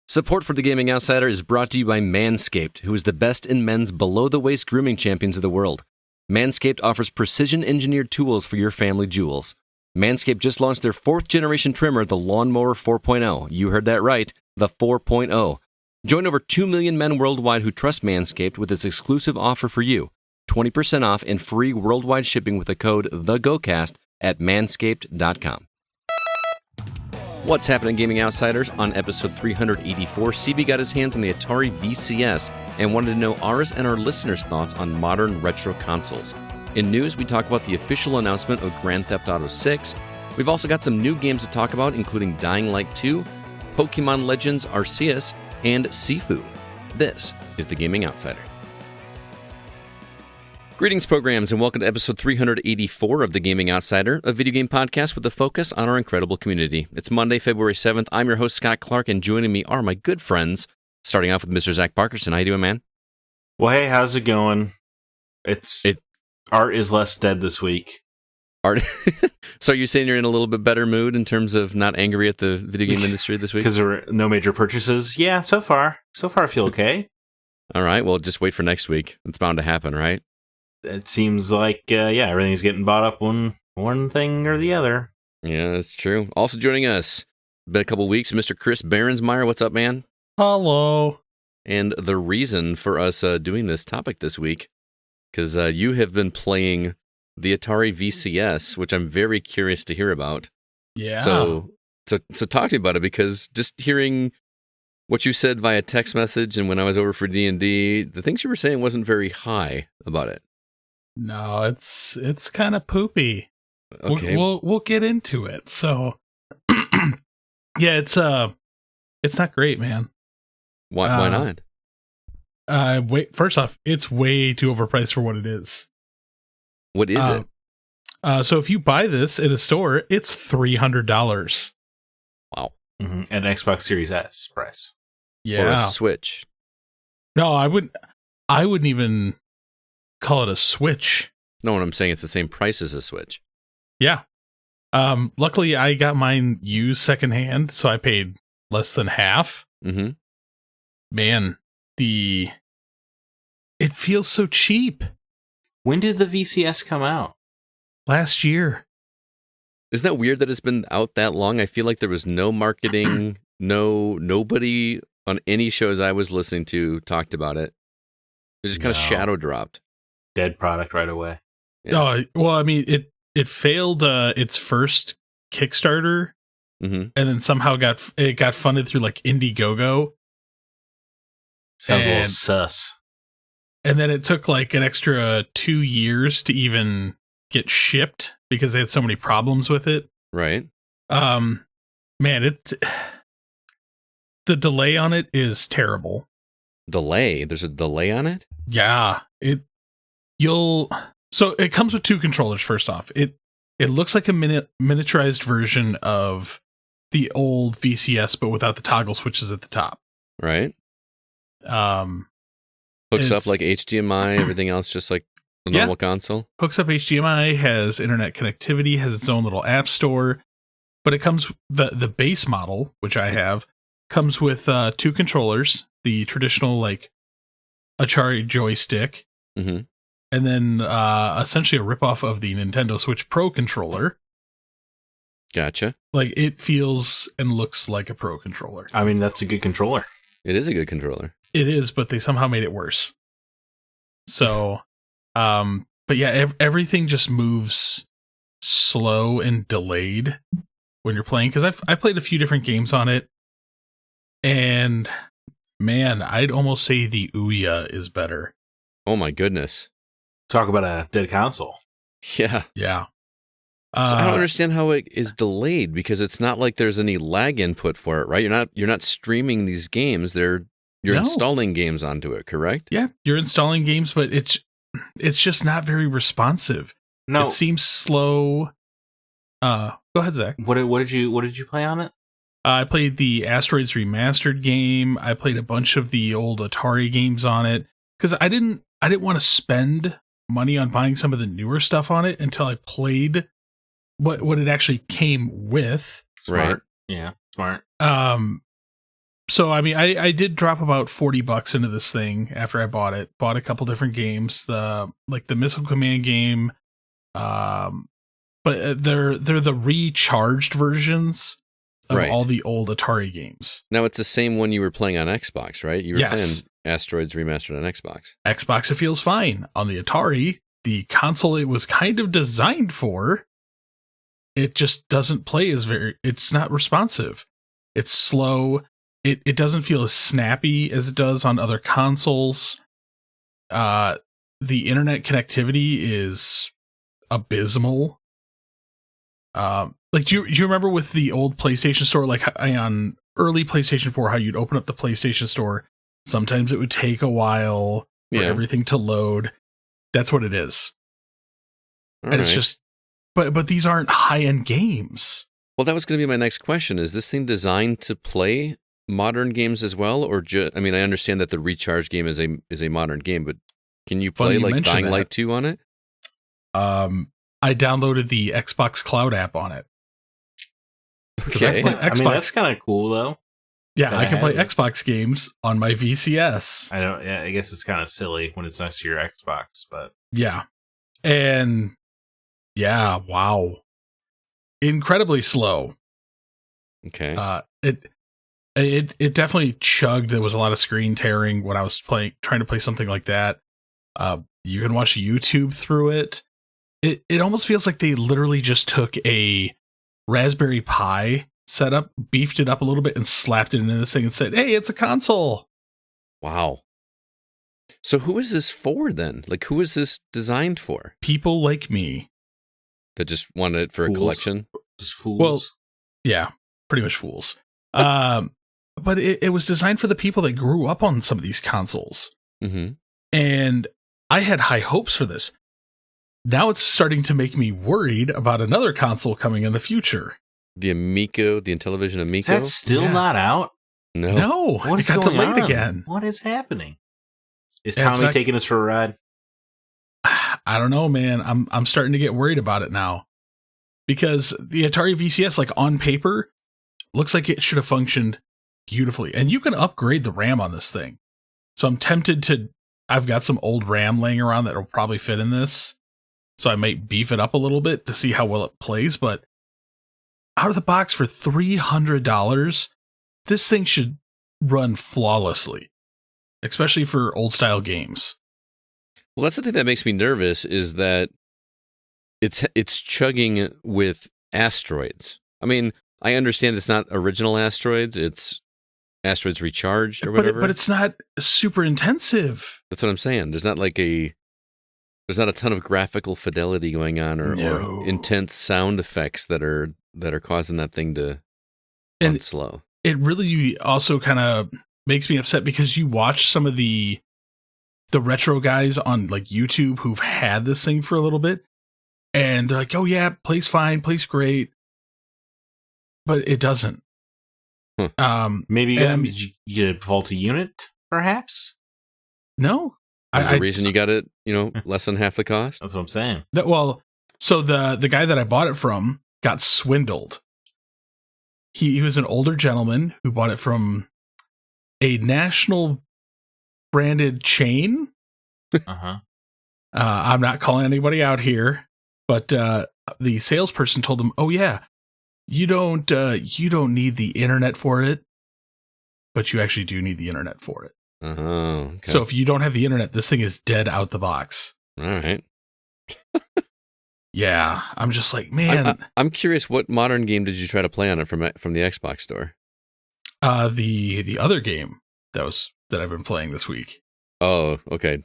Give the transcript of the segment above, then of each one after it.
Support for The Gaming Outsider is brought to you by Manscaped, who is the best in men's below-the-waist grooming champions of the world. Manscaped offers precision-engineered tools for your family jewels. Manscaped just launched their 4th-generation trimmer, the Lawnmower 4.0. You heard that right, the 4.0. Join over 2 million men worldwide who trust Manscaped with this exclusive offer for you. 20% off and free worldwide shipping with the code THEGOCAST at manscaped.com. What's happening, Gaming Outsiders? On episode 384, CB got his hands on the Atari VCS and wanted to know ours and our listeners' thoughts on modern retro consoles. In news, we talk about the official announcement of Grand Theft Auto 6. We've also got some new games to talk about, including Dying Light 2, Pokémon Legends Arceus, and Sifu. This is The Gaming Outsider. Greetings, programs, and welcome to episode 384 of The Gaming Outsider, a video game podcast with a focus on our incredible community. It's Monday, February 7th. I'm your host, Scott Clark, and joining me are my good friends, starting off with Mr. Zack Parkerson. How you doing, man? Well, hey, how's it going? Art is less dead this week. Art. So are you saying you're in a little bit better mood in terms of not angry at the video game industry this week? Because there were no major purchases? Yeah, so far I feel okay. All right, well, just wait for next week. It's bound to happen, right? It seems like, everything's getting bought up one thing or the other. Yeah, that's true. Also joining us, been a couple weeks, Mr. Chris Behrensmeyer. What's up, man? Hello. And the reason for us doing this topic this week, because you have been playing the Atari VCS, which I'm very curious to hear about. Yeah. So talk to me about it, because just hearing what you said via text message and when I was over for D&D, the things you were saying wasn't very high about it. No, it's kind of poopy. Okay. We'll get into it. So, yeah, it's not great, man. Why not? First off, it's way too overpriced for what it is. What is it? So if you buy this at a store, it's $300. Wow. Mm-hmm. And Xbox Series S price. Yeah. Or a Switch. No, I wouldn't even call it a Switch. No, what I'm saying, it's the same price as a Switch. Yeah. Luckily, I got mine used secondhand, so I paid less than half. Mm-hmm. Man, it feels so cheap. When did the VCS come out? Last year. Isn't that weird that it's been out that long? I feel like there was no marketing, nobody on any shows I was listening to talked about it. It just kind of shadow dropped. Dead product right away. Yeah. Oh, well, I mean, it failed its first Kickstarter, mm-hmm. and then somehow got funded through like Indiegogo. Sounds a little sus. And then it took like an extra 2 years to even get shipped because they had so many problems with it. Right. Man, the delay on it is terrible. Delay? There's a delay on it? Yeah. So it comes with 2 controllers. First off, it looks like a miniaturized version of the old VCS, but without the toggle switches at the top. Right. Hooks up like HDMI, everything else just like a normal console. Hooks up HDMI, has internet connectivity, has its own little app store, but it comes the base model, which I have, comes with 2 controllers, the traditional like Atari joystick, mm-hmm. and then essentially a ripoff of the Nintendo Switch Pro controller. Gotcha. Like, it feels and looks like a Pro controller. I mean, that's a good controller. It is a good controller. It is, but they somehow made it worse. So, but yeah, everything just moves slow and delayed when you're playing. Because I played a few different games on it, and man, I'd almost say the Ouya is better. Oh my goodness! Talk about a dead console. Yeah, yeah. So I don't understand how it is delayed, because it's not like there's any lag input for it, right? You're not streaming these games. You're installing games onto it, correct? Yeah, you're installing games, but it's just not very responsive. No, it seems slow. Go ahead, Zach. What did you play on it? I played the Asteroids Remastered game. I played a bunch of the old Atari games on it because I didn't want to spend money on buying some of the newer stuff on it until I played what it actually came with. Smart. Right. Yeah, smart. So, I mean, I did drop about $40 into this thing after I bought it. Bought a couple different games, the Missile Command game, but they're the recharged versions of all the old Atari games. Now, it's the same one you were playing on Xbox, right? You were playing Asteroids Remastered on Xbox. Xbox, it feels fine. On the Atari, the console it was kind of designed for, it just doesn't play it's not responsive. It's slow. It doesn't feel as snappy as it does on other consoles. The internet connectivity is abysmal. Do you remember with the old PlayStation Store, like on early PlayStation 4, how you'd open up the PlayStation Store? Sometimes it would take a while for everything to load. That's what it is. It's just, but these aren't high-end games. Well, that was going to be my next question. Is this thing designed to play modern games as well, or I mean, I understand that the recharge game is a modern game, but can you play like Dying Light 2 on it? I downloaded the Xbox Cloud app on it. Okay, I mean that's kind of cool though. Yeah, I can play Xbox games on my VCS. I guess it's kind of silly when it's next to your Xbox, but yeah, and wow, incredibly slow. Okay, It definitely chugged. There was a lot of screen tearing when I was trying to play something like that. You can watch YouTube through it. It almost feels like they literally just took a Raspberry Pi setup, beefed it up a little bit, and slapped it into this thing and said, "Hey, it's a console." Wow. So who is this for then? Like, who is this designed for? People like me that just wanted it for a collection. Just fools. Well, yeah, pretty much fools. But it was designed for the people that grew up on some of these consoles. Mm-hmm. And I had high hopes for this. Now it's starting to make me worried about another console coming in the future. The Amico, the Intellivision Amico. Is that still not out? No. What is it got going delayed on? again. What is happening? Is Tommy taking us for a ride? I don't know, man. I'm starting to get worried about it now. Because the Atari VCS, like on paper, looks like it should have functioned beautifully. And you can upgrade the RAM on this thing. So I'm tempted to... I've got some old RAM laying around that will probably fit in this. So I might beef it up a little bit to see how well it plays. But out of the box for $300, this thing should run flawlessly. Especially for old-style games. Well, that's the thing that makes me nervous, is that it's chugging with Asteroids. I mean, I understand it's not original Asteroids, it's Asteroids Recharged or whatever. But it's not super intensive. That's what I'm saying. There's not a ton of graphical fidelity going on or intense sound effects that are causing that thing to run slow. It really also kind of makes me upset because you watch some of the retro guys on like YouTube who've had this thing for a little bit, and they're like, "Oh yeah, plays fine, plays great," but it doesn't. Maybe did you get a faulty unit, perhaps? No, there's a reason you got it. Less than half the cost. That's what I'm saying. So the guy that I bought it from got swindled. He was an older gentleman who bought it from a national branded chain. I'm not calling anybody out here, but the salesperson told him, "Oh yeah, you don't need the internet for it, but you actually do need the internet for it." Okay. So if you don't have the internet, this thing is dead out the box. All right. Yeah, I'm just like, man. I'm curious, what modern game did you try to play on it from the Xbox store? The other game that I've been playing this week. Oh, okay.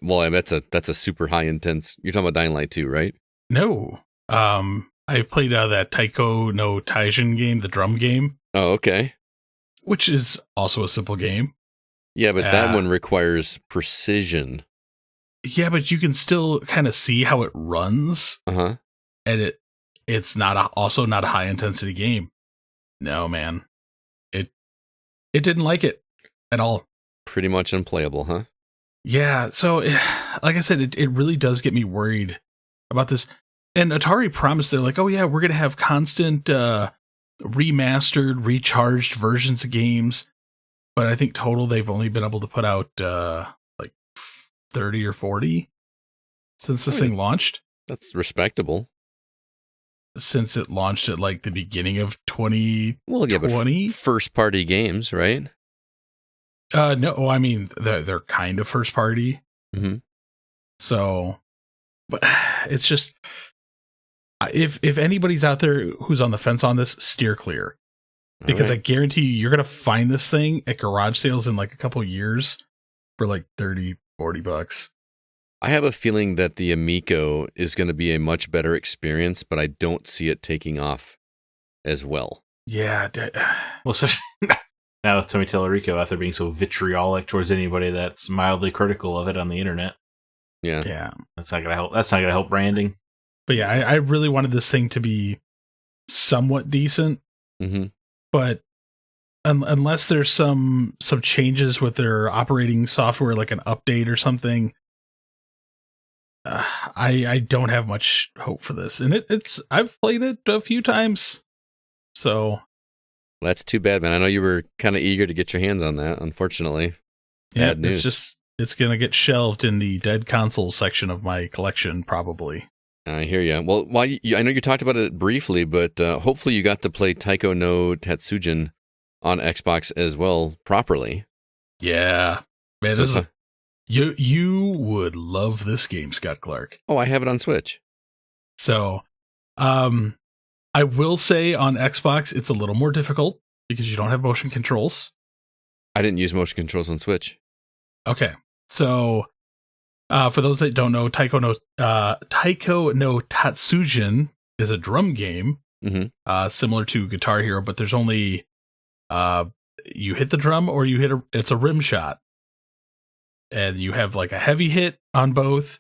Well, that's a super high intense. You're talking about Dying Light 2, right? No. I played that Taiko no Taijin game, the drum game. Oh, okay. Which is also a simple game. Yeah, but that one requires precision. Yeah, but you can still kind of see how it runs. Uh-huh. And it's also not a high intensity game. No, man. It didn't like it at all. Pretty much unplayable, huh? Yeah, so like I said, it really does get me worried about this. And Atari promised, they're like, "Oh yeah, we're going to have constant remastered, recharged versions of games." but I think total they've only been able to put out like 30 or 40 since this thing launched. That's respectable. Since it launched at like the beginning of 2020. Well, yeah, but first party games, right? No, I mean they're kind of first party. Mm-hmm. So, but it's just if anybody's out there who's on the fence on this, steer clear, because I guarantee you're gonna find this thing at garage sales in like a couple years for like $30-$40. I have a feeling that the Amico is going to be a much better experience, but I don't see it taking off as well. Yeah. Well, especially now with Tommy Tellerico out there being so vitriolic towards anybody that's mildly critical of it on the internet. Yeah. That's not gonna help. That's not gonna help branding. But yeah, I really wanted this thing to be somewhat decent. Mm-hmm. But unless there's some changes with their operating software, like an update or something, I don't have much hope for this. And I've played it a few times, so that's too bad, man. I know you were kind of eager to get your hands on that. Unfortunately, bad news. It's gonna get shelved in the dead console section of my collection, probably. I hear you. Well, I know you talked about it briefly, but hopefully you got to play Taiko no Tatsujin on Xbox as well properly. Yeah, man, so you would love this game, Scott Clark. Oh, I have it on Switch. So, I will say on Xbox it's a little more difficult because you don't have motion controls. I didn't use motion controls on Switch. Okay, so for those that don't know, Taiko no Tatsujin is a drum game, similar to Guitar Hero, but there's only you hit the drum or you hit it's a rim shot, and you have like a heavy hit on both.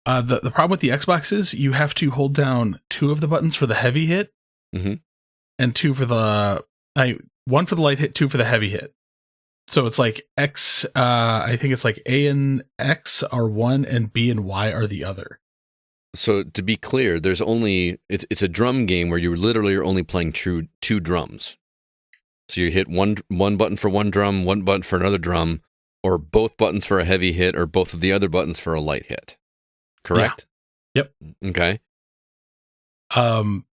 The problem with the Xbox is you have to hold down 2 of the buttons for the heavy hit, and 2 for the 1 for the light hit, 2 for the heavy hit. So it's like X. I think it's like A and X are one, and B and Y are the other. So to be clear, there's only it's a drum game where you literally are only playing 2 drums. So you hit one button for one drum, one button for another drum, or both buttons for a heavy hit, or both of the other buttons for a light hit. Correct? Yeah. Yep. Okay.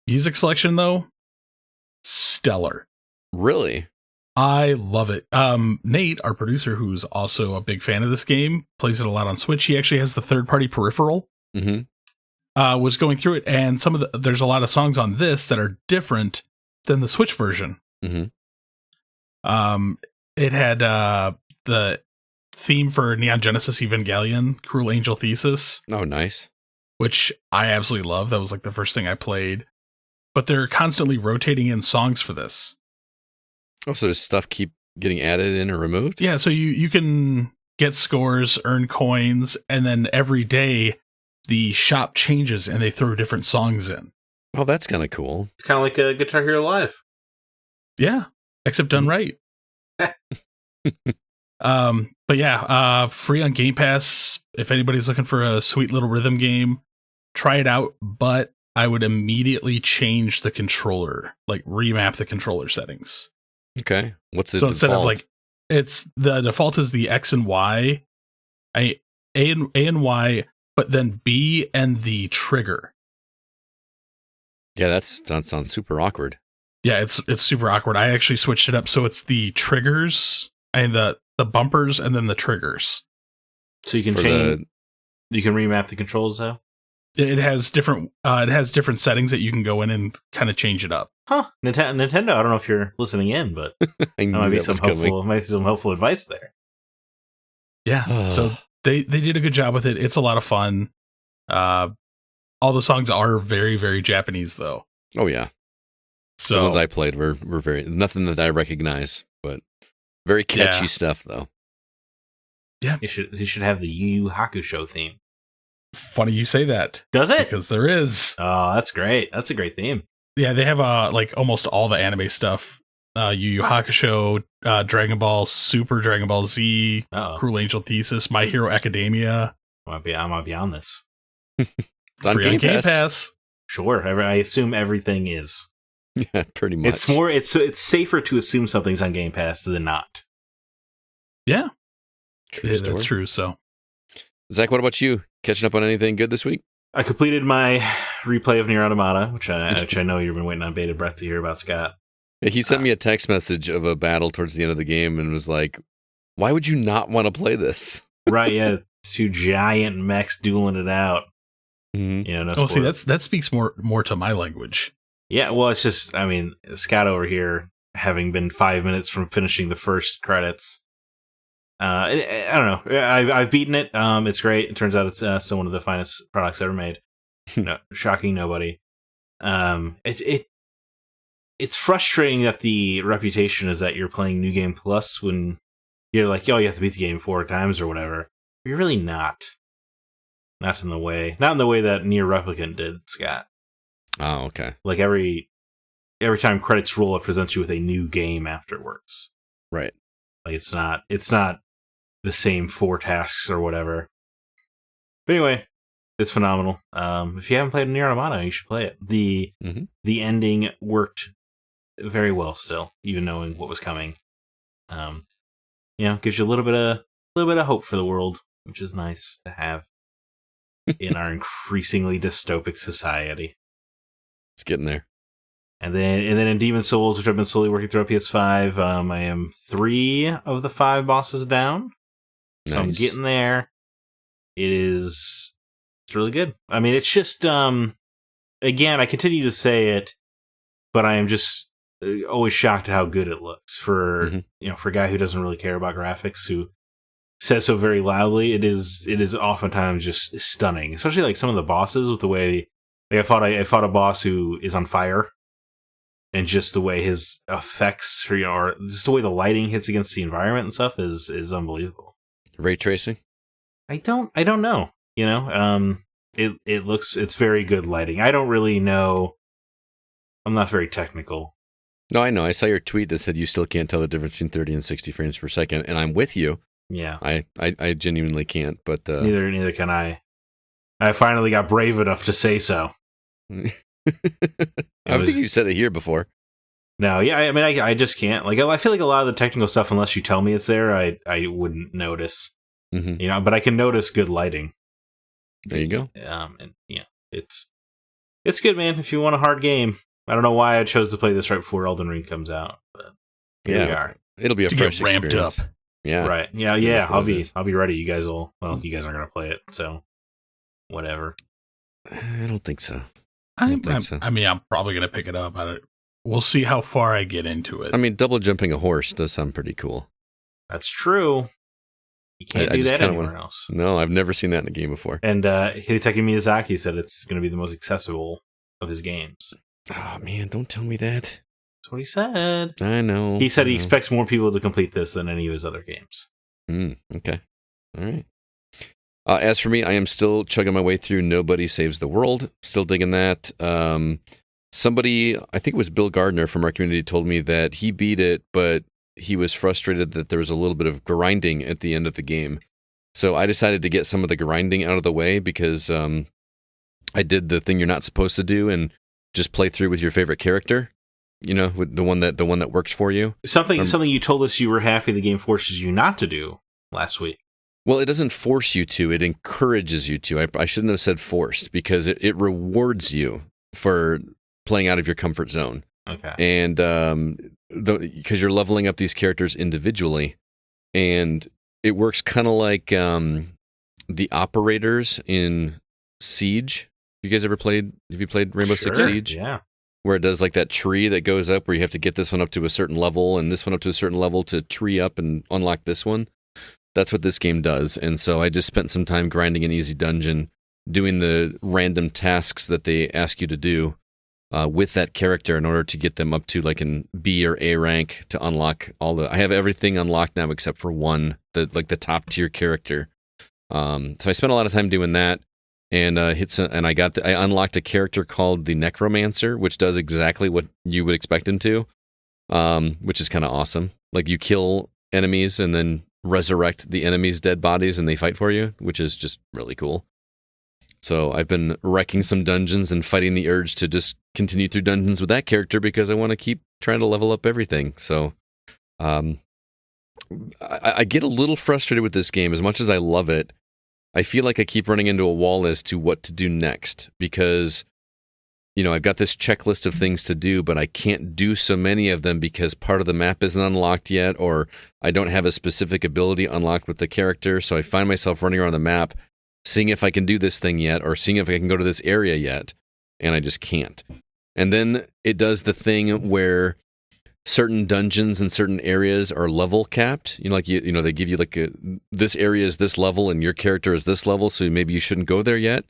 Music selection though, stellar. Really? I love it. Nate, our producer, who's also a big fan of this game, plays it a lot on Switch. He actually has the third-party peripheral. Was going through it, and there's a lot of songs on this that are different than the Switch version. It had the theme for Neon Genesis Evangelion, Cruel Angel Thesis. Oh, nice. Which I absolutely love. That was like the first thing I played. But they're constantly rotating in songs for this. Oh, so does stuff keep getting added in or removed? Yeah, so you can get scores, earn coins, and then every day the shop changes and they throw different songs in. Oh, that's kind of cool. It's kind of like a Guitar Hero Live. Yeah, except done right. But yeah, free on Game Pass. If anybody's looking for a sweet little rhythm game, try it out. But I would immediately change the controller, like remap the controller settings. Okay. What's the so default? Instead of like, it's the default is the X and Y, A and Y, but then B and the trigger. Yeah, that sounds super awkward. Yeah, it's super awkward. I actually switched it up so it's the triggers and the bumpers and then the triggers. So you can change. You can remap the controls though. It has different settings that you can go in and kind of change it up. Huh? Nintendo. I don't know if you're listening in, but that might be some helpful advice there. Yeah. So they did a good job with it. It's a lot of fun. All the songs are very, very Japanese though. Oh yeah. So the ones I played were very nothing that I recognize, but very catchy stuff though. Yeah. He should have the Yu Yu Hakusho theme. Funny you say that. Does it? Because there is. Oh, that's great. That's a great theme. Yeah, they have like almost all the anime stuff. Yu Yu Hakusho, Dragon Ball, Super Dragon Ball Z, Cruel Angel Thesis, My Hero Academia. I might be on this. It's free on Game Pass. Sure. I assume everything is. Yeah, pretty much. It's safer to assume something's on Game Pass than not. Yeah, True story. that's true. So, Zach, what about you? Catching up on anything good this week? I completed my replay of Nier Automata, which I know you've been waiting on bated breath to hear about, Scott. He sent me a text message of a battle towards the end of the game and was like, why would you not want to play this? Right, yeah. 2 giant mechs dueling it out. Mm-hmm. You know, see, that speaks more to my language. Yeah, well, it's just, I mean, Scott over here, having been 5 minutes from finishing the first credits. I don't know. I've beaten it. It's great. It turns out it's still one of the finest products ever made. No, shocking nobody. It's frustrating that the reputation is that you're playing New Game Plus when you're like, yo, you have to beat the game 4 times or whatever. But you're really not. Not in the way that Nier Replicant did, Scott. Oh, okay. Like every time credits roll, it presents you with a new game afterwards. Right. Like it's not the same 4 tasks or whatever. But anyway, it's phenomenal. If you haven't played Nier Automata, you should play it. The ending worked very well still, even knowing what was coming. Gives you a little bit of hope for the world, which is nice to have in our increasingly dystopic society. It's getting there. And then in Demon's Souls, which I've been slowly working through on PS5, I am 3 of the 5 bosses down. So I'm getting there. It's really good. I mean, it's just, again, I continue to say it, but I am just always shocked at how good it looks for a guy who doesn't really care about graphics, who says so very loudly. It is oftentimes just stunning, especially like some of the bosses with the way, like I fought a boss who is on fire, and just the way his effects, or just the way the lighting hits against the environment and stuff is unbelievable. Ray tracing? I don't know. It's very good lighting. I don't really know. I'm not very technical. No, I know. I saw your tweet that said you still can't tell the difference between 30 and 60 frames per second, and I'm with you. Yeah. I genuinely can't, but neither can I. I finally got brave enough to say so. I think you said it here before. No, yeah, I mean, I just can't. Like, I feel like a lot of the technical stuff, unless you tell me it's there, I wouldn't notice. But I can notice good lighting. There you go. And yeah, it's good, man. If you want a hard game, I don't know why I chose to play this right before Elden Ring comes out, but here we are. It'll be a fresh ramped experience. Up. Yeah, right. Yeah. I'll be ready. You guys will. Well, you guys aren't gonna play it, so whatever. I don't think so. I mean, I'm probably gonna pick it up. We'll see how far I get into it. I mean, double jumping a horse does sound pretty cool. That's true. You can't do that anywhere else. No, I've never seen that in a game before. And Hidetaka Miyazaki said it's going to be the most accessible of his games. Oh, man, don't tell me that. That's what he said. I know. He said he expects more people to complete this than any of his other games. Okay. All right. As for me, I am still chugging my way through Nobody Saves the World. Still digging that. Somebody, I think it was Bill Gardner from our community, told me that he beat it, but he was frustrated that there was a little bit of grinding at the end of the game. So I decided to get some of the grinding out of the way because I did the thing you're not supposed to do and just play through with your favorite character. You know, with the one that works for you. Something you told us you were happy the game forces you not to do last week. Well, it doesn't force you to. It encourages you to. I shouldn't have said forced because it rewards you for playing out of your comfort zone. Okay. And because you're leveling up these characters individually, and it works kind of like the operators in Siege. You guys ever played? Have you played Rainbow Six Siege? Yeah. Where it does like that tree that goes up, where you have to get this one up to a certain level and this one up to a certain level to tree up and unlock this one. That's what this game does. And so I just spent some time grinding an easy dungeon, doing the random tasks that they ask you to do with that character in order to get them up to like an B or A rank to unlock all the. I have everything unlocked now except for one, the top tier character. So I spent a lot of time doing that, and I unlocked a character called the Necromancer, which does exactly what you would expect him to, which is kind of awesome. Like you kill enemies and then resurrect the enemies' dead bodies and they fight for you, which is just really cool. So I've been wrecking some dungeons and fighting the urge to just continue through dungeons with that character because I want to keep trying to level up everything. So I get a little frustrated with this game. As much as I love it, I feel like I keep running into a wall as to what to do next because, I've got this checklist of things to do, but I can't do so many of them because part of the map isn't unlocked yet, or I don't have a specific ability unlocked with the character. So I find myself running around the map, seeing if I can do this thing yet, or seeing if I can go to this area yet, and I just can't. And then it does the thing where certain dungeons and certain areas are level capped. They give you this area is this level and your character is this level, so maybe you shouldn't go there yet.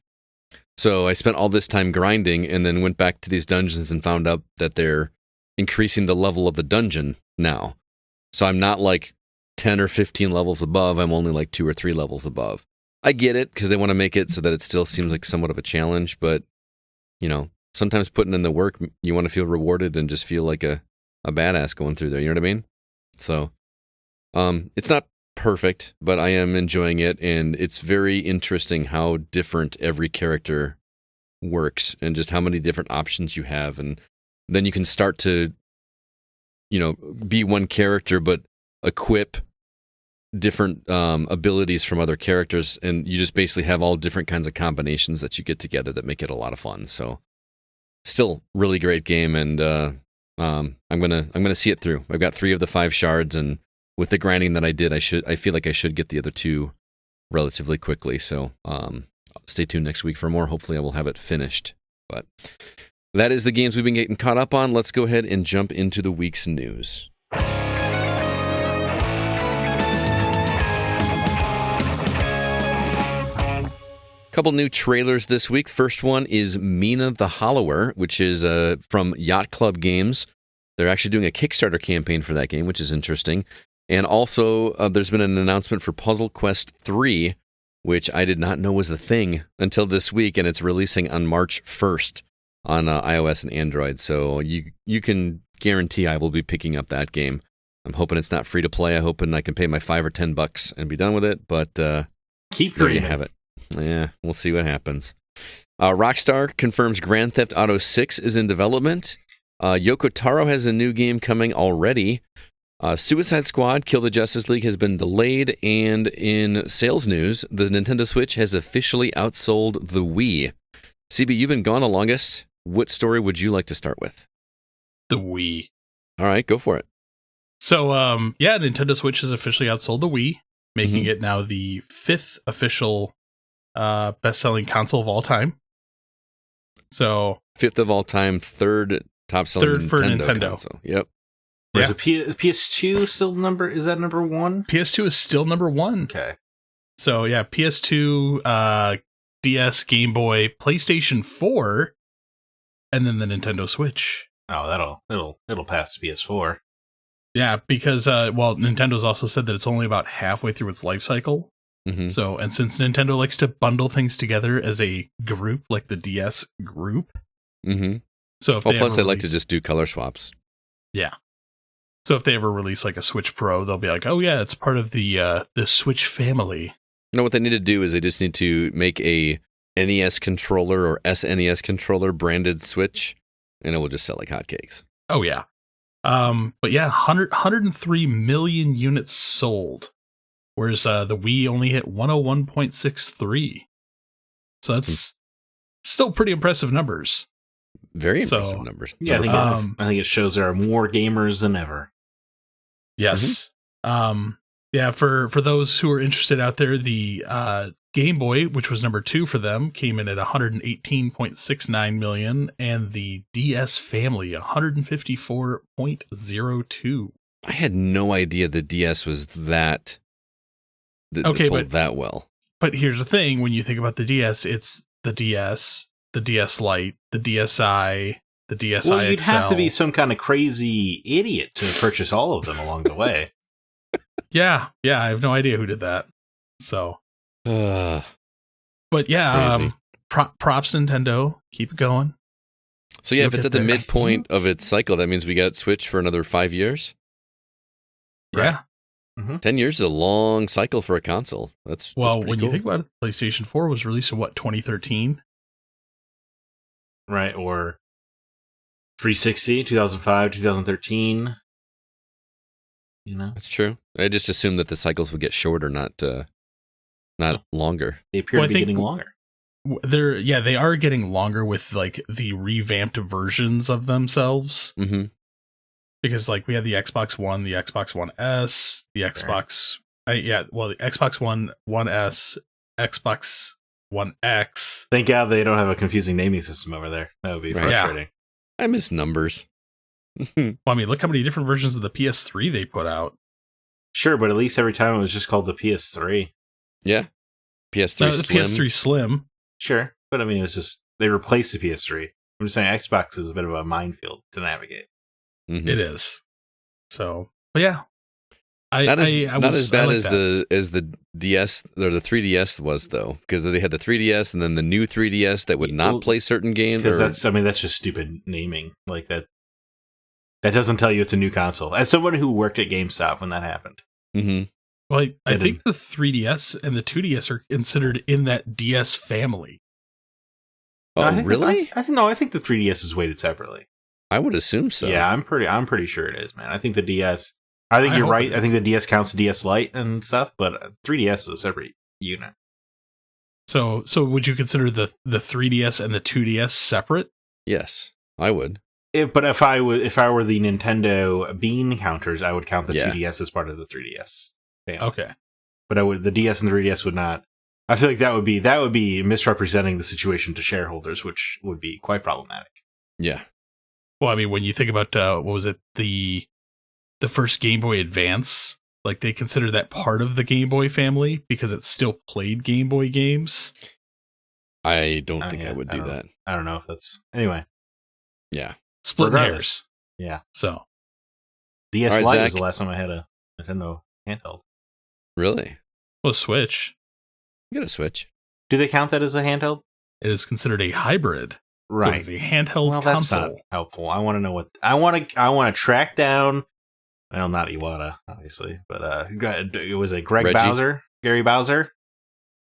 So I spent all this time grinding and then went back to these dungeons and found out that they're increasing the level of the dungeon now. So I'm not like 10 or 15 levels above. I'm only like 2 or 3 levels above. I get it because they want to make it so that it still seems like somewhat of a challenge, but sometimes putting in the work, you want to feel rewarded and just feel like a badass going through there. You know what I mean? So, it's not perfect, but I am enjoying it, and it's very interesting how different every character works, and just how many different options you have, and then you can start to, be one character, but equip different abilities from other characters, and you just basically have all different kinds of combinations that you get together that make it a lot of fun. So, still really great game, and I'm gonna see it through. I've got 3 of the 5 shards, and with the grinding that I did, I feel like I should get the other 2 relatively quickly. So stay tuned next week for more. Hopefully I will have it finished. But that is the games we've been getting caught up on. Let's go ahead and jump into the week's news. Couple new trailers this week. First one is Mina the Hollower, which is from Yacht Club Games. They're actually doing a Kickstarter campaign for that game, which is interesting. And also, there's been an announcement for Puzzle Quest 3, which I did not know was a thing until this week, and it's releasing on March 1st on iOS and Android. So you can guarantee I will be picking up that game. I'm hoping it's not free to play. I'm hoping I can pay my $5 or $10 and be done with it. But keep there dreaming. you have it. Yeah, we'll see what happens. Rockstar confirms Grand Theft Auto 6 is in development. Yoko Taro has a new game coming already. Suicide Squad Kill the Justice League has been delayed, and in sales news, the Nintendo Switch has officially outsold the Wii. CB, you've been gone the longest. What story would you like to start with? The Wii. All right, go for it. So, Nintendo Switch has officially outsold the Wii, making it now the 5th official best-selling console of all time. So 5th of all time, 3rd top-selling for Nintendo console. Yep. Is PS2 still is that number 1? PS2 is still number 1. Okay. So yeah, PS2, DS, Game Boy, PlayStation 4, and then the Nintendo Switch. Oh, it'll pass the PS4. Yeah, because Nintendo's also said that it's only about halfway through its life cycle. Mm-hmm. So, and since Nintendo likes to bundle things together as a group, like the DS group. Mm-hmm. So, plus they like to just do color swaps. Yeah. So if they ever release like a Switch Pro, they'll be like, "Oh yeah, it's part of the Switch family." No, what they need to do is they just need to make a NES controller or SNES controller branded Switch, and it will just sell like hotcakes. Oh yeah. But yeah, 103 million units sold, whereas the Wii only hit 101.63. So that's still pretty impressive numbers. Very impressive numbers. Yeah, I think it shows there are more gamers than ever. Yes. Mm-hmm. For those who are interested out there, the Game Boy, which was number 2 for them, came in at 118.69 million, and the DS family 154.02. I had no idea the DS was sold that well. But here's the thing: when you think about the DS, it's the DS, the DS Lite, the DSi, the DSi. Well, you'd XL. have to be some kind of crazy idiot to purchase all of them along the way. Yeah, I have no idea who did that. So, but yeah, props Nintendo, keep it going. So yeah, if it's at the midpoint of its cycle, that means we got Switch for another 5 years. Yeah, Mm-hmm. 10 years is a long cycle for a console. That's when cool. you think about it, PlayStation 4 was released in 2013, right? Or 360, 2005, 2013. You know, That's true. I just assumed that the cycles would get shorter, not longer. they appear to be getting longer. They are getting longer with like the revamped versions of themselves. Mm-hmm. Because like we had the Xbox One, the Xbox One S, the Xbox, the Xbox One S, Xbox One X. Thank God they don't have a confusing naming system over there. That would be frustrating. Yeah. I miss numbers. Well, I mean, look how many different versions of the PS3 they put out. Sure, but at least every time it was just called the PS3. Yeah, PS3 no, the Slim. PS3 Slim. Sure, but I mean, it's just they replaced the PS3. I'm just saying Xbox is a bit of a minefield to navigate. Mm-hmm. It is. So, but yeah, not as bad like as the DS or the 3DS was though, because they had the 3DS and then the new 3DS that would not play certain games. Because that's just stupid naming. Like that doesn't tell you it's a new console. As someone who worked at GameStop when that happened. Mm-hmm. Well, I think the 3DS and the 2DS are considered in that DS family. Oh, really? I think the 3DS is weighted separately. I would assume so. Yeah, I'm pretty sure it is, man. I think the DS. I think you're right. I think the DS counts DS Lite and stuff, but 3DS is a separate unit. So would you consider the 3DS and the 2DS separate? Yes, I would. But if I were the Nintendo bean counters, I would count the 2DS as part of the 3DS family. Okay. But the DS and the 3DS would not. I feel like that would be misrepresenting the situation to shareholders, which would be quite problematic. Yeah. Well, I mean, when you think about what was it, the first Game Boy Advance, like they consider that part of the Game Boy family because it still played Game Boy games. I don't think I would do that. I don't know if that's anyway. Yeah. Splitting hairs. Yeah. So DS Lite Lite Zach. was the last time I had a Nintendo handheld. Really? well, Switch. You got a Switch. Do they count that as a handheld? It is considered a hybrid. Right. So it's a handheld Well, console. that's not helpful. I want to know what I want to track down. Well, not Iwata, obviously, but it was a Reggie? Gary Bowser.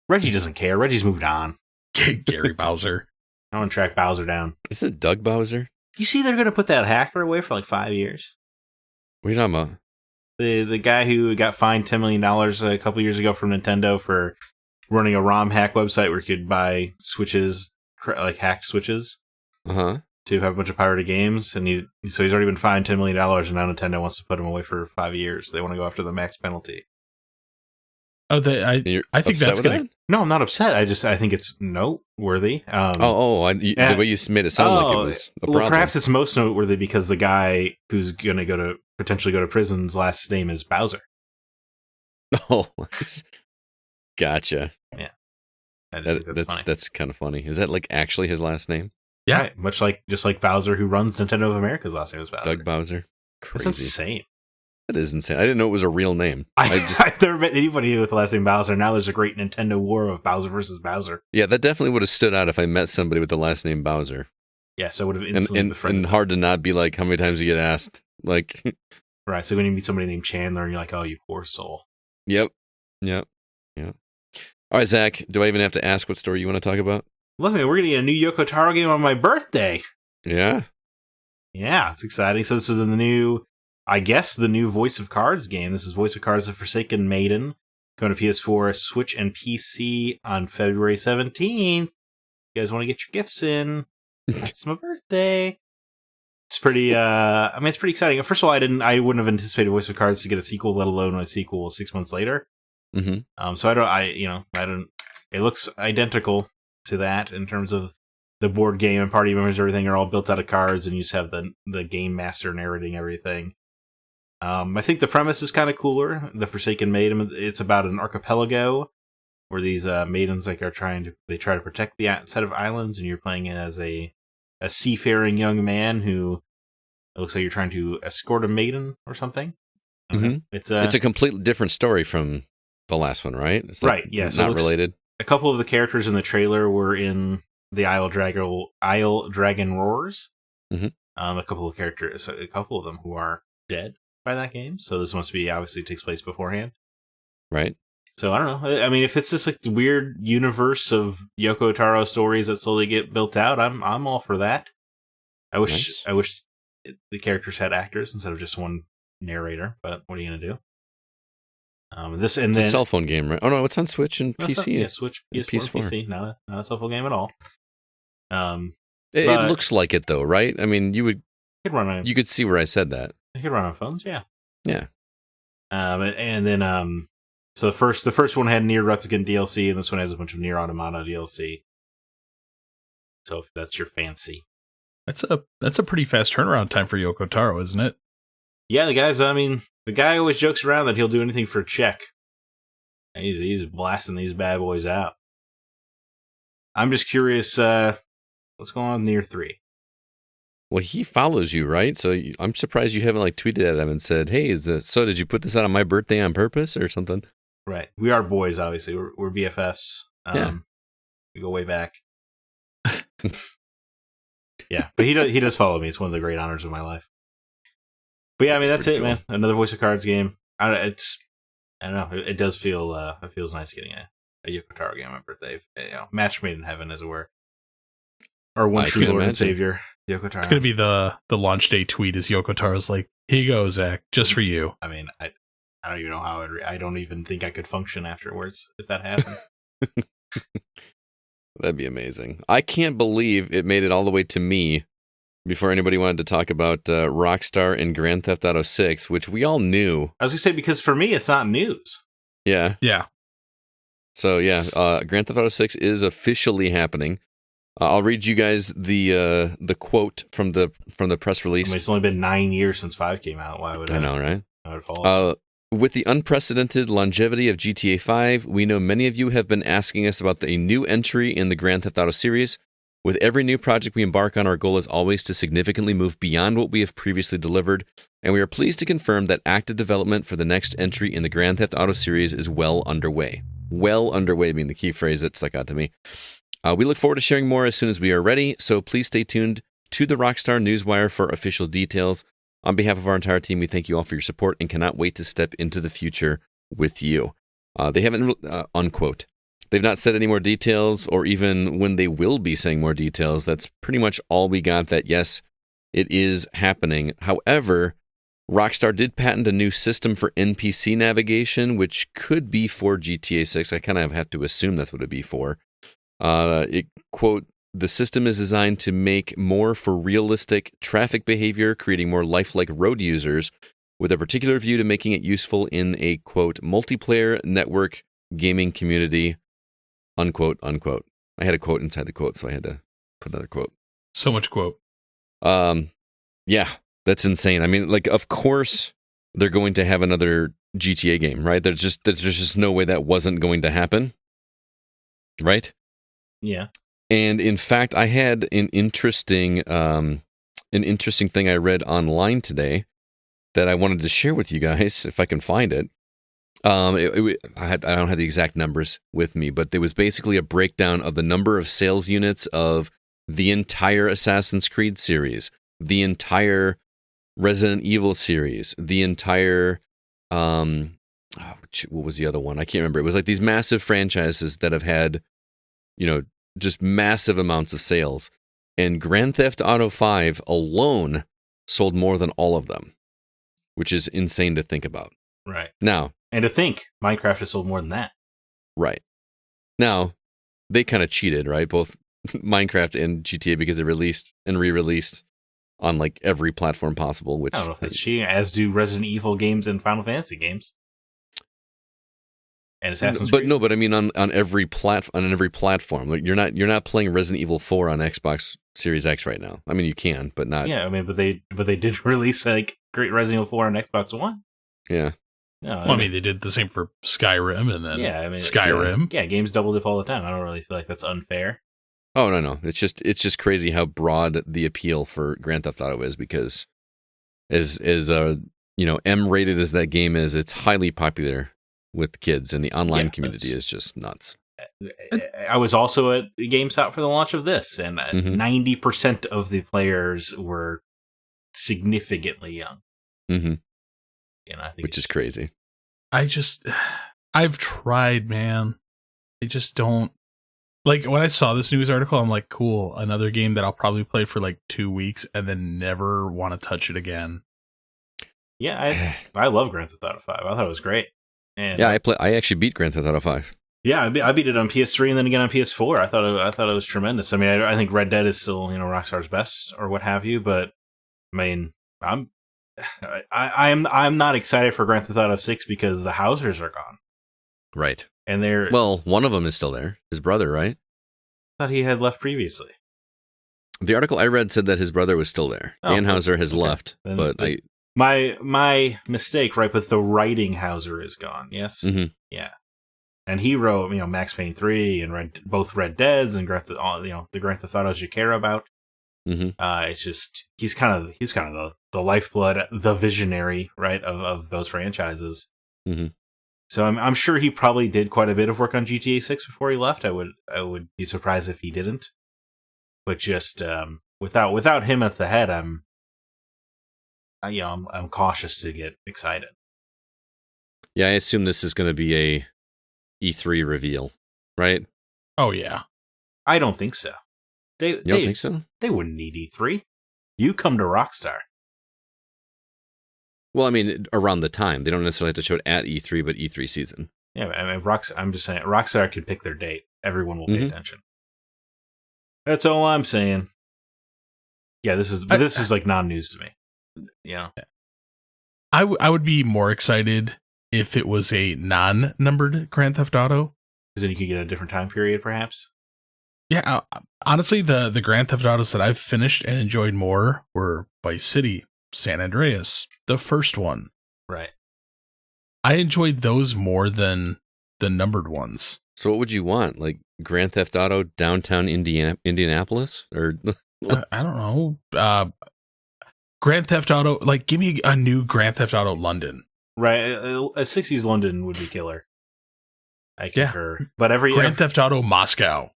Reggie doesn't care. Reggie's moved on. Gary Bowser. I want to track Bowser down. Isn't it Doug Bowser? You see, they're going to put that hacker away for like 5 years. What are you talking about? The guy who got fined $10 million a couple years ago from Nintendo for running a ROM hack website where you could buy switches, like hacked switches, Uh-huh. to have a bunch of pirated games. And he's already been fined $10 million, and now Nintendo wants to put him away for 5 years. They want to go after the max penalty. Oh, I think that's going to... No, I'm not upset. I think it's noteworthy. The way you made it sound like it was a problem. Well, perhaps it's most noteworthy because the guy who's going to potentially go to prison's last name is Bowser. Oh, gotcha. Yeah, I just think that's funny. That's kind of funny. Is that like actually his last name? Yeah, right. Just like Bowser, who runs Nintendo of America's last name is Bowser. Doug Bowser. Crazy. That's insane. That is insane. I didn't know it was a real name. I've never met anybody with the last name Bowser. Now there's a great Nintendo war of Bowser versus Bowser. Yeah, that definitely would have stood out if I met somebody with the last name Bowser. Yeah, so I would have instantly befriended and hard to not be like, how many times you get asked? Like, right. So when you meet somebody named Chandler, and you're like, oh, you poor soul. Yep. All right, Zach. Do I even have to ask what story you want to talk about? Look, man, we're gonna get a new Yoko Taro game on my birthday. Yeah. Yeah, it's exciting. So this is the new Voice of Cards game. This is Voice of Cards: The Forsaken Maiden, going to PS4, Switch, and PC on February 17th. You guys want to get your gifts in? That's my birthday. It's pretty. It's pretty exciting. First of all, I wouldn't have anticipated Voice of Cards to get a sequel, let alone a sequel 6 months later. Mm-hmm. So I don't. It looks identical to that in terms of the board game and party members. Everything are all built out of cards, and you just have the game master narrating everything. I think the premise is kind of cooler. The Forsaken Maiden. It's about an archipelago where these maidens try to protect the set of islands, and you're playing as a seafaring young man who it looks like you're trying to escort a maiden or something. Mm-hmm. It's a completely different story from the last one, right? It's right. Yeah. So not related. A couple of the characters in the trailer were in the Isle Dragon Roars. Mm-hmm. A couple of them who are dead by that game. So this must be obviously takes place beforehand. Right. So I don't know. I mean, if it's this like weird universe of Yoko Taro stories that slowly get built out, I'm all for that. I wish the characters had actors instead of just one narrator, but what are you gonna do? It's a cell phone game, right? Oh no, it's on Switch and PC. Switch, PS4, PC. Not a cell phone game at all. It looks like it though, right? I mean, you could see where I said that. It could run on phones, yeah. Yeah. And then so the first one had Nier Replicant DLC, and this one has a bunch of Nier Automata DLC. So if that's your fancy. That's a pretty fast turnaround time for Yoko Taro, isn't it? Yeah, the guy always jokes around that he'll do anything for a check. He's blasting these bad boys out. I'm just curious, what's going on with Nier 3? Well, he follows you, right? So I'm surprised you haven't tweeted at him and said, "Hey, did you put this out on my birthday on purpose or something?" Right. We are boys, obviously. We're BFFs. Yeah. We go way back. Yeah, but he does follow me. It's one of the great honors of my life. But yeah, I mean that's it, cool. Man. Another Voice of Cards game. I don't know. It does feel it feels nice getting a Yoko Taro game on my birthday. Match made in heaven, as it were. Our one true Lord and Savior, Yoko Taro. It's gonna be the launch day tweet is Yoko Taro's like, "Here you go, Zach, just for you." I mean, I don't even know how I don't even think I could function afterwards if that happened. That'd be amazing. I can't believe it made it all the way to me before anybody wanted to talk about Rockstar and Grand Theft Auto 6, which we all knew. I was going to say, because for me, it's not news. Yeah. Yeah. So, yeah, Grand Theft Auto 6 is officially happening. I'll read you guys the quote from the press release. I mean, it's only been 9 years since 5 came out. Why would I know, right? I would follow. With the unprecedented longevity of GTA 5, we know many of you have been asking us about a new entry in the Grand Theft Auto series. With every new project we embark on, our goal is always to significantly move beyond what we have previously delivered, and we are pleased to confirm that active development for the next entry in the Grand Theft Auto series is well underway. Well underway being the key phrase that stuck out to me. We look forward to sharing more as soon as we are ready, so please stay tuned to the Rockstar Newswire for official details. On behalf of our entire team, we thank you all for your support and cannot wait to step into the future with you. They haven't, unquote. They've not said any more details or even when they will be saying more details. That's pretty much all we got, that yes, it is happening. However, Rockstar did patent a new system for NPC navigation, which could be for GTA 6. I kind of have to assume that's what it'd be for. Quote, "The system is designed to make more for realistic traffic behavior, creating more lifelike road users, with a particular view to making it useful in a, quote, multiplayer network gaming community," unquote, unquote. I had a quote inside the quote, so I had to put another quote. So much quote. Yeah, that's insane. I mean, of course they're going to have another GTA game, right? There's just no way that wasn't going to happen, right? Yeah. And in fact, I had an interesting thing I read online today that I wanted to share with you guys, if I can find it. I don't have the exact numbers with me, but there was basically a breakdown of the number of sales units of the entire Assassin's Creed series, the entire Resident Evil series, the entire what was the other one? I can't remember. It was these massive franchises that have had, just massive amounts of sales. And Grand Theft Auto 5 alone sold more than all of them, which is insane to think about. Right. Now, and to think Minecraft has sold more than that. Right. Now, they kind of cheated, right? Both Minecraft and GTA, because they released and re-released on every platform possible. Which I don't know if that's cheating, as do Resident Evil games and Final Fantasy games. And Assassin's Creed. No, but I mean on every platform. You're not playing Resident Evil 4 on Xbox Series X right now. I mean, you can, but not. Yeah, I mean, but they did release great Resident Evil 4 on Xbox One. Yeah. No, I mean, they did the same for Skyrim, and then Skyrim. Yeah, games double dip all the time. I don't really feel like that's unfair. Oh no, it's just crazy how broad the appeal for Grand Theft Auto is, because as M-rated as that game is, it's highly popular with kids, and the online community is just nuts. I was also at GameStop for the launch of this, and 90% of the players were significantly young. Mm-hmm. I think which is crazy. I've tried, man. I just don't. When I saw this news article, I'm like, cool, another game that I'll probably play for 2 weeks and then never want to touch it again. Yeah, I love Grand Theft Auto 5. I thought it was great. And yeah, I actually beat Grand Theft Auto 5. Yeah, I beat it on PS3 and then again on PS4. I thought it was tremendous. I mean, I think Red Dead is still Rockstar's best or what have you, but I mean, I'm not excited for Grand Theft Auto 6 because the Housers are gone. Right. And they're one of them is still there. His brother, right? I thought he had left previously. The article I read said that his brother was still there. Dan Houser has left, but my mistake, right? But the writing Houser is gone. Yes, yeah, and he wrote Max Payne 3 and both Red Deads and the Grand Theft Autos you care about. It's just he's kind of the lifeblood, the visionary, right, of those franchises. So I'm sure he probably did quite a bit of work on GTA 6 before he left. I would be surprised if he didn't. But just without him at the head, I'm cautious to get excited. Yeah, I assume this is going to be a E3 reveal, right? Oh yeah. I don't think so. You don't think so? They wouldn't need E3. You come to Rockstar. Well, I mean, around the time. They don't necessarily have to show it at E3, but E3 season. Yeah, I mean, I'm just saying, Rockstar could pick their date. Everyone will pay attention. That's all I'm saying. Yeah, this is like non-news to me. Yeah. I would be more excited if it was a non-numbered Grand Theft Auto. Because then you could get a different time period, perhaps? Yeah, honestly, the Grand Theft Autos that I've finished and enjoyed more were Vice City, San Andreas, the first one. Right. I enjoyed those more than the numbered ones. So what would you want? Like Grand Theft Auto Downtown Indianapolis? Or I don't know. Grand Theft Auto, like give me a new Grand Theft Auto London. Right. A 60s London would be killer. I concur. Yeah. But Grand Theft Auto Moscow.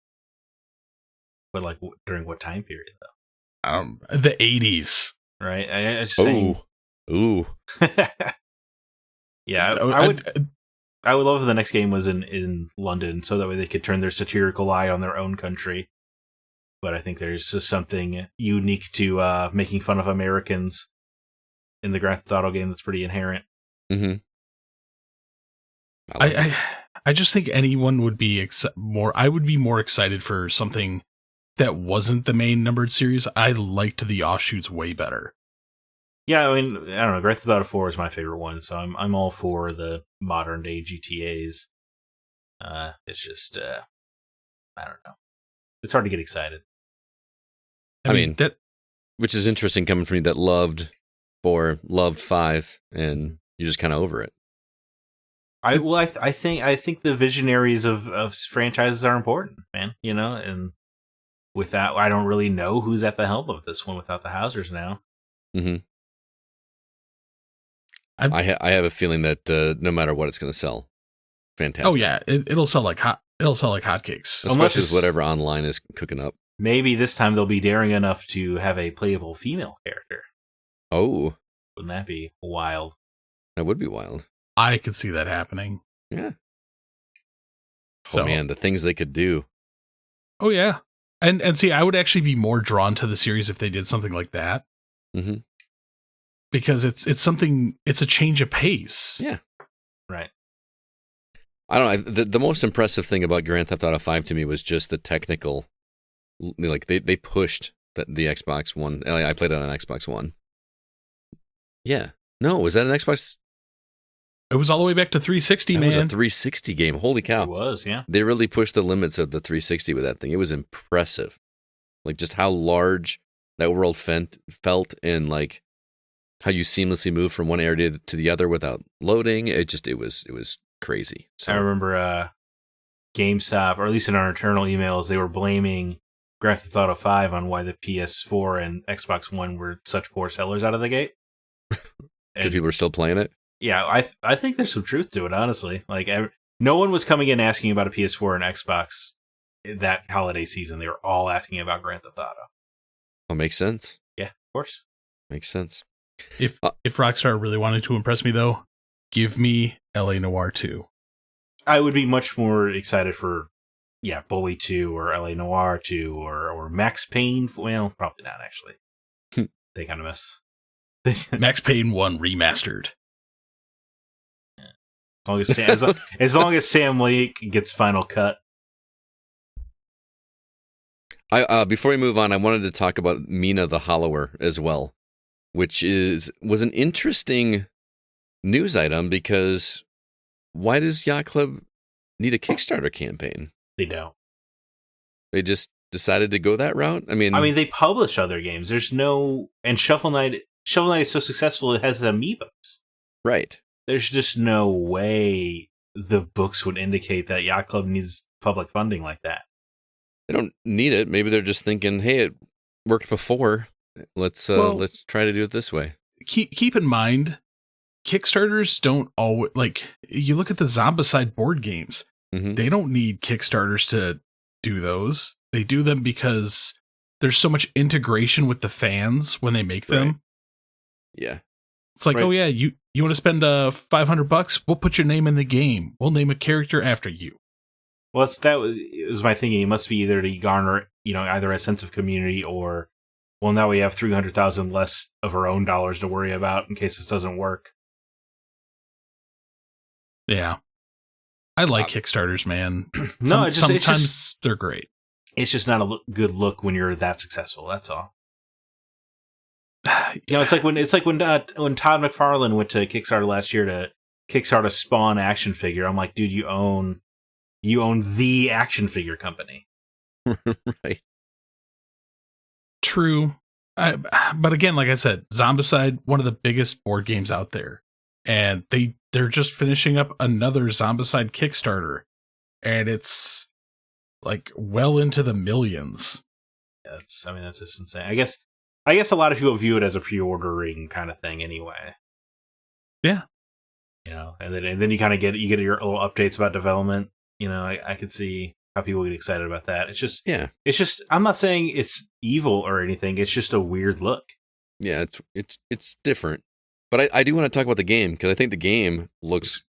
But like during what time period though? The 80s. Right. I just saying. Ooh. Yeah, I would love if the next game was in London, so that way they could turn their satirical eye on their own country. But I think there's just something unique to making fun of Americans in the Grand Theft Auto game that's pretty inherent. I just think anyone would be I would be more excited for something that wasn't the main numbered series. I liked the offshoots way better. Yeah, I mean, I don't know. Grand Theft Auto 4 is my favorite one, so I'm all for the modern day GTAs. It's just, I don't know. It's hard to get excited. I mean that, which is interesting coming from you that loved 4, loved 5, and you're just kind of over it. I think the visionaries of franchises are important, man. And with that, I don't really know who's at the helm of this one without the Housers now. I have a feeling that no matter what, it's going to sell. Fantastic. Oh yeah, it'll sell like hotcakes. Especially with whatever online is cooking up. Maybe this time they'll be daring enough to have a playable female character. Oh, wouldn't that be wild? That would be wild. I could see that happening. Yeah. Oh man, the things they could do. Oh yeah, and see, I would actually be more drawn to the series if they did something like that. Because it's a change of pace. Yeah. Right. I don't know. The most impressive thing about Grand Theft Auto 5 to me was just the technical, like they pushed the Xbox One. I played it on an Xbox One. Yeah. No, was that an Xbox? It was all the way back to 360, man. It was a 360 game. Holy cow. It was, yeah. They really pushed the limits of the 360 with that thing. It was impressive. Like just how large that world felt and like how you seamlessly move from one area to the other without loading. It was crazy. So I remember GameStop, or at least in our internal emails, they were blaming Grand Theft Auto 5 on why the PS4 and Xbox One were such poor sellers out of the gate. Because people are still playing it? Yeah, I think there's some truth to it, honestly. Like, no one was coming in asking about a PS4 and Xbox that holiday season. They were all asking about Grand Theft Auto. Oh, makes sense. Yeah, of course. Makes sense. If Rockstar really wanted to impress me, though, give me LA Noire 2. I would be much more excited for, Bully 2 or LA Noire 2 or Max Payne. Well, probably not, actually. They kind of miss. Max Payne 1 remastered. As long as Sam Lake gets final cut. Before we move on, I wanted to talk about Mina the Hollower as well, which was an interesting news item because why does Yacht Club need a Kickstarter campaign? They don't. They just decided to go that route? I mean, they publish other games. And Shovel Knight is so successful it has amiibos. Right. There's just no way the books would indicate that Yacht Club needs public funding like that. They don't need it. Maybe they're just thinking, hey, it worked before. Let's try to do it this way. Keep in mind, Kickstarters don't always, like, you look at the Zombicide board games, they don't need Kickstarters to do those. They do them because there's so much integration with the fans when they make them. Right. Yeah. It's like, oh yeah, you want to spend $500? We'll put your name in the game. We'll name a character after you. Well, that was my thinking. It must be either to garner, either a sense of community or, well, now we have 300,000 less of our own dollars to worry about in case this doesn't work. Yeah, I like Kickstarters, man. Sometimes they're great. It's just not a good look when you're that successful. That's all. It's like when Todd McFarlane went to Kickstarter last year to kickstart a Spawn action figure. I'm like, dude, you own the action figure company. Right. True. But again, like I said, Zombicide, one of the biggest board games out there. And they're just finishing up another Zombicide Kickstarter. And it's like well into the millions. Yeah, that's just insane. I guess a lot of people view it as a pre-ordering kind of thing anyway. Yeah. And then you kind of get your little updates about development. I could see how people get excited about that. It's just, I'm not saying it's evil or anything. It's just a weird look. Yeah, it's different. But I do want to talk about the game because I think the game looks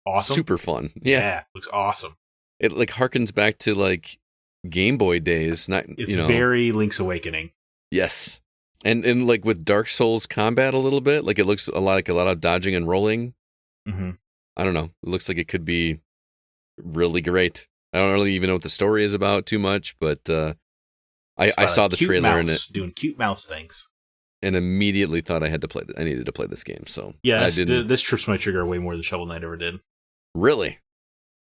awesome. Super fun. Yeah. Looks awesome. It like harkens back to like Game Boy days. It's very Link's Awakening. Yes. And like with Dark Souls combat a little bit, like it looks a lot of dodging and rolling. Mm-hmm. I don't know. It looks like it could be really great. I don't really even know what the story is about too much, but I saw the trailer and it doing cute mouse things, and immediately thought I needed to play this game. So yeah, this trips my trigger way more than Shovel Knight ever did. Really?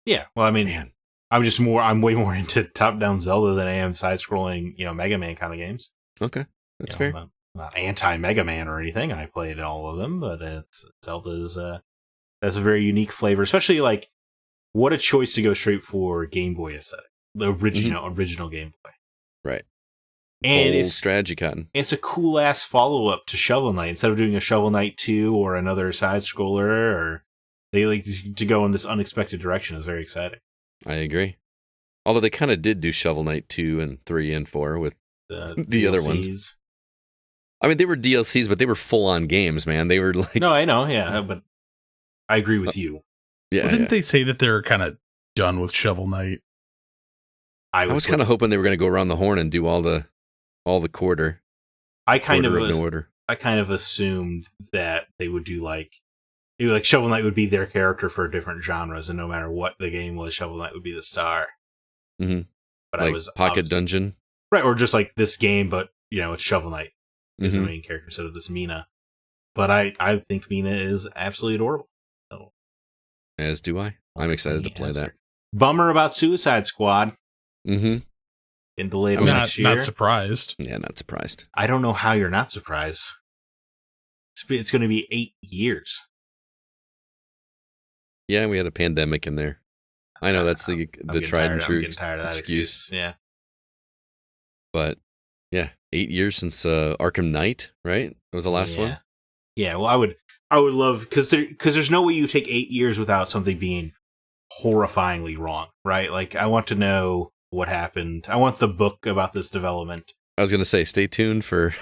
Yeah. Well, I mean, man. I'm way more into top-down Zelda than I am side-scrolling, Mega Man kind of games. Okay, that's fair. I'm not anti-Mega Man or anything. I played all of them, but Zelda's that's a very unique flavor, especially like what a choice to go straight for Game Boy aesthetic, the original Game Boy. Right. And Bold it's strategy cotton. It's a cool ass follow-up to Shovel Knight. Instead of doing a Shovel Knight 2 or another side-scroller, or they like to go in this unexpected direction is very exciting. I agree. Although they kind of did do Shovel Knight 2 and 3 and 4 with the other ones. I mean, they were DLCs, but they were full-on games, man. They were like... No, I know, yeah, but I agree with you. Yeah. Didn't they say that they're kind of done with Shovel Knight? I was kind of hoping they were going to go around the horn and do all the quarter. I kind of assumed that they would do like Shovel Knight would be their character for different genres, and no matter what the game was, Shovel Knight would be the star. Mm-hmm. But like Pocket Dungeon, right? Or just like this game, but it's Shovel Knight is the main character instead of this Mina. But I think Mina is absolutely adorable. So, as do I. I'm excited to play that. Bummer about Suicide Squad. Mm-hmm. Getting delayed next year. Not surprised. Yeah, not surprised. I don't know how you're not surprised. It's going to be 8 years. Yeah, we had a pandemic in there. I know that's the tried and true. I'm getting tired of that excuse. Yeah. But yeah, 8 years since Arkham Knight, right? That was the last one. Yeah. Well, I would love because there's no way you take 8 years without something being horrifyingly wrong, right? Like I want to know what happened. I want the book about this development. I was gonna say, stay tuned for.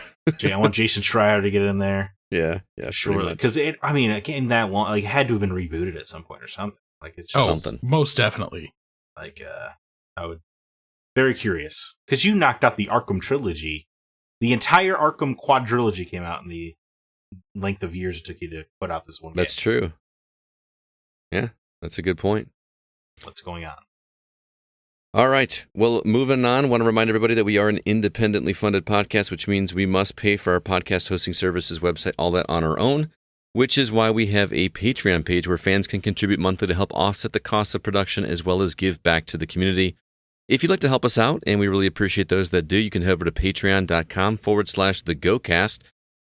I want Jason Schreier to get in there. Yeah, sure. Because again, that long, like, it had to have been rebooted at some point or something. Like it's just something. Most definitely. Like I would very curious because you knocked out the Arkham trilogy. The entire Arkham quadrilogy came out in the length of years it took you to put out this one game. That's true. Yeah, that's a good point. What's going on? All right. Well, moving on, I want to remind everybody that we are an independently funded podcast, which means we must pay for our podcast hosting services, website, all that on our own, which is why we have a Patreon page where fans can contribute monthly to help offset the costs of production as well as give back to the community. If you'd like to help us out, and we really appreciate those that do, you can head over to patreon.com/thegocast.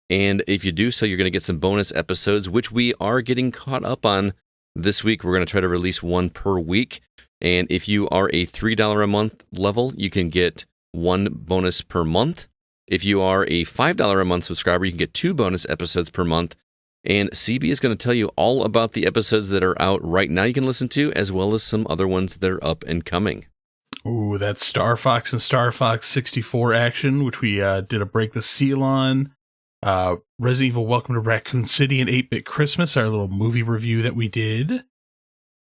And if you do so, you're going to get some bonus episodes, which we are getting caught up on this week. We're going to try to release one per week. And if you are a $3 a month level, you can get one bonus per month. If you are a $5 a month subscriber, you can get 2 bonus episodes per month. And CB is going to tell you all about the episodes that are out right now you can listen to, as well as some other ones that are up and coming. Ooh, that's Star Fox and Star Fox 64 action, which we did a Break the Seal on. Resident Evil Welcome to Raccoon City and 8-Bit Christmas, our little movie review that we did.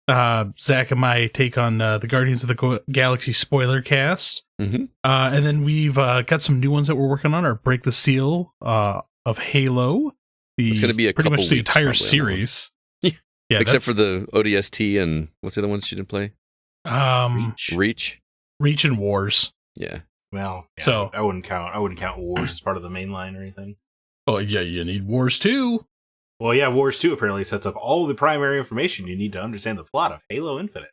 Zach and my take on the Guardians of the Galaxy spoiler cast. Mm-hmm. And then we've got some new ones that we're working on. Our Break the Seal of Halo. It's going to be pretty couple much the weeks, entire series. Yeah, except that's, for the ODST and what's the other ones she didn't play? Reach and Wars. Yeah. Well, yeah, so I wouldn't count Wars as part of the main line or anything. Oh yeah, you need Wars 2. Well, yeah, Wars 2 apparently sets up all the primary information you need to understand the plot of Halo Infinite.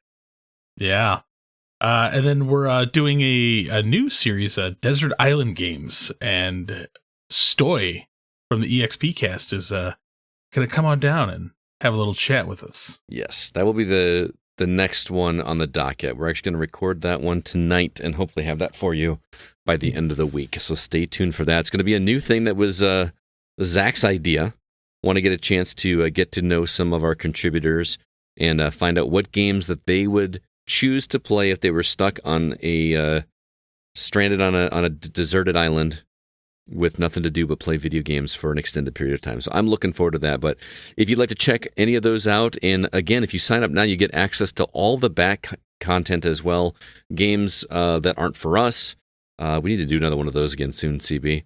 Yeah. And then we're doing a new series, Desert Island Games, and Stoy from the EXP cast is going to come on down and have a little chat with us. Yes, that will be the next one on the docket. We're actually going to record that one tonight and hopefully have that for you by the end of the week. So stay tuned for that. It's going to be a new thing that was Zach's idea. Want to get a chance to get to know some of our contributors and find out what games that they would choose to play if they were stuck on stranded on a deserted island with nothing to do but play video games for an extended period of time. So I'm looking forward to that. But if you'd like to check any of those out, and again, if you sign up now, you get access to all the back content as well. Games that aren't for us. We need to do another one of those again soon, CB.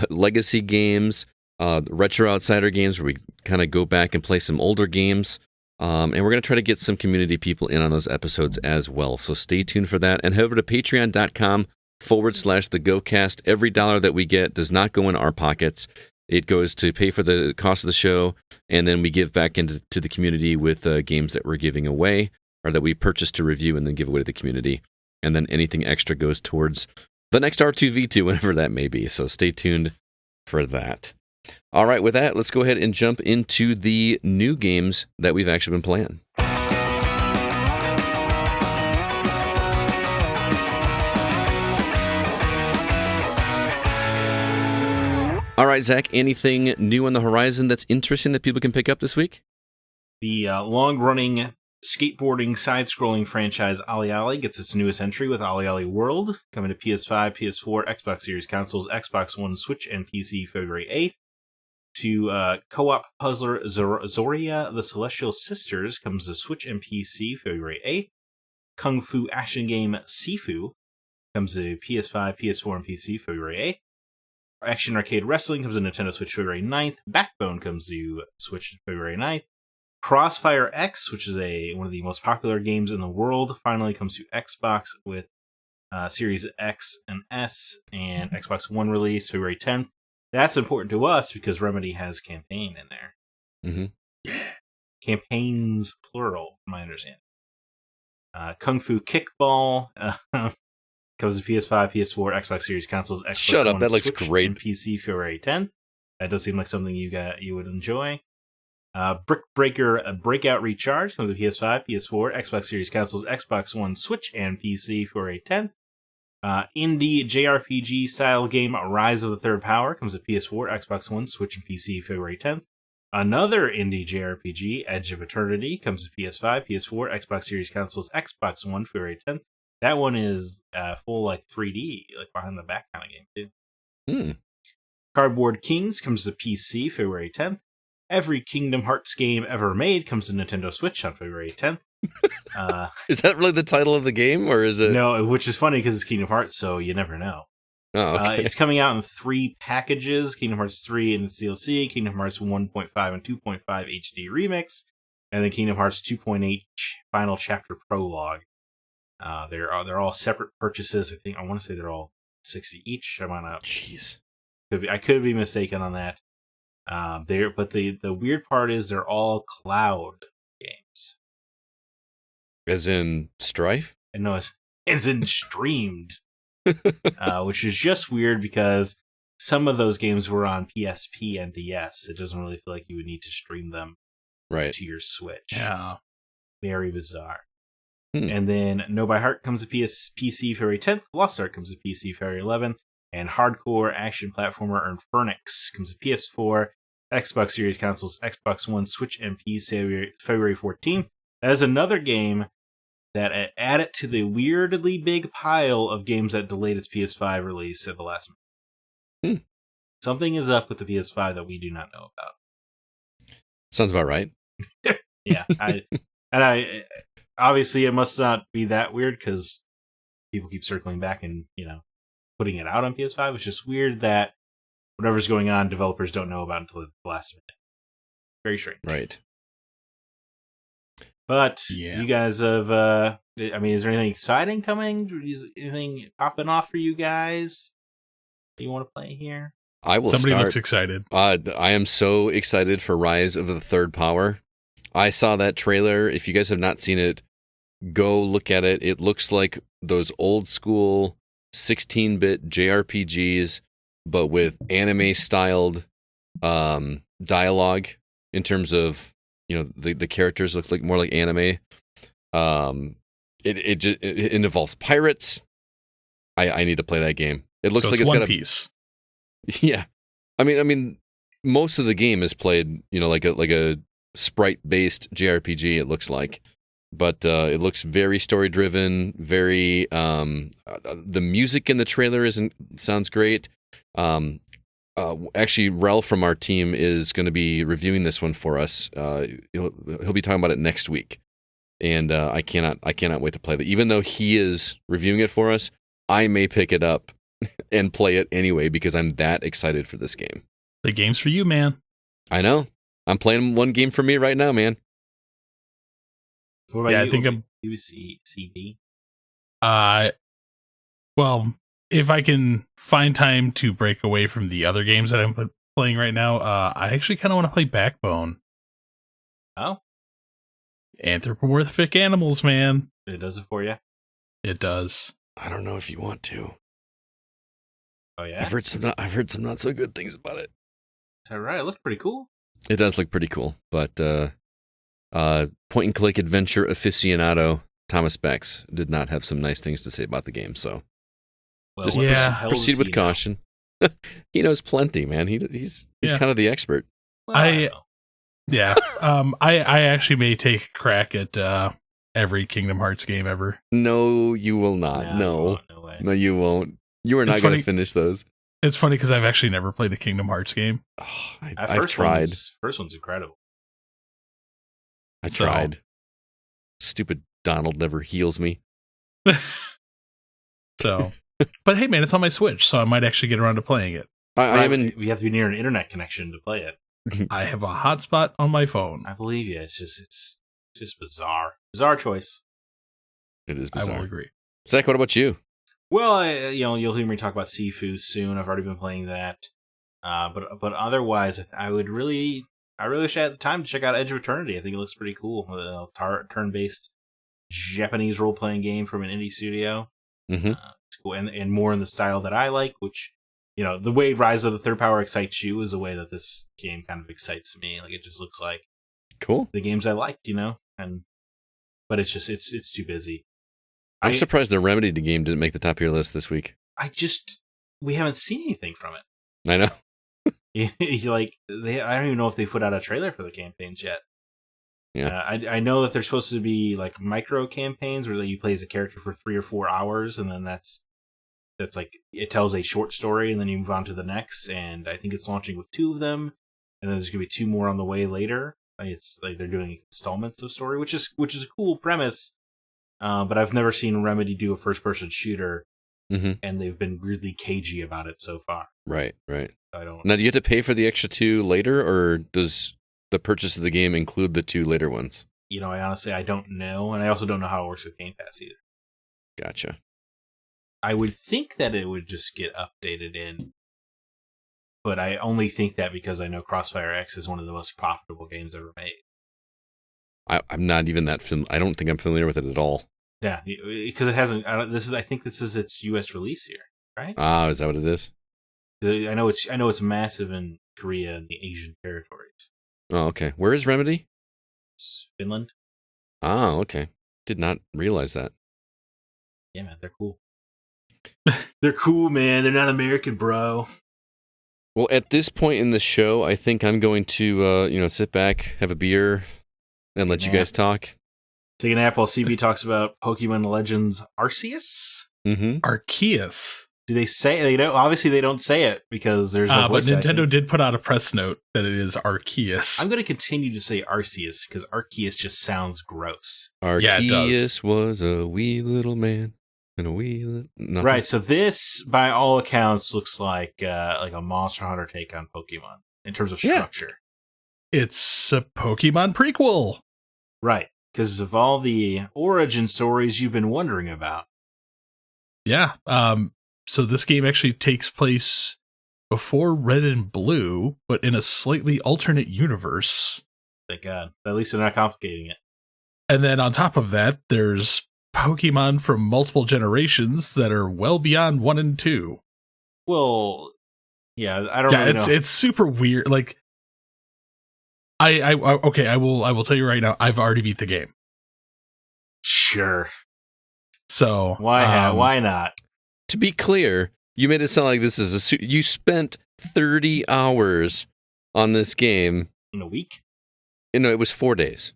Legacy games, retro outsider games where we kind of go back and play some older games. And we're going to try to get some community people in on those episodes as well. So stay tuned for that. And head over to patreon.com/thegocast. Every dollar that we get does not go in our pockets. It goes to pay for the cost of the show, and then we give back into the community with games that we're giving away or that we purchase to review and then give away to the community. And then anything extra goes towards the next R2V2, whenever that may be. So stay tuned for that. All right, with that, let's go ahead and jump into the new games that we've actually been playing. All right, Zach, anything new on the horizon that's interesting that people can pick up this week? The long-running skateboarding side-scrolling franchise OlliOlli gets its newest entry with OlliOlli World, coming to PS5, PS4, Xbox Series consoles, Xbox One, Switch, and PC February 8th. To co-op puzzler Zoria the Celestial Sisters comes to Switch and PC February 8th. Kung Fu action game Sifu comes to PS5, PS4, and PC February 8th. Action Arcade Wrestling comes to Nintendo Switch February 9th. Backbone comes to Switch February 9th. Crossfire X, which is one of the most popular games in the world, finally comes to Xbox with Series X and S and Xbox One release February 10th. That's important to us because Remedy has campaign in there. Mm-hmm. Yeah. Campaigns, plural, from my understanding. Kung Fu Kickball comes to PS5, PS4, Xbox Series consoles, Xbox Shut up, One, that looks Switch, great. and PC February 10th. That does seem like something you would enjoy. Brick Breaker Breakout Recharge comes to PS5, PS4, Xbox Series consoles, Xbox One, Switch, and PC February 10th. Indie JRPG style game Rise of the Third Power comes to PS4, Xbox One, Switch, and PC February 10th. Another indie JRPG, Edge of Eternity, comes to PS5, PS4, Xbox Series consoles, Xbox One, February 10th. That one is full 3D, behind the back kind of game too. Cardboard Kings comes to PC February 10th. Every Kingdom Hearts game ever made comes to Nintendo Switch on February 10th. Is that really the title of the game, or is it? No, which is funny because it's Kingdom Hearts, so you never know. Oh, okay. It's coming out in 3 packages: Kingdom Hearts 3 in its DLC, Kingdom Hearts 1.5 and 2.5 HD Remix, and then Kingdom Hearts 2.8 Final Chapter Prologue. They're all separate purchases. I want to say they're all $60 each. I might not. Jeez. I could be mistaken on that. But the weird part is they're all cloud games. As in Strife? And no, as in streamed. Which is just weird because some of those games were on PSP and DS. It doesn't really feel like you would need to stream them to your Switch. Yeah. Very bizarre. And then No by Heart comes to PC February 10th, Lost Ark comes to PC February 11th, and Hardcore Action Platformer Infernix comes to PS4, Xbox Series consoles, Xbox One, Switch, and PC February 14th. That is another game that added to the weirdly big pile of games that delayed its PS5 release at the last minute. Something is up with the PS5 that we do not know about. Sounds about right. Yeah. I obviously it must not be that weird because people keep circling back and, putting it out on PS5. It's just weird that whatever's going on, developers don't know about until the last minute. Very strange. Right. But you guys have, is there anything exciting coming? Is anything popping off for you guys that you want to play here? Somebody looks excited. I am so excited for Rise of the Third Power. I saw that trailer. If you guys have not seen it, go look at it. It looks like those old school 16-bit JRPGs, but with anime-styled dialogue in terms of, the characters look like more like anime. It involves pirates. I need to play that game. It looks like it's One got Piece. Yeah. I mean most of the game is played, like a sprite-based JRPG, it looks like. But it looks very story-driven, very the music in the trailer sounds great. Actually, Rel from our team is going to be reviewing this one for us. He'll be talking about it next week, and I cannot wait to play it. Even though he is reviewing it for us, I may pick it up and play it anyway because I'm that excited for this game. The game's for you, man. I know. I'm playing one game for me right now, man. What about you? I think I'm CB. Well, if I can find time to break away from the other games that I'm playing right now, I actually kind of want to play Backbone. Oh, anthropomorphic animals, man. It does it for you. It does. I don't know if you want to. Oh yeah, I've heard some not so good things about it. Is that right? It looked pretty cool. It does look pretty cool, but point and click adventure aficionado Thomas Bex did not have some nice things to say about the game. So just proceed with caution. He knows plenty, man. He's kind of the expert. Well, I actually may take a crack at every Kingdom Hearts game ever. No, you will not. No, no, you won't. You are not going to finish those. It's funny because I've actually never played a Kingdom Hearts game. Oh, I've tried. First one's incredible. I tried. Stupid Donald never heals me. So, but hey, man, it's on my Switch, so I might actually get around to playing it. We have to be near an internet connection to play it. I have a hotspot on my phone. I believe you. It's just bizarre. Bizarre choice. It is bizarre. I will agree. Zach, what about you? Well, you'll hear me talk about Sifu soon. I've already been playing that. But otherwise, I really wish I had the time to check out Edge of Eternity. I think it looks pretty cool. Turn-based Japanese role-playing game from an indie studio. Mm-hmm. It's cool, and more in the style that I like, which, the way Rise of the Third Power excites you is the way that this game kind of excites me. Like, it just looks like cool the games I liked, but it's just, it's too busy. I'm surprised the Remedy game didn't make the top of your list this week. We haven't seen anything from it. I know. I don't even know if they put out a trailer for the campaigns yet. Yeah, I know that they're supposed to be like micro campaigns where you play as a character for 3 or 4 hours, and then that's like it tells a short story, and then you move on to the next. And I think it's launching with 2 of them, and then there's gonna be 2 more on the way later. It's like they're doing installments of story, which is a cool premise. But I've never seen Remedy do a first person shooter and they've been really cagey about it so far. Right. I don't. Now, do you have to pay for the extra 2 later, or does the purchase of the game include the 2 later ones? I honestly don't know, and I also don't know how it works with Game Pass either. Gotcha. I would think that it would just get updated in, but I only think that because I know Crossfire X is one of the most profitable games ever made. I'm not even that I don't think I'm familiar with it at all. Yeah, because it hasn't. I think this is its U.S. release here, right? Ah, is that what it is? I know it's massive in Korea and the Asian territories. Oh, okay. Where is Remedy? It's Finland. Ah, okay. Did not realize that. Yeah, man, they're cool. They're cool, man. They're not American, bro. Well, at this point in the show, I think I'm going to, sit back, have a beer, and let you guys talk. Take a nap while CB talks about Pokemon Legends Arceus. Mm-hmm. Arceus. Do they say? They don't. Obviously, they don't say it because there's no voice but acting. Nintendo did put out a press note that it is Arceus. I'm going to continue to say Arceus because Arceus just sounds gross. Arceus was a wee little man and a wee little... Nothing. Right. So this, by all accounts, looks like a Monster Hunter take on Pokemon in terms of structure. It's a Pokemon prequel. Right. Because of all the origin stories you've been wondering about. Yeah. So this game actually takes place before Red and Blue, but in a slightly alternate universe. Thank God. At least they're not complicating it. And then on top of that, there's Pokemon from multiple generations that are well beyond 1 and 2. Well, yeah, I don't really know. It's super weird. Like, I will tell you right now, I've already beat the game. Sure. So why not? To be clear, you made it sound like this is you spent 30 hours on this game in a week. No, it was 4 days.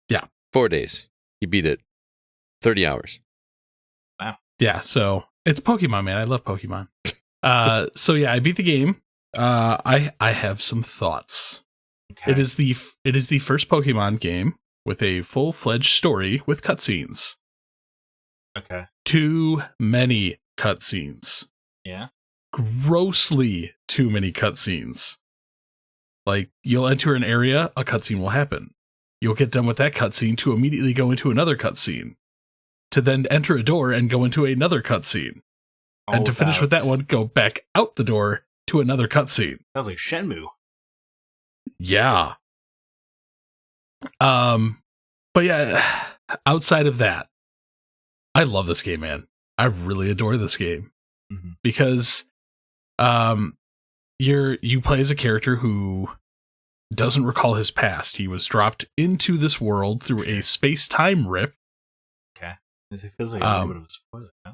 Yeah, 4 days. You beat it. 30 hours. Wow. Yeah. So it's Pokemon, man. I love Pokemon. So yeah, I beat the game. I have some thoughts. Okay. It is the first Pokemon game with a full-fledged story with cutscenes. Okay. Too many cutscenes. Yeah. Grossly too many cutscenes. Like, you'll enter an area, a cutscene will happen. You'll get done with that cutscene to immediately go into another cutscene. To then enter a door and go into another cutscene. And to finish with that one, go back out the door to another cutscene. Sounds like Shenmue. Yeah. But yeah, outside of that, I love this game, man. I really adore this game. Mm-hmm. Because you play as a character who doesn't recall his past. He was dropped into this world through a space-time rip. Okay. It feels like a little bit of a spoiler, no?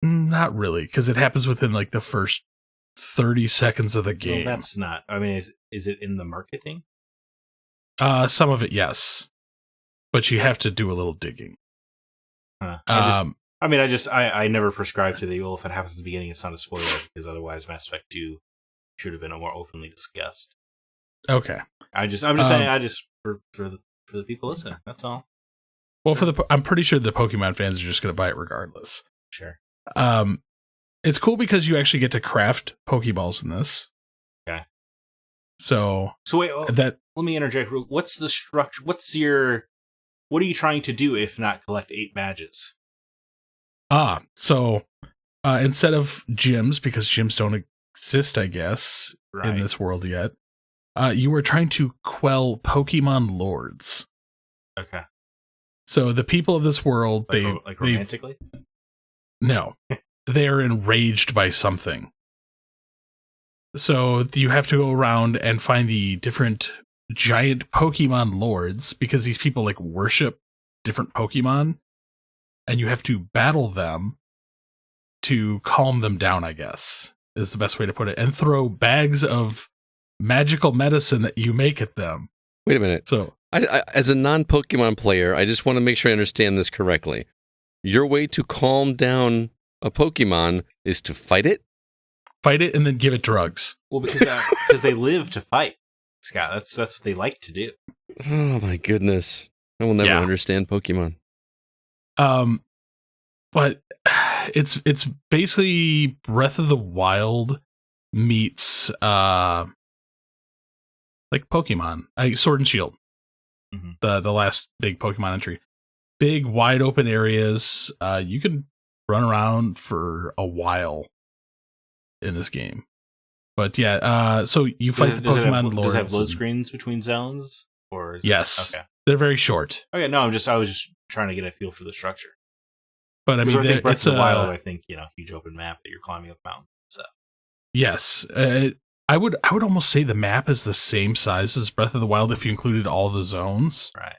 Not really, because it happens within like the first 30 seconds of the game. Well, that's not. I mean, is it in the marketing? Some of it, yes. But you have to do a little digging. Huh. I never prescribe to the, well, if it happens at the beginning, it's not a spoiler, because otherwise Mass Effect 2 should have been more openly discussed. Okay. I'm just saying, for the people listening, that's all. Well, I'm pretty sure the Pokemon fans are just going to buy it regardless. Sure. It's cool because you actually get to craft Pokeballs in this. Okay. So wait, let me interject. What's the structure? What are you trying to do if not collect 8 badges? So instead of gyms, because gyms don't exist, I guess, in this world yet, you were trying to quell Pokemon lords. Okay. So the people of this world, romantically? No. They are enraged by something. So you have to go around and find the different giant Pokemon lords, because these people like worship different Pokemon, and you have to battle them to calm them down, I guess, is the best way to put it, and throw bags of magical medicine that you make at them. Wait a minute. So I as a non-Pokemon player, I just want to make sure I understand this correctly. Your way to calm down a Pokemon is to fight it? Fight it and then give it drugs. Well, because they live to fight, Scott. That's what they like to do. Oh my goodness. I will never understand Pokemon. but it's basically Breath of the Wild meets like Pokemon, Sword and Shield, the last big Pokemon entry. Big wide open areas. You can run around for a while in this game. But yeah, so you fight the Pokemon lords. Does it have load screens between zones? Or yes, okay. They're very short. Okay, no, I was just trying to get a feel for the structure. But I mean, think Breath of the Wild, I think, huge open map that you're climbing up mountains and stuff. Yes, I would almost say the map is the same size as Breath of the Wild if you included all the zones. Right.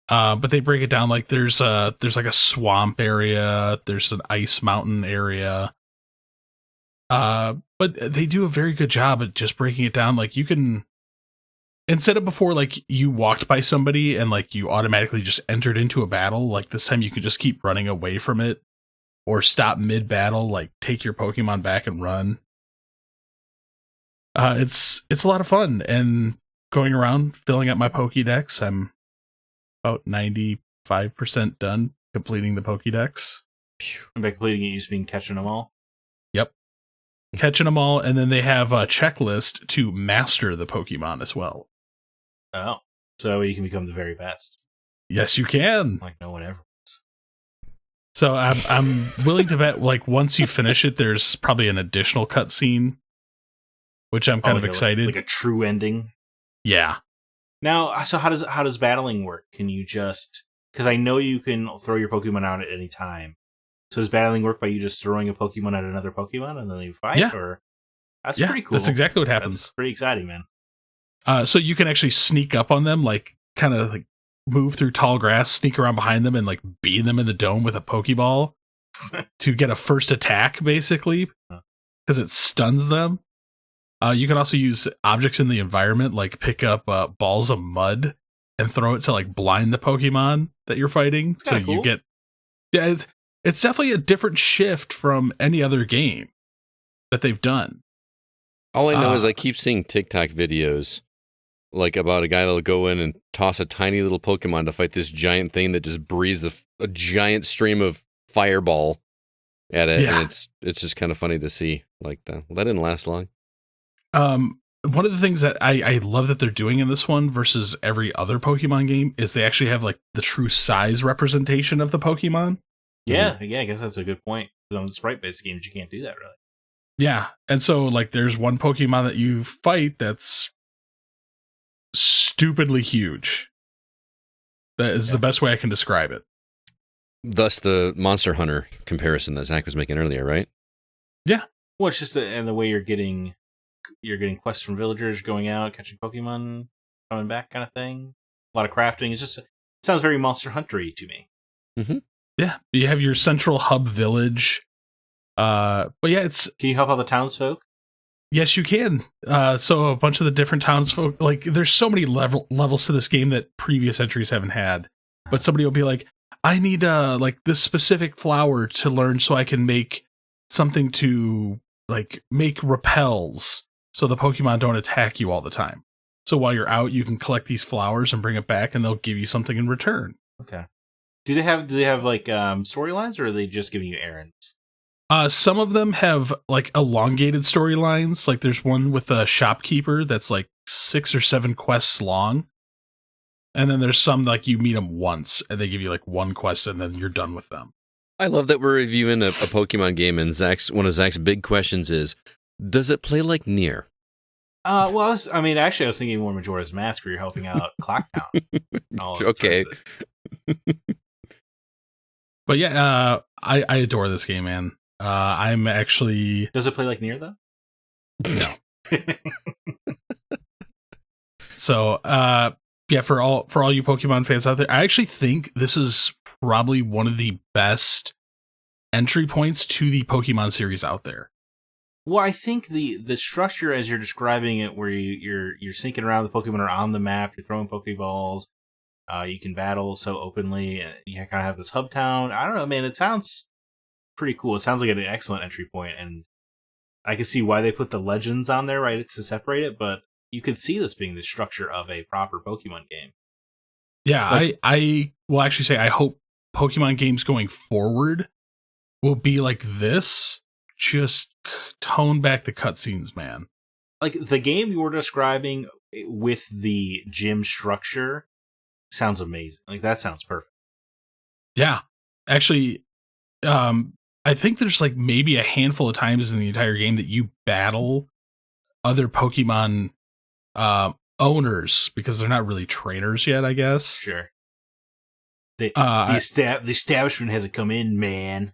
But they break it down like there's like a swamp area, there's an ice mountain area. But they do a very good job at just breaking it down. Like you can, instead of before, like you walked by somebody and like you automatically just entered into a battle, like this time you can just keep running away from it or stop mid battle, like take your Pokemon back and run. It's a lot of fun, and going around filling up my Pokédex, I'm about 95% done completing the Pokédex. And by completing it, you just mean catching them all? Yep. Catching them all, and then they have a checklist to master the Pokemon as well. Oh. So that way you can become the very best. Yes, you can. Like no one ever was. So I'm willing to bet, like, once you finish it, there's probably an additional cutscene, which I'm kind of excited. Like a true ending? Yeah. Now, so how does battling work? Can you just... Because I know you can throw your Pokemon out at any time. So does battling work by you just throwing a Pokemon at another Pokemon and then you fight? Yeah. Or that's pretty cool. That's exactly what happens. That's pretty exciting, man. So you can actually sneak up on them, like kind of like move through tall grass, sneak around behind them, and like beat them in the dome with a Pokeball to get a first attack, basically, because it stuns them. You can also use objects in the environment, like pick up balls of mud and throw it to like blind the Pokemon that you're fighting. So cool. you get, yeah, it's definitely a different shift from any other game that they've done. All I know is I keep seeing TikTok videos like about a guy that'll go in and toss a tiny little Pokemon to fight this giant thing that just breathes a giant stream of fireball at it. Yeah. And it's just kind of funny to see like that. Well, that didn't last long. One of the things that I love that they're doing in this one versus every other Pokemon game is they actually have like the true size representation of the Pokemon. Yeah, yeah, I guess that's a good point. On the sprite-based games, you can't do that really. Yeah, and so like there's one Pokemon that you fight that's stupidly huge. That is the best way I can describe it. Thus the Monster Hunter comparison that Zack was making earlier, right? Yeah. Well, it's just and the way you're getting quests from villagers, going out, catching Pokemon, coming back kind of thing. A lot of crafting. It sounds very Monster Hunter-y to me. Mm-hmm. Yeah, you have your central hub village. But yeah, it's... Can you help out the townsfolk? Yes, you can. So a bunch of the different townsfolk, like there's so many levels to this game that previous entries haven't had. But somebody will be like, I need like this specific flower to learn so I can make something to like make repels so the Pokemon don't attack you all the time. So while you're out, you can collect these flowers and bring it back, and they'll give you something in return. Okay. Do they have like storylines, or are they just giving you errands? Some of them have like elongated storylines. Like there's one with a shopkeeper that's like 6 or 7 quests long. And then there's some like you meet them once and they give you like one quest and then you're done with them. I love that we're reviewing a Pokemon game and one of Zach's big questions is, does it play like Nier? Well, I was thinking more Majora's Mask where you're helping out Clocktown. Okay. But yeah, I adore this game, man. I'm actually... Does it play like Nier, though? No. So, yeah, for all you Pokemon fans out there, I actually think this is probably one of the best entry points to the Pokemon series out there. Well, I think the structure as you're describing it, where you're sneaking around, the Pokemon are on the map, you're throwing Pokeballs, you can battle so openly, and you kind of have this hub town. I don't know, man, it sounds pretty cool. It sounds like an excellent entry point, and I can see why they put the legends on there, right, to separate it, but you could see this being the structure of a proper Pokemon game. Yeah, like, I will actually say I hope Pokemon games going forward will be like this. Just tone back the cutscenes, man. Like the game you were describing with the gym structure sounds amazing. Like that sounds perfect. Yeah. Actually, I think there's like maybe a handful of times in the entire game that you battle other Pokemon owners, because they're not really trainers yet, I guess. Sure. The establishment hasn't come in, man.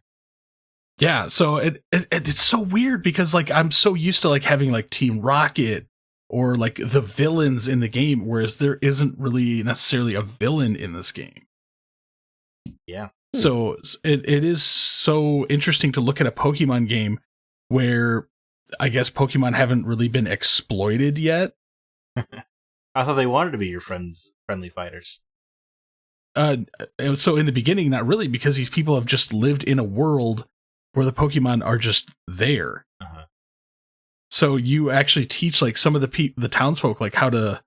Yeah, so it's so weird because like I'm so used to like having like Team Rocket or like the villains in the game, whereas there isn't really necessarily a villain in this game. Yeah. So it is so interesting to look at a Pokemon game where I guess Pokemon haven't really been exploited yet. I thought they wanted to be your friendly fighters. So in the beginning, not really, because these people have just lived in a world where the Pokemon are just there. Uh-huh. So you actually teach like some of the townsfolk like how to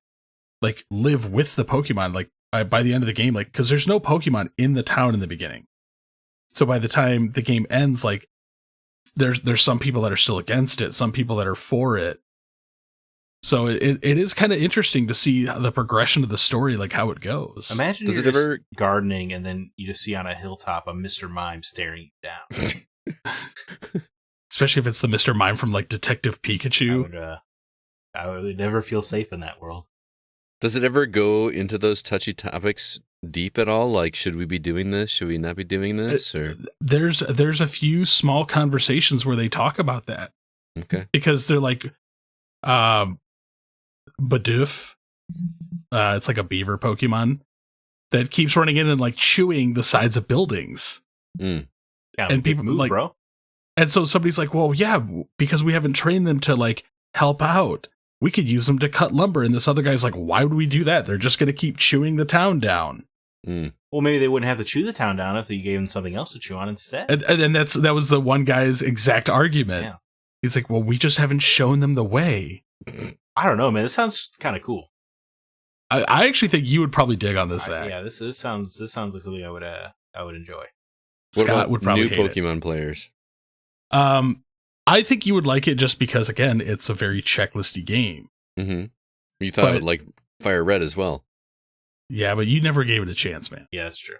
like live with the Pokemon, like by the end of the game, like because there's no Pokemon in the town in the beginning. So by the time the game ends, like there's some people that are still against it, some people that are for it. So it is kind of interesting to see the progression of the story, like how it goes. Imagine you're just gardening and then you just see on a hilltop a Mr. Mime staring you down. Especially if it's the Mr. Mime from like Detective Pikachu. I would never feel safe in that world. Does it ever go into those touchy topics deep at all? Like, should we be doing this? Should we not be doing this? Or there's a few small conversations where they talk about that. Okay. Because they're like, Bidoof. It's like a beaver Pokemon that keeps running in and like chewing the sides of buildings. Mm. And people move, like, bro. And so somebody's like, well, yeah, because we haven't trained them to like help out. We could use them to cut lumber. And this other guy's like, why would we do that? They're just going to keep chewing the town down. Mm. Well, maybe they wouldn't have to chew the town down if you gave them something else to chew on instead. And that was the one guy's exact argument. Yeah. He's like, well, we just haven't shown them the way. I don't know, man. This sounds kind of cool. I actually think you would probably dig on this, Zack. Yeah, this sounds like something I would enjoy. Scott would probably new hate Pokemon players. I think you would like it just because, again, it's a very checklisty game. Mm-hmm. You thought it would like Fire Red as well. Yeah, but you never gave it a chance, man. Yeah, that's true.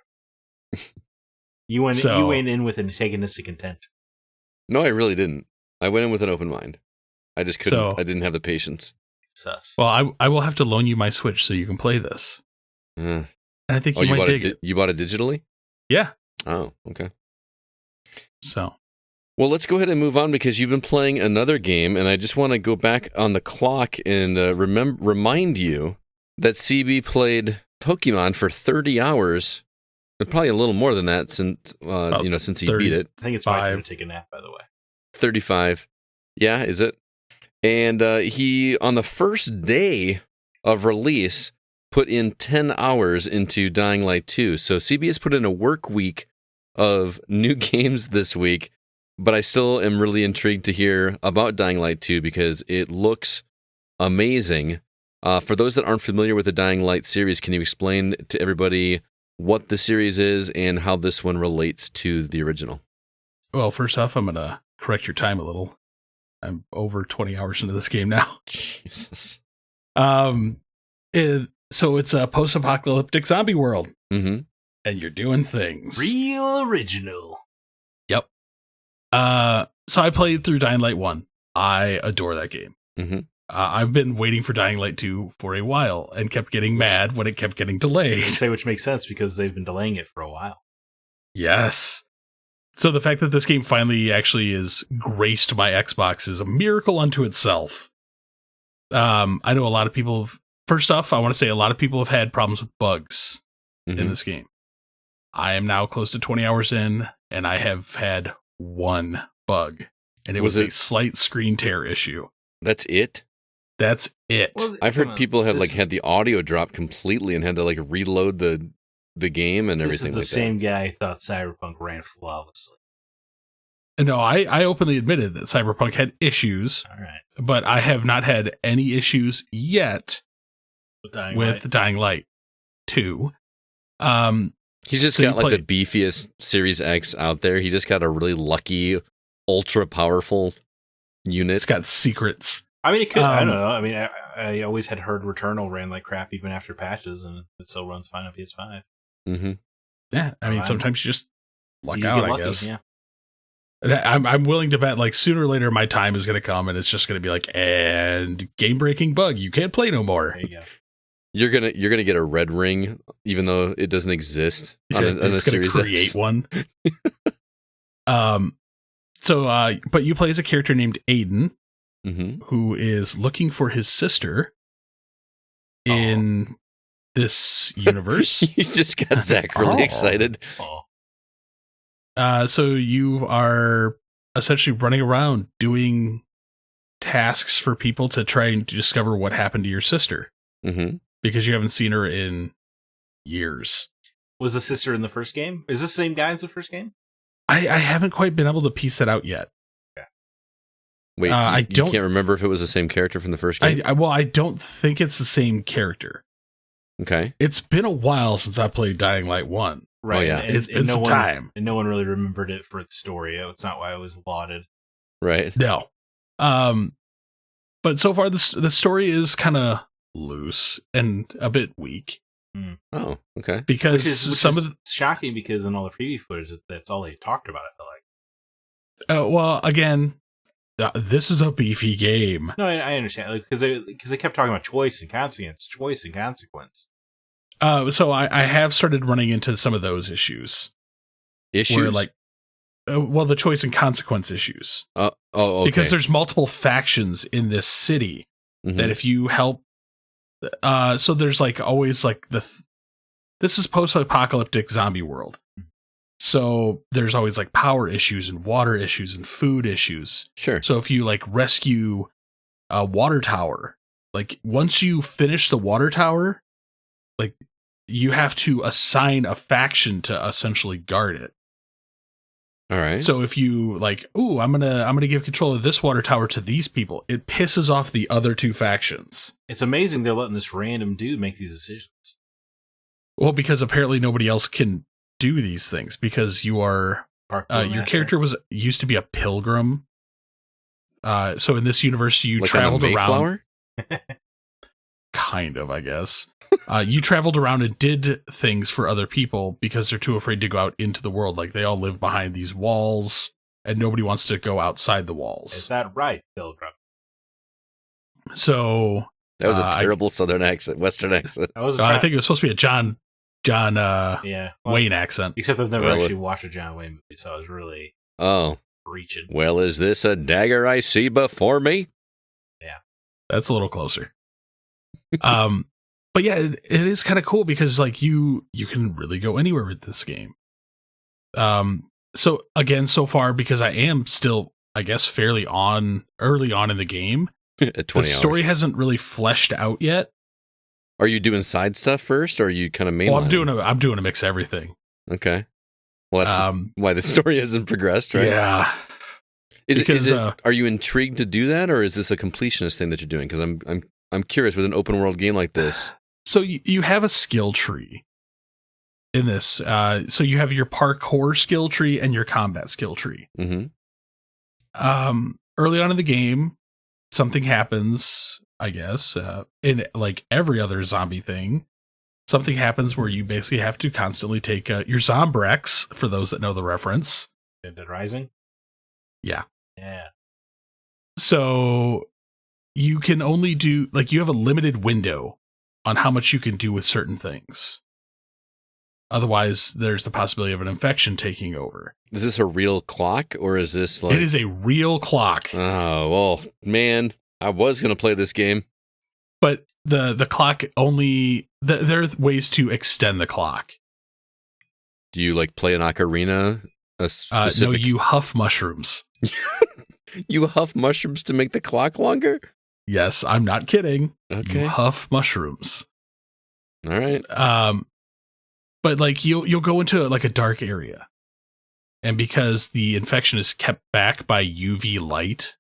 You went in with antagonistic intent. No, I really didn't. I went in with an open mind. I just couldn't. I didn't have the patience. Sus. Well, I will have to loan you my Switch so you can play this. And I think you might dig it. You bought it digitally? Yeah. Oh, okay. So. Well, let's go ahead and move on because you've been playing another game, and I just want to go back on the clock and remind you that CB played Pokemon for 30 hours, and probably a little more than that since since he beat it. I think it's my turn to take a nap, by the way. 35. Yeah, is it? And he, on the first day of release, put in 10 hours into Dying Light 2. So CB has put in a work week of new games this week, but I still am really intrigued to hear about Dying Light 2 because it looks amazing. For those that aren't familiar with the Dying Light series, can you explain to everybody what the series is and how this one relates to the original? Well, first off, I'm going to correct your time a little. I'm over 20 hours into this game now. Jesus. So it's a post-apocalyptic zombie world. Mm-hmm. And you're doing things. Real original. Yep. So I played through Dying Light 1. I adore that game. Mm-hmm. I've been waiting for Dying Light 2 for a while and kept getting mad when it kept getting delayed. Which makes sense because they've been delaying it for a while. Yes. So the fact that this game finally actually is graced my Xbox is a miracle unto itself. I know a lot of people. First off, I want to say a lot of people have had problems with bugs in this game. I am now close to 20 hours in, and I have had one bug, and it was a slight screen tear issue. That's it? That's it. Well, I've heard people have had the audio drop completely and had to reload the game and everything like that. This is the same guy who thought Cyberpunk ran flawlessly. No, I openly admitted that Cyberpunk had issues. All right. But I have not had any issues yet with Dying Light 2. He's just got like the beefiest Series X out there. He just got a really lucky, ultra powerful unit. It's got secrets. I mean, it could. I don't know. I mean, I always had heard Returnal ran like crap even after patches, and it still runs fine on PS5. Mm-hmm. Yeah, I mean, sometimes you just luck You out, get I lucky, guess. yeah. I'm willing to bet, like, sooner or later, my time is going to come, and it's just going to be like, and game-breaking bug, you can't play no more. There you go. You're gonna get a red ring, even though it doesn't exist on a Series create X. One. But you play as a character named Aiden, who is looking for his sister in this universe. You just got Zack really excited. So you are essentially running around doing tasks for people to try and discover what happened to your sister. Mm-hmm. Because you haven't seen her in years. Was the sister in the first game? Is this the same guy as the first game? I haven't quite been able to piece that out yet. Yeah. Wait, you can't remember if it was the same character from the first game? I don't think it's the same character. Okay. It's been a while since I played Dying Light 1. Right. Oh, yeah. It's been some time. And no one really remembered it for its story. That's not why it was lauded. Right. No. But so far, the story is kind of loose and a bit weak. Oh, okay. Because which is shocking, because in all the preview footage, that's all they talked about, I feel like. Well, again, this is a beefy game. No, I understand, because they kept talking about choice and consequence. So I have started running into some of those issues. Issues? Where, like, the choice and consequence issues. Okay. Because there's multiple factions in this city that if you help. So there's like always like this is post-apocalyptic zombie world. So there's always like power issues and water issues and food issues. Sure. So if you like rescue a water tower, like once you finish the water tower, like you have to assign a faction to essentially guard it. All right. So if you like, I'm gonna give control of this water tower to these people, it pisses off the other two factions. It's amazing they're letting this random dude make these decisions. Well, because apparently nobody else can do these things, because you are your character used to be a pilgrim. So in this universe, you like traveled around. Kind of, I guess. You traveled around and did things for other people because they're too afraid to go out into the world. Like, they all live behind these walls, and nobody wants to go outside the walls. Is that right, Pilgrim? So that was a terrible Southern accent, Western accent. I think it was supposed to be a John Wayne accent. Except I've never actually watched a John Wayne movie, so I was really reaching. Well, is this a dagger I see before me? Yeah, that's a little closer. But yeah, it is kind of cool because like you can really go anywhere with this game. So again, so far, because I am still, I guess, fairly early on in the game, at 20 the story hasn't really fleshed out yet. Are you doing side stuff first, or are you kind of mainline? Well, I'm doing a mix of everything. Okay. Well, that's why the story hasn't progressed, right? Yeah. Are you intrigued to do that, or is this a completionist thing that you're doing? Because I'm curious with an open world game like this. So you have a skill tree in this. So you have your parkour skill tree and your combat skill tree. Mm-hmm. Early on in the game, something happens, I guess, in like every other zombie thing. Something happens where you basically have to constantly take your Zombrex, for those that know the reference. Dead Rising? Yeah. Yeah. So you can only do, like, you have a limited window on how much you can do with certain things. Otherwise, there's the possibility of an infection taking over. Is this a real clock, or is this like... It is a real clock. Oh, well, man, I was going to play this game. But the clock only... there are ways to extend the clock. Do you, like, play an ocarina? No, you huff mushrooms. You huff mushrooms to make the clock longer? Yes, I'm not kidding. Okay. You huff mushrooms. All right. But like you'll go into like a dark area, and because the infection is kept back by UV light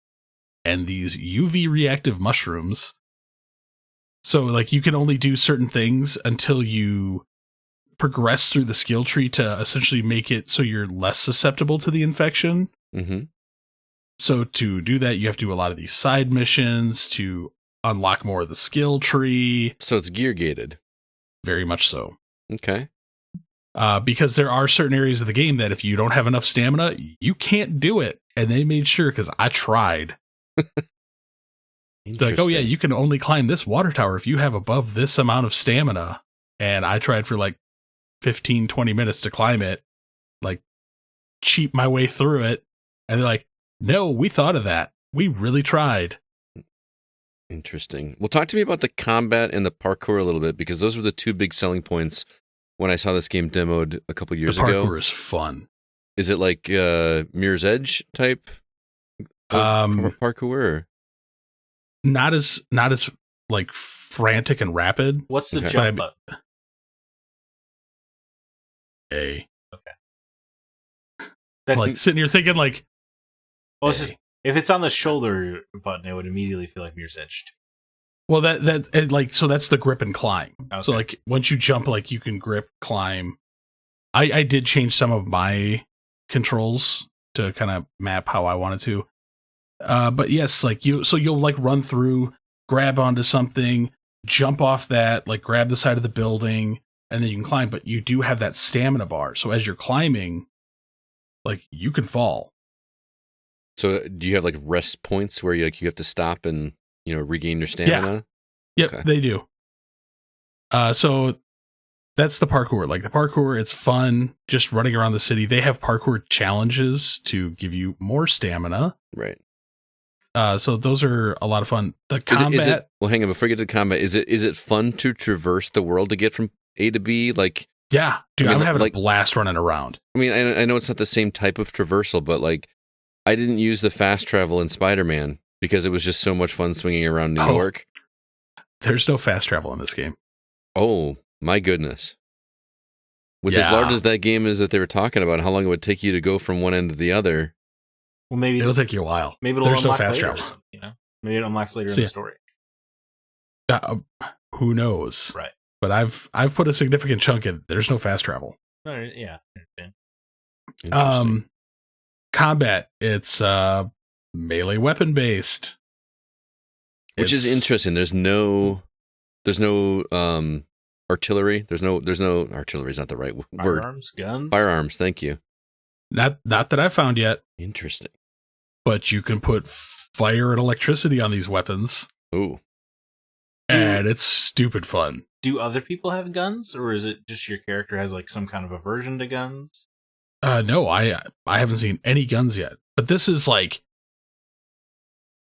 and these UV reactive mushrooms, so like you can only do certain things until you progress through the skill tree to essentially make it so you're less susceptible to the infection. Mm-hmm. So to do that, you have to do a lot of these side missions to unlock more of the skill tree. So it's gear gated. Very much so. Okay. Because there are certain areas of the game that if you don't have enough stamina, you can't do it. And they made sure, because I tried. Like, oh yeah, you can only climb this water tower if you have above this amount of stamina. And I tried for like 15, 20 minutes to climb it, like cheat my way through it. And they're like, no, we thought of that. We really tried. Interesting. Well, talk to me about the combat and the parkour a little bit, because those were the two big selling points when I saw this game demoed a couple years ago. The parkour is fun. Is it like Mirror's Edge type parkour? Not as like frantic and rapid. What's the jump button? A. Okay. Like sitting here thinking like, well, it's just, if it's on the shoulder button, it would immediately feel like Mirror's Edge 2. Well, that like, so that's the grip and climb. Okay. So like once you jump, like you can grip, climb. I did change some of my controls to kind of map how I wanted to. But yes, like you'll like run through, grab onto something, jump off that, like grab the side of the building, and then you can climb. But you do have that stamina bar. So as you're climbing, like you can fall. So do you have like rest points where you have to stop and, regain your stamina? Yeah. Yep, okay. They do. So that's the parkour. Like the parkour, it's fun just running around the city. They have parkour challenges to give you more stamina. Right. So those are a lot of fun. The combat. Well, hang on. Before you get to combat, is it fun to traverse the world to get from A to B? Like, yeah, dude, I'm having a blast running around. I mean, I know it's not the same type of traversal, but like, I didn't use the fast travel in Spider-Man because it was just so much fun swinging around New York. There's no fast travel in this game. Oh my goodness! With as large as that game is that they were talking about, how long it would take you to go from one end to the other. Well, maybe it'll take you a while. Maybe it'll unlock fast later. Maybe it unlocks later in the story. Who knows? Right. But I've put a significant chunk in. There's no fast travel. Yeah. Interesting. Combat. It's melee weapon based, which is interesting. There's no artillery. There's no artillery is not the right word. Firearms, guns. Firearms. Thank you. Not that I found yet. Interesting. But you can put fire and electricity on these weapons. Ooh. And it's stupid fun. Do other people have guns, or is it just your character has like some kind of aversion to guns? No, I haven't seen any guns yet. But this is like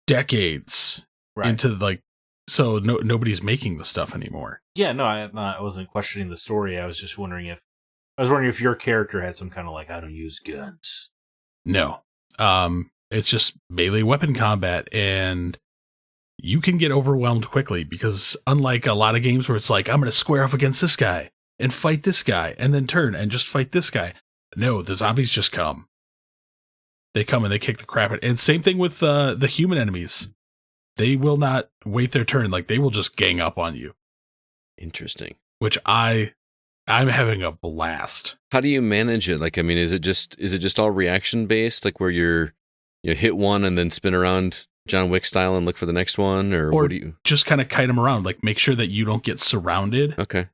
decades into like, so nobody's making the stuff anymore. Yeah, no, I wasn't questioning the story. I was just wondering if your character had some kind of like, I don't use guns. No. It's just melee weapon combat, and you can get overwhelmed quickly because unlike a lot of games where it's like, I'm going to square off against this guy and fight this guy and then turn and just fight this guy. No, the zombies just come. They come and they kick the crap out. And same thing with the human enemies. They will not wait their turn. Like they will just gang up on you. Interesting. Which I'm having a blast. How do you manage it? Like, I mean, is it just all reaction based? Like where you hit one and then spin around John Wick style and look for the next one, or what do you just kind of kite them around? Like make sure that you don't get surrounded. Okay.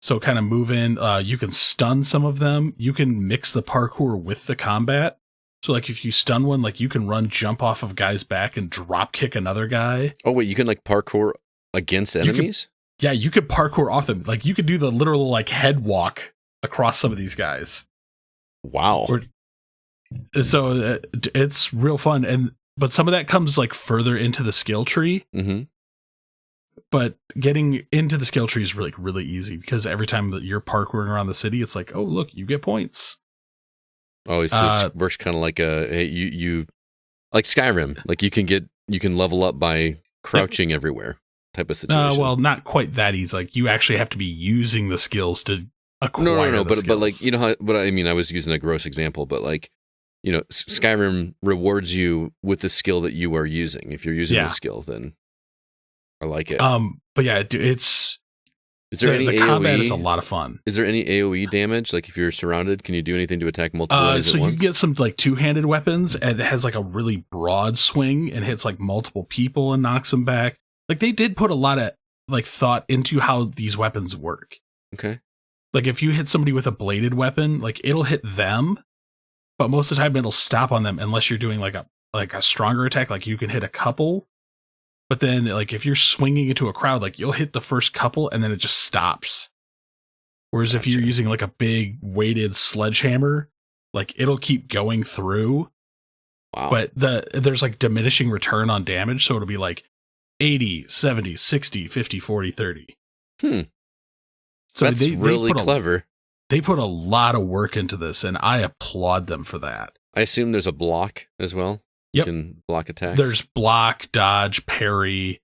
So kind of move in. You can stun some of them. You can mix the parkour with the combat. So like if you stun one, like you can run, jump off of guy's back and drop kick another guy. Oh wait, you can like parkour against enemies? You could parkour off them. Like you could do the literal like head walk across some of these guys. Wow. So it's real fun. But some of that comes like further into the skill tree. Mm-hmm. But getting into the skill tree is really, really easy because every time that you're parkouring around the city, it's like, oh, look, you get points. Oh, so it works kind of like you like Skyrim. Like you can level up by crouching everywhere type of situation. Well, not quite that easy. Like you actually have to be using the skills to acquire. No. But like you know how. But I mean, I was using a gross example, but like Skyrim rewards you with the skill that you are using. If you're using the skill, then I like it. But yeah, it's Is there any the AoE? combat is a lot of fun. Is there any AoE damage? Like if you're surrounded, can you do anything to attack multiple enemies so at once? you get some like two-handed weapons, and it has like a really broad swing and hits like multiple people and knocks them back. Like they did put a lot of like thought into how these weapons work. Okay. Like if you hit somebody with a bladed weapon, like it'll hit them, but most of the time it'll stop on them unless you're doing like a stronger attack. Like you can hit a couple, but then like if you're swinging into a crowd, like you'll hit the first couple and then it just stops. Whereas if you're using like a big weighted sledgehammer, like it'll keep going through. Wow. But there's like diminishing return on damage, so it'll be like 80, 70, 60, 50, 40, 30. So that's really clever. They put a lot of work into this, and I applaud them for that. I assume there's a block as well. Yep. You can block attacks. There's block, dodge, parry.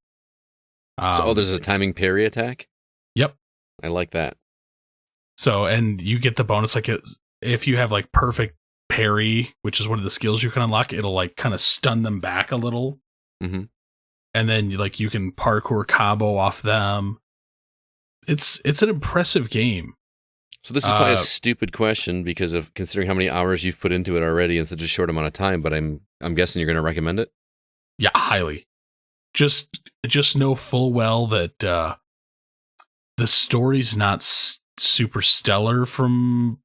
There's a timing parry attack? Yep. I like that. So, and you get the bonus, like if you have like perfect parry, which is one of the skills you can unlock, it'll like kind of stun them back a little. Mm-hmm. And then like you can parkour combo off them. It's an impressive game. So this is probably a stupid question because of considering how many hours you've put into it already in such a short amount of time, but I'm guessing you're going to recommend it? Yeah, highly. Just know full well that the story's not super stellar from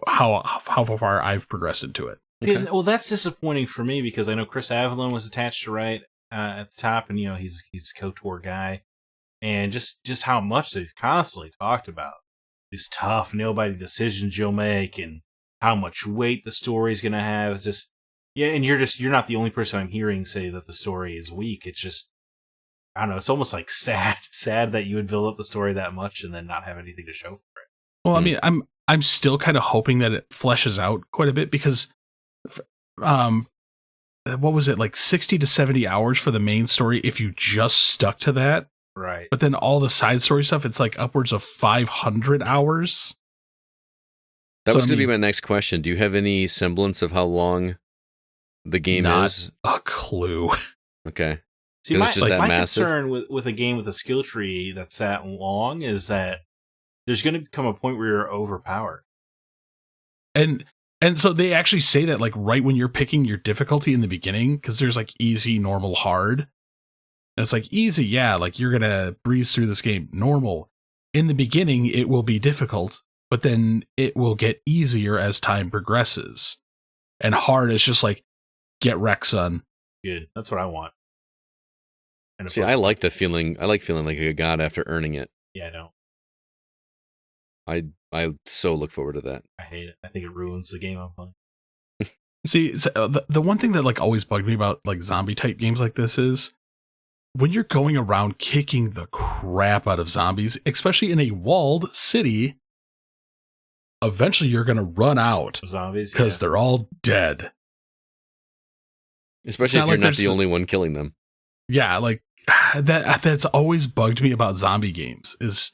how far I've progressed into it. Okay. Well, that's disappointing for me because I know Chris Avellone was attached to write at the top, and he's a KOTOR guy, and just how much they've constantly talked about these tough nail-biting decisions you'll make, and how much weight the story's going to have. It's just and you're not the only person I'm hearing say that the story is weak. It's just, I don't know. It's almost like sad that you would build up the story that much and then not have anything to show for it. Well, I mean, I'm still kind of hoping that it fleshes out quite a bit because, what was it, like 60 to 70 hours for the main story if you just stuck to that? Right. But then all the side story stuff, it's like upwards of 500 hours. That was going to be my next question. Do you have any semblance of how long the game is? Not a clue. Okay. See, my concern with a game with a skill tree that's that long is that there's going to come a point where you're overpowered. And so they actually say that like right when you're picking your difficulty in the beginning, because there's like easy, normal, hard. And it's like easy, yeah, like you're going to breeze through this game. Normal. In the beginning, it will be difficult, but then it will get easier as time progresses. And hard is just like, get wrecked, son. Good. That's what I want. See, I like the feeling. I like feeling like a god after earning it. Yeah, I don't. I so look forward to that. I hate it. I think it ruins the game I'm playing. See, the one thing that like always bugged me about like zombie type games like this is when you're going around kicking the crap out of zombies, especially in a walled city, eventually you're going to run out zombies because they're all dead. Especially if you're not the only one killing them. Yeah, like that's always bugged me about zombie games is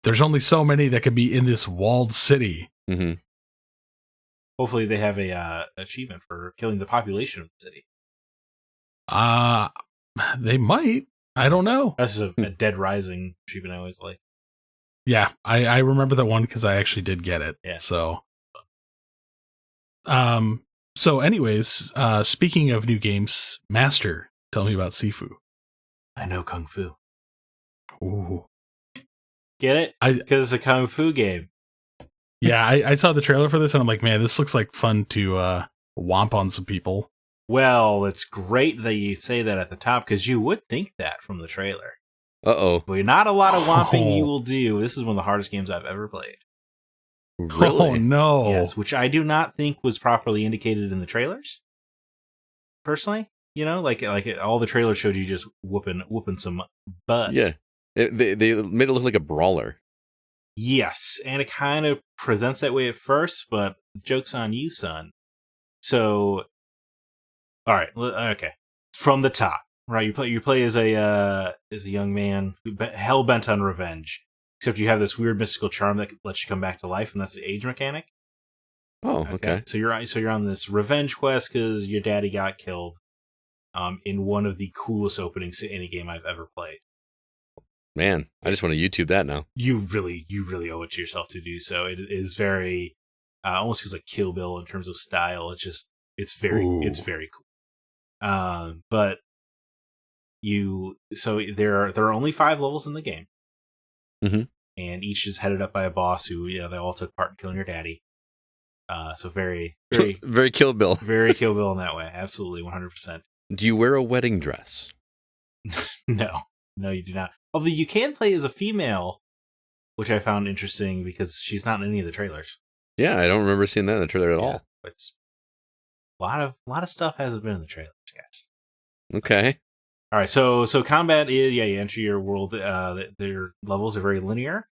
there's only so many that can be in this walled city. Mm-hmm. Hopefully they have a achievement for killing the population of the city. They might. I don't know. That's just a Dead Rising achievement I always like. Yeah, I remember that one because I actually did get it. Yeah. So anyways, speaking of new games, Master, tell me about Sifu. I know Kung Fu. Ooh. Get it? Because it's a Kung Fu game. Yeah, I saw the trailer for this and I'm like, man, this looks like fun to womp on some people. Well, it's great that you say that at the top because you would think that from the trailer. Uh-oh. But not a lot of womping you will do. This is one of the hardest games I've ever played. Really? Oh, no. Yes, which I do not think was properly indicated in the trailers. Personally, like all the trailers showed you just whooping some butt. Yeah, they made it look like a brawler. Yes, and it kind of presents that way at first, but joke's on you, son. So, all right, okay. From the top, right? You play as a young man hell bent on revenge. Except you have this weird mystical charm that lets you come back to life, and that's the age mechanic. Oh, okay. So you're on this revenge quest because your daddy got killed. In one of the coolest openings to any game I've ever played. Man, I just want to YouTube that now. You really owe it to yourself to do so. It is very, almost feels like Kill Bill in terms of style. It's very cool. But so there are only 5 levels in the game. Mm-hmm. And each is headed up by a boss who, they all took part in killing your daddy. So very very Kill Bill. Very Kill Bill in that way. Absolutely, 100%. Do you wear a wedding dress? No, you do not. Although you can play as a female, which I found interesting because she's not in any of the trailers. Yeah, I don't remember seeing that in the trailer at all. It's a lot of stuff hasn't been in the trailers, guys. Okay. All right, so combat is you enter your world. Their levels are very linear,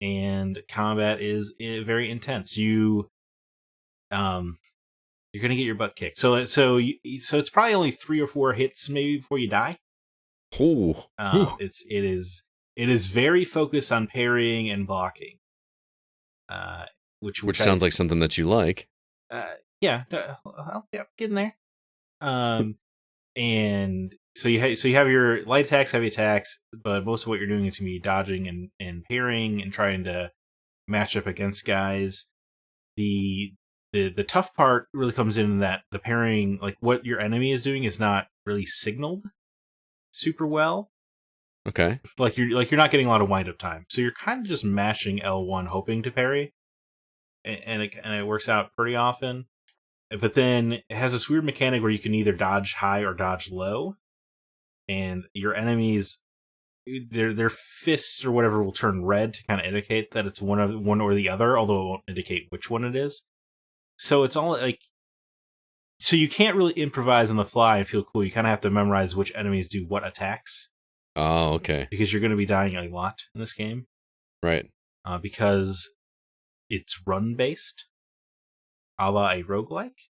and combat is very intense. You're gonna get your butt kicked. So it's probably only 3 or 4 hits maybe before you die. Oh, it is very focused on parrying and blocking. Which sounds like something that you like. Yeah, getting there. And so you have your light attacks, heavy attacks, but most of what you're doing is going to be dodging and parrying and trying to match up against guys. The tough part really comes in that the parrying, like what your enemy is doing, is not really signaled super well. Okay. Like you're not getting a lot of wind up time, so you're kind of just mashing L1 hoping to parry, and it works out pretty often. But then it has this weird mechanic where you can either dodge high or dodge low, and your enemies, their fists or whatever will turn red to kind of indicate that it's one or the other, although it won't indicate which one it is. So it's all like, so you can't really improvise on the fly and feel cool. You kind of have to memorize which enemies do what attacks. Oh, okay. Because you're going to be dying a lot in this game. Right. Because it's run-based, a la a roguelike.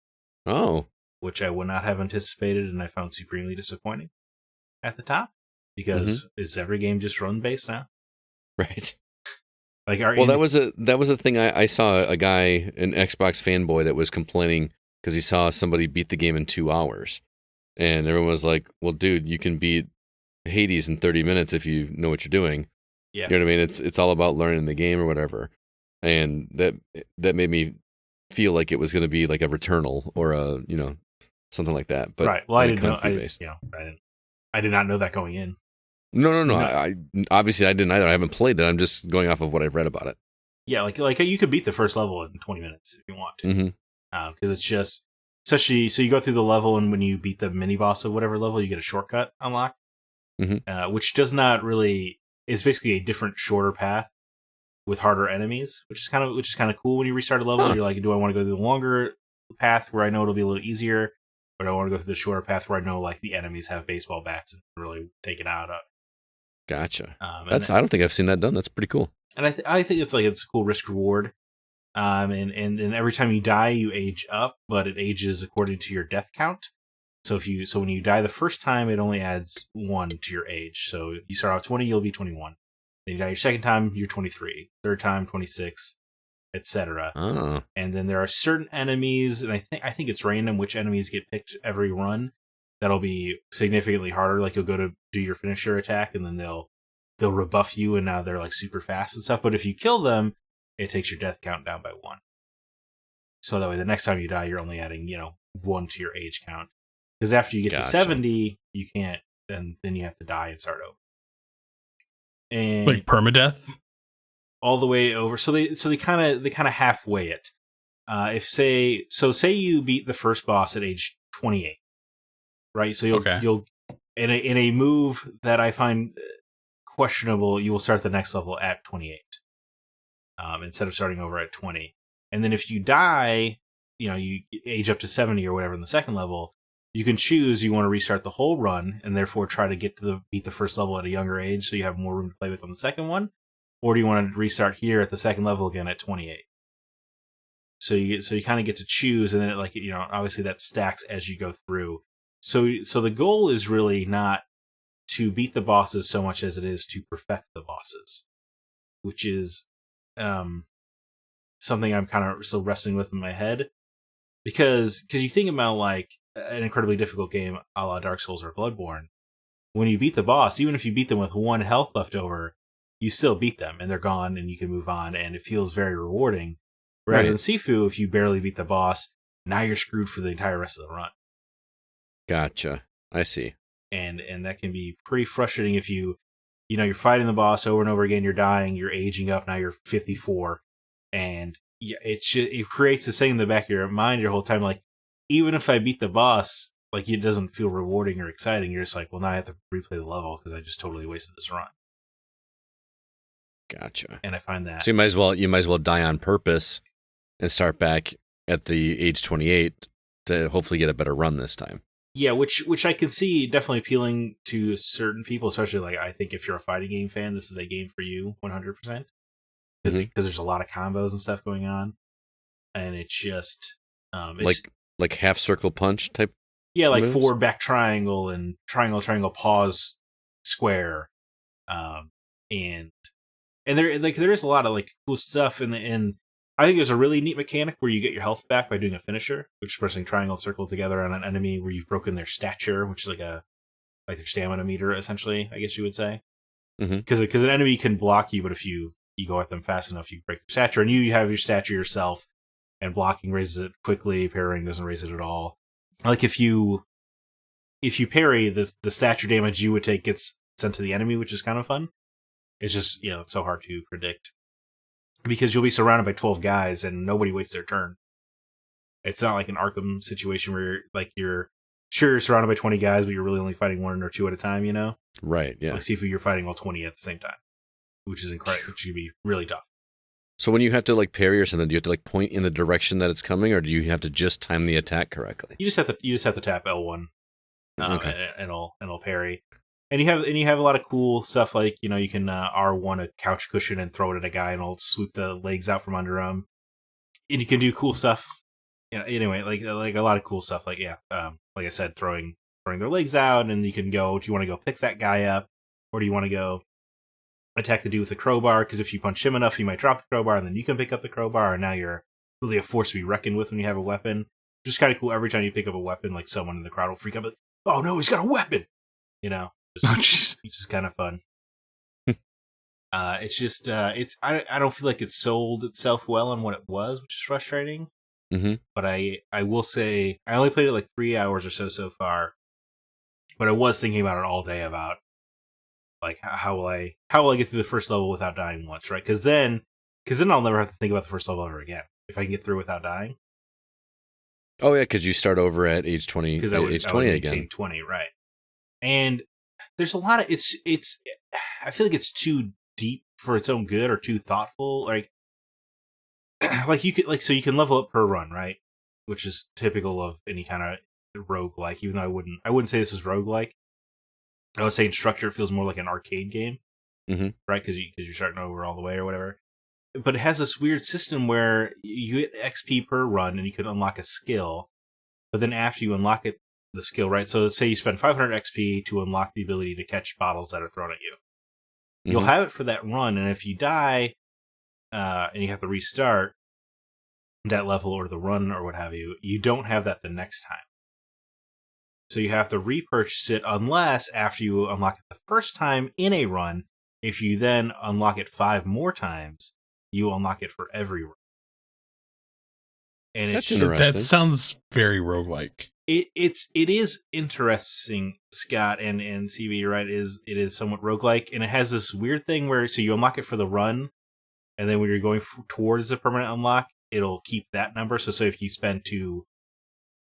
Oh. Which I would not have anticipated, and I found supremely disappointing at the top. Because is every game just run-based now? Right. Like, that was a thing. I saw a guy, an Xbox fanboy, that was complaining because he saw somebody beat the game in 2 hours, and everyone was like, "Well, dude, you can beat Hades in 30 minutes if you know what you're doing." Yeah. You know what I mean? It's all about learning the game or whatever, and that made me feel like it was going to be like a Returnal or a something like that. But right. Well, I didn't know. I did not know that going in. No. I obviously I didn't either. I haven't played it. I'm just going off of what I've read about it. Yeah, like you could beat the first level in 20 minutes if you want to. Because it's just, especially, so you go through the level, and when you beat the mini boss of whatever level, you get a shortcut unlocked, which does not really, is basically a different, shorter path with harder enemies, which is kind of cool. When you restart a level, you're like, do I want to go through the longer path where I know it'll be a little easier, or do I want to go through the shorter path where I know like the enemies have baseball bats and really take it out of? Gotcha. I don't think I've seen that done. That's pretty cool. And I think it's a cool risk reward. And every time you die, you age up, but it ages according to your death count. So when you die the first time, it only adds 1 to your age. So you start off 20, you'll be 21. Then you die your second time, you're 23. Third time, 26, etc. Oh. And then there are certain enemies, and I think it's random which enemies get picked every run. That'll be significantly harder. Like you'll go to do your finisher attack, and then they'll rebuff you, and now they're like super fast and stuff. But if you kill them, it takes your death count down by 1. So that way, the next time you die, you're only adding 1 to your age count. Because after you get to 70, you can't. Then you have to die and start over. And like permadeath, all the way over. So they kind of halfway it. Say you beat the first boss at age 28, right? So you'll in a move that I find questionable, you will start the next level at 28. Instead of starting over at 20. And then if you die, you age up to 70 or whatever in the second level, you can choose you want to restart the whole run and therefore try to beat the first level at a younger age so you have more room to play with on the second one, or do you want to restart here at the second level again at 28? So you kind of get to choose, and then obviously that stacks as you go through. So the goal is really not to beat the bosses so much as it is to perfect the bosses, which is something I'm kind of still wrestling with in my head, because you think about like an incredibly difficult game a la Dark Souls or Bloodborne, when you beat the boss, even if you beat them with 1 health left over, you still beat them and they're gone and you can move on and it feels very rewarding. Whereas in Sifu, if you barely beat the boss, now you're screwed for the entire rest of the run. Gotcha. I see. And that can be pretty frustrating if you're fighting the boss over and over again, you're dying, you're aging up, now you're 54. And yeah, it creates this thing in the back of your mind your whole time, like, even if I beat the boss, like, it doesn't feel rewarding or exciting. You're just like, well, now I have to replay the level because I just totally wasted this run. Gotcha. And I find that. So you might as well die on purpose and start back at the age 28 to hopefully get a better run this time. Yeah, which I can see definitely appealing to certain people, especially, like, I think if you're a fighting game fan, this is a game for you 100%. Because there's a lot of combos and stuff going on. And it's just... like half circle punch type? Yeah, like moves? forward back triangle and triangle pause square. And there is a lot of, like, cool stuff and I think there's a really neat mechanic where you get your health back by doing a finisher, which is pressing triangle circle together on an enemy where you've broken their stature, which is like their stamina meter, essentially, I guess you would say. Because an enemy can block you, but if you go at them fast enough, you break their stature, and you have your stature yourself, and blocking raises it quickly, parrying doesn't raise it at all. Like, if you parry, the stature damage you would take gets sent to the enemy, which is kind of fun. It's just, it's so hard to predict. Because you'll be surrounded by 12 guys and nobody waits their turn. It's not like an Arkham situation where you're surrounded by 20 guys, but you're really only fighting 1 or 2 at a time, Right, yeah. Like Sifu, you're fighting all 20 at the same time, which is incredible, which can be really tough. So when you have to, like, parry or something, do you have to, like, point in the direction that it's coming, or do you have to just time the attack correctly? You just have to tap L1, Okay. and it'll parry. And you have a lot of cool stuff, like, you can R1 a couch cushion and throw it at a guy and it'll swoop the legs out from under him. And you can do cool stuff. Anyway, like a lot of cool stuff. Like, like I said, throwing their legs out, and you can go, do you want to go pick that guy up? Or do you want to go attack the dude with the crowbar? Because if you punch him enough, he might drop the crowbar and then you can pick up the crowbar, and now you're really a force to be reckoned with when you have a weapon. Just kind of cool. Every time you pick up a weapon, like, someone in the crowd will freak out, like, oh no, he's got a weapon! It's just kind of fun. It's just I don't feel like it sold itself well on what it was, which is frustrating. But I will say I only played it like 3 hours or so far. But I was thinking about it all day about, like, how will I get through the first level without dying once, right? Because then I'll never have to think about the first level ever again if I can get through without dying. Oh yeah, because you start over at age 20. Because I would again. maintain 20, right? And there's a lot of it's. I feel like it's too deep for its own good or too thoughtful. Like you could so you can level up per run, right? Which is typical of any kind of roguelike. Even though I wouldn't say this is roguelike. I would say in structure it feels more like an arcade game, right? Because you're starting over all the way or whatever. But it has this weird system where you get XP per run and you can unlock a skill, but then after you unlock it, the skill, right? So let's say you spend 500 XP to unlock the ability to catch bottles that are thrown at you. You'll have it for that run, and if you die and you have to restart that level or the run or what have you, you don't have that the next time. So you have to repurchase it unless after you unlock it the first time in a run, if you then unlock it 5 more times, you unlock it for every run. And That's interesting. That sounds very roguelike. It is interesting, Scott, and CB, you're right, it is somewhat roguelike, and it has this weird thing where, so you unlock it for the run, and then when you're going towards the permanent unlock, it'll keep that number. So if you spend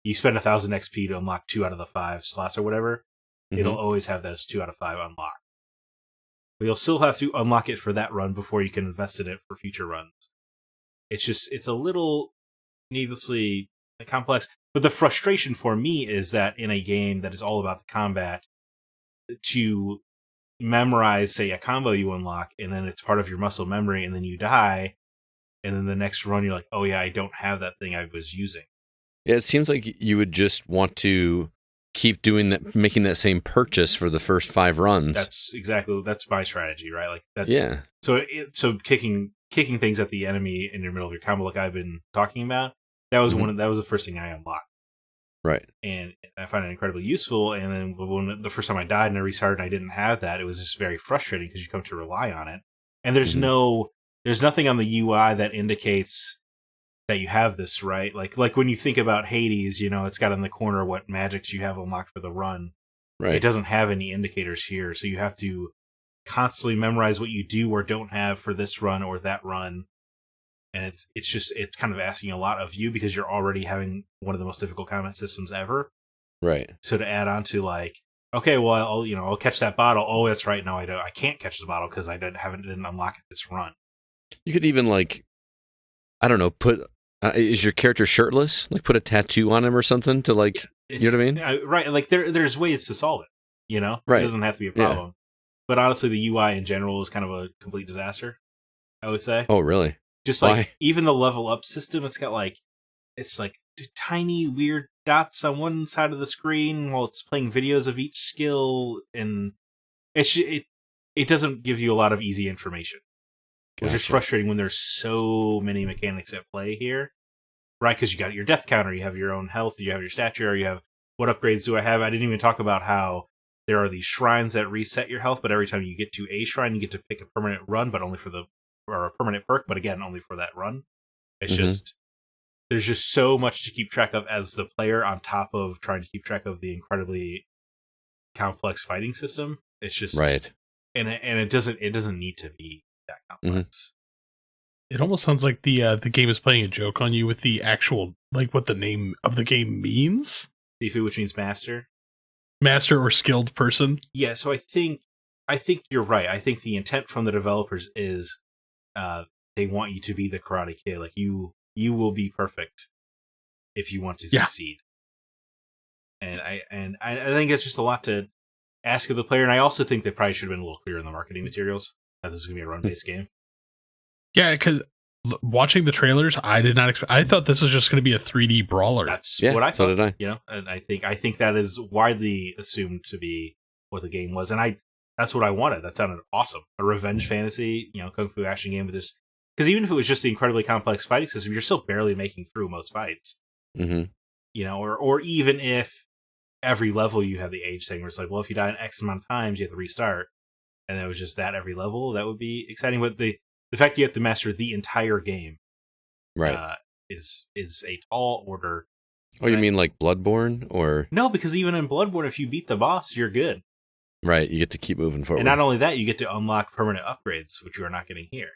1,000 XP to unlock 2 out of the 5 slots or whatever, it'll always have those 2 out of 5 unlocked. But you'll still have to unlock it for that run before you can invest in it for future runs. It's a little needlessly complex. But the frustration for me is that in a game that is all about the combat, to memorize, say, a combo you unlock, and then it's part of your muscle memory, and then you die, and then the next run you're like, oh yeah, I don't have that thing I was using. Yeah, it seems like you would just want to keep doing that, making that same purchase for the first 5 runs. That's my strategy, right? Like that's yeah. So kicking things at the enemy in the middle of your combo, like I've been talking about, that was that was the first thing I unlocked. Right. And I find it incredibly useful. And then when the first time I died and I restarted and I didn't have that, it was just very frustrating because you come to rely on it. And there's nothing on the UI that indicates that you have this, right? Like when you think about Hades, it's got in the corner what magics you have unlocked for the run. Right. It doesn't have any indicators here, so you have to constantly memorize what you do or don't have for this run or that run. And it's kind of asking a lot of you because you're already having one of the most difficult combat systems ever. Right. So to add on to like, okay, well, I'll catch that bottle. Oh, that's right. No, I can't catch the bottle because I didn't unlock it this run. You could even I don't know, put is your character shirtless? Like put a tattoo on him or something to you know what I mean? Right. Like there's ways to solve it. Right. It doesn't have to be a problem. Yeah. But honestly, the UI in general is kind of a complete disaster, I would say. Oh, really? Just even the level up system, it's got it's tiny weird dots on one side of the screen while it's playing videos of each skill, and it doesn't give you a lot of easy information, which is frustrating when there's so many mechanics at play here, right? Because you got your death counter, you have your own health, you have your stature, you have what upgrades do I have. I didn't even talk about how there are these shrines that reset your health, but every time you get to a shrine, you get to pick a permanent run, but only or a permanent perk, but again, only for that run. It's there's just so much to keep track of as the player on top of trying to keep track of the incredibly complex fighting system. It's just right. And it doesn't need to be that complex. It almost sounds like the game is playing a joke on you with the actual, what the name of the game means. Sifu, which means master. Master or skilled person. Yeah, so I think you're right. I think the intent from the developers is they want you to be the Karate Kid. Like you will be perfect if you want to succeed. And I think it's just a lot to ask of the player. And I also think they probably should have been a little clearer in the marketing materials that this is going to be a run-based game. Yeah, because watching the trailers, I did not expect. I thought this was just going to be a 3D brawler. That's what I thought. So did I. And I think that is widely assumed to be what the game was, and that's what I wanted. That sounded awesome. A revenge fantasy, kung fu action game with this. Because even if it was just the incredibly complex fighting system, you're still barely making through most fights. Mm-hmm. Or even if every level you have the age thing where it's like, well, if you die an X amount of times, you have to restart, and it was just that every level, that would be exciting. But the fact you have to master the entire game, right, is a tall order. Oh, you mean like Bloodborne, or no? Because even in Bloodborne, if you beat the boss, you're good. Right, you get to keep moving forward, and not only that, you get to unlock permanent upgrades, which you are not getting here.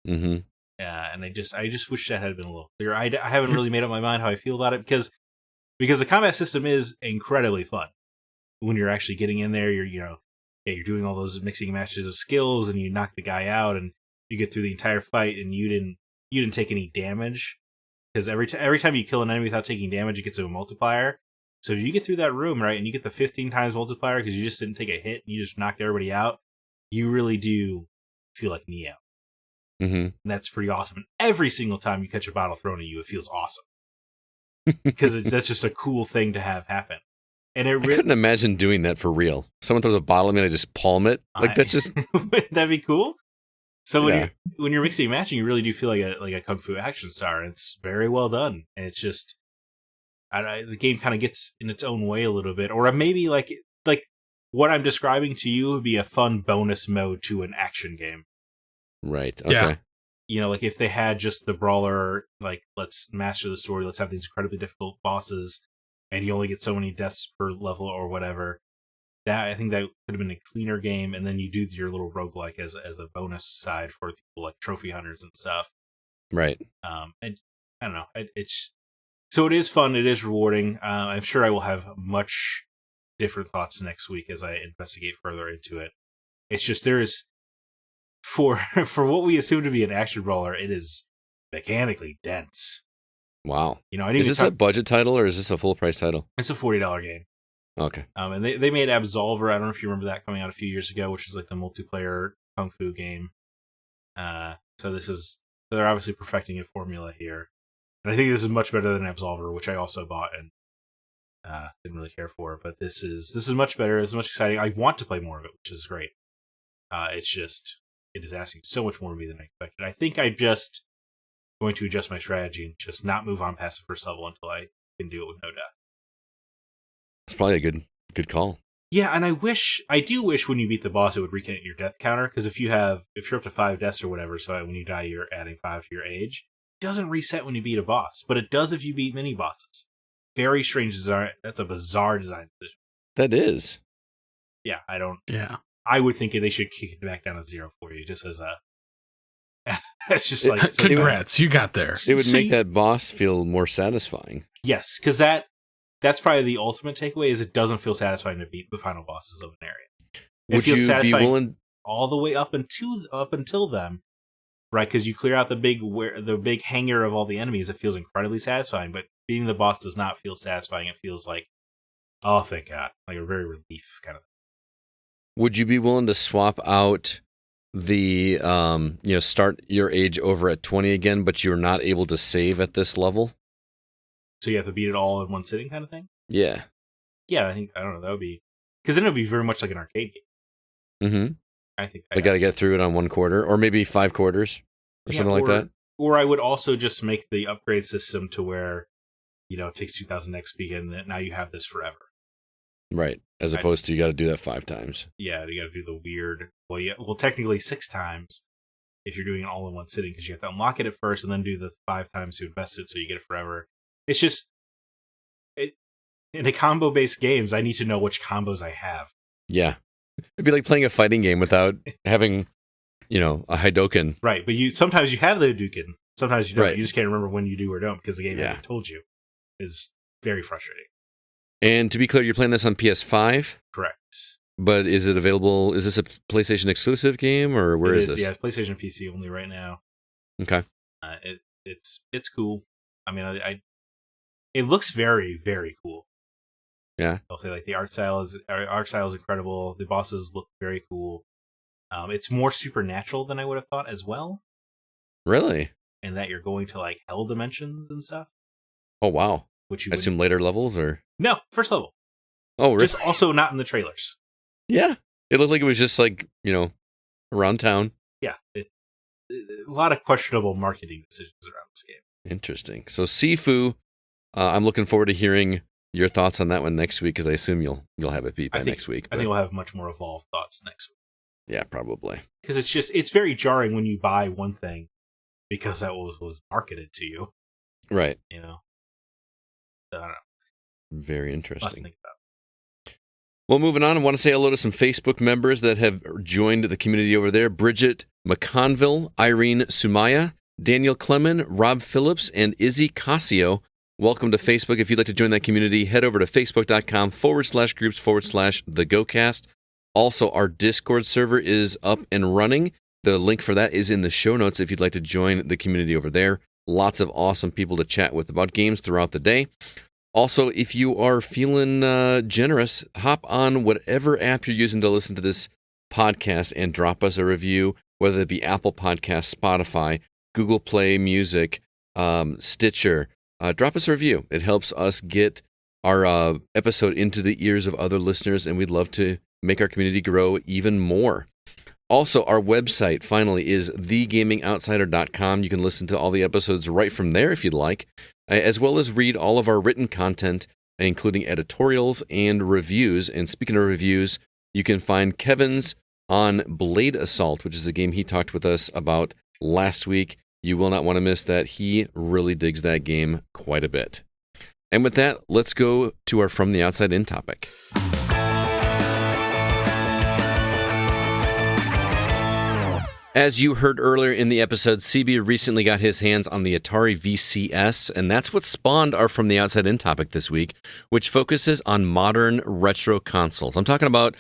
Mm-hmm. And I just wish that had been a little clearer. I haven't really made up my mind how I feel about it because the combat system is incredibly fun when you're actually getting in there. You're doing all those mixing matches of skills, and you knock the guy out, and you get through the entire fight, and you didn't take any damage because every time you kill an enemy without taking damage, it gets a multiplier. So if you get through that room, right, and you get the 15 times multiplier because you just didn't take a hit and you just knocked everybody out, you really do feel like Neo. Mm-hmm. And that's pretty awesome. And every single time you catch a bottle thrown at you, it feels awesome. Because that's just a cool thing to have happen. And I couldn't imagine doing that for real. Someone throws a bottle at me and I just palm it. That's just... That'd be cool. So when you're mixing and matching, you really do feel like a kung fu action star. And it's very well done. And it's just... the game kind of gets in its own way a little bit. Or maybe like what I'm describing to you would be a fun bonus mode to an action game. Right. Okay. Yeah. Like if they had just the brawler, like let's master the story, let's have these incredibly difficult bosses, and you only get so many deaths per level or whatever. That I think that could have been a cleaner game, and then you do your little roguelike as a bonus side for people like trophy hunters and stuff. Right. And I don't know. It's so it is fun. It is rewarding. I'm sure I will have much different thoughts next week as I investigate further into it. It's just there is. For what we assume to be an action brawler, it is mechanically dense. Wow. Is this a budget title or is this a full price title? It's a $40 game. Okay. And they made Absolver. I don't know if you remember that coming out a few years ago, which is like the multiplayer kung fu game. So they're obviously perfecting a formula here, and I think this is much better than Absolver, which I also bought and didn't really care for. But this is much better. It's much exciting. I want to play more of it, which is great. It is asking so much more of me than I expected. I think I'm just going to adjust my strategy and just not move on past the first level until I can do it with no death. It's probably a good call. Yeah, and I do wish when you beat the boss it would recount your death counter, because if you're up to 5 deaths or whatever, so when you die you're adding 5 to your age, it doesn't reset when you beat a boss, but it does if you beat mini bosses. Very strange design. That's a bizarre design decision. That is. Yeah, I don't. Yeah, I would think they should kick it back down to 0 for you, just as a. It's just like congrats, you got there. It would make that boss feel more satisfying. Yes, because that's probably the ultimate takeaway. Is it doesn't feel satisfying to beat the final bosses of an area. Would you be willing all the way up until them, right? Because you clear out the big hangar of all the enemies. It feels incredibly satisfying, but beating the boss does not feel satisfying. It feels like, oh, thank God, like a very relief kind of thing. Would you be willing to swap out the start your age over at 20 again, but you're not able to save at this level? So you have to beat it all in one sitting, kind of thing. Yeah. Yeah, I don't know. That would be, because then it would be very much like an arcade game. Mm-hmm. I think I got to get through it on 1 quarter, or maybe 5 quarters, or something like that. Or I would also just make the upgrade system to where, it takes 2000 XP, and now you have this forever. Right, as opposed to you got to do that 5 times. Yeah, you got to do the weird. Well, technically 6 times if you're doing it all in one sitting, because you have to unlock it at first and then do the 5 times to invest it, so you get it forever. It's just in the combo-based games, I need to know which combos I have. Yeah, it'd be like playing a fighting game without having, a Hadouken. Right, but sometimes you have the Hadouken, sometimes you don't. Right. You just can't remember when you do or don't because the game hasn't told you. It's very frustrating. And to be clear, you're playing this on PS5? Correct. But is it available? Is this a PlayStation exclusive game, or where is this? Yeah, it's PlayStation PC only right now. Okay. It's cool. I mean, it looks very, very cool. Yeah. I'll say like the art style is incredible. The bosses look very cool. It's more supernatural than I would have thought as well. Really? And that you're going to like hell dimensions and stuff. Oh wow! Which I assume later levels or no, first level. Oh, really? Just also not in the trailers. Yeah, it looked like it was just like around town. Yeah, a lot of questionable marketing decisions around this game. Interesting. So Sifu, I'm looking forward to hearing your thoughts on that one next week, because I assume you'll have it beat by next week. I think we'll have much more evolved thoughts next week. Yeah, probably. Because it's very jarring when you buy one thing because that was marketed to you. Right. So, I don't know. Very interesting. Lots to think about. Well, moving on, I want to say hello to some Facebook members that have joined the community over there. Bridget McConville, Irene Sumaya, Daniel Clemen, Rob Phillips, and Izzy Casio. Welcome to Facebook. If you'd like to join that community, head over to facebook.com/groups/thegocast. Also, our Discord server is up and running. The link for that is in the show notes if you'd like to join the community over there. Lots of awesome people to chat with about games throughout the day. Also, if you are feeling generous, hop on whatever app you're using to listen to this podcast and drop us a review, whether it be Apple Podcasts, Spotify, Google Play Music, Stitcher. Drop us a review. It helps us get our episode into the ears of other listeners, and we'd love to make our community grow even more. Also, our website, finally, is thegamingoutsider.com. You can listen to all the episodes right from there if you'd like, as well as read all of our written content, including editorials and reviews. And speaking of reviews, you can find Kevin's on Blade Assault, which is a game he talked with us about last week. You will not want to miss that. He really digs that game quite a bit. And with that, let's go to our From the Outside In topic. As you heard earlier in the episode, CB recently got his hands on the Atari VCS, and that's what spawned our From the Outside In topic this week, which focuses on modern retro consoles. I'm talking about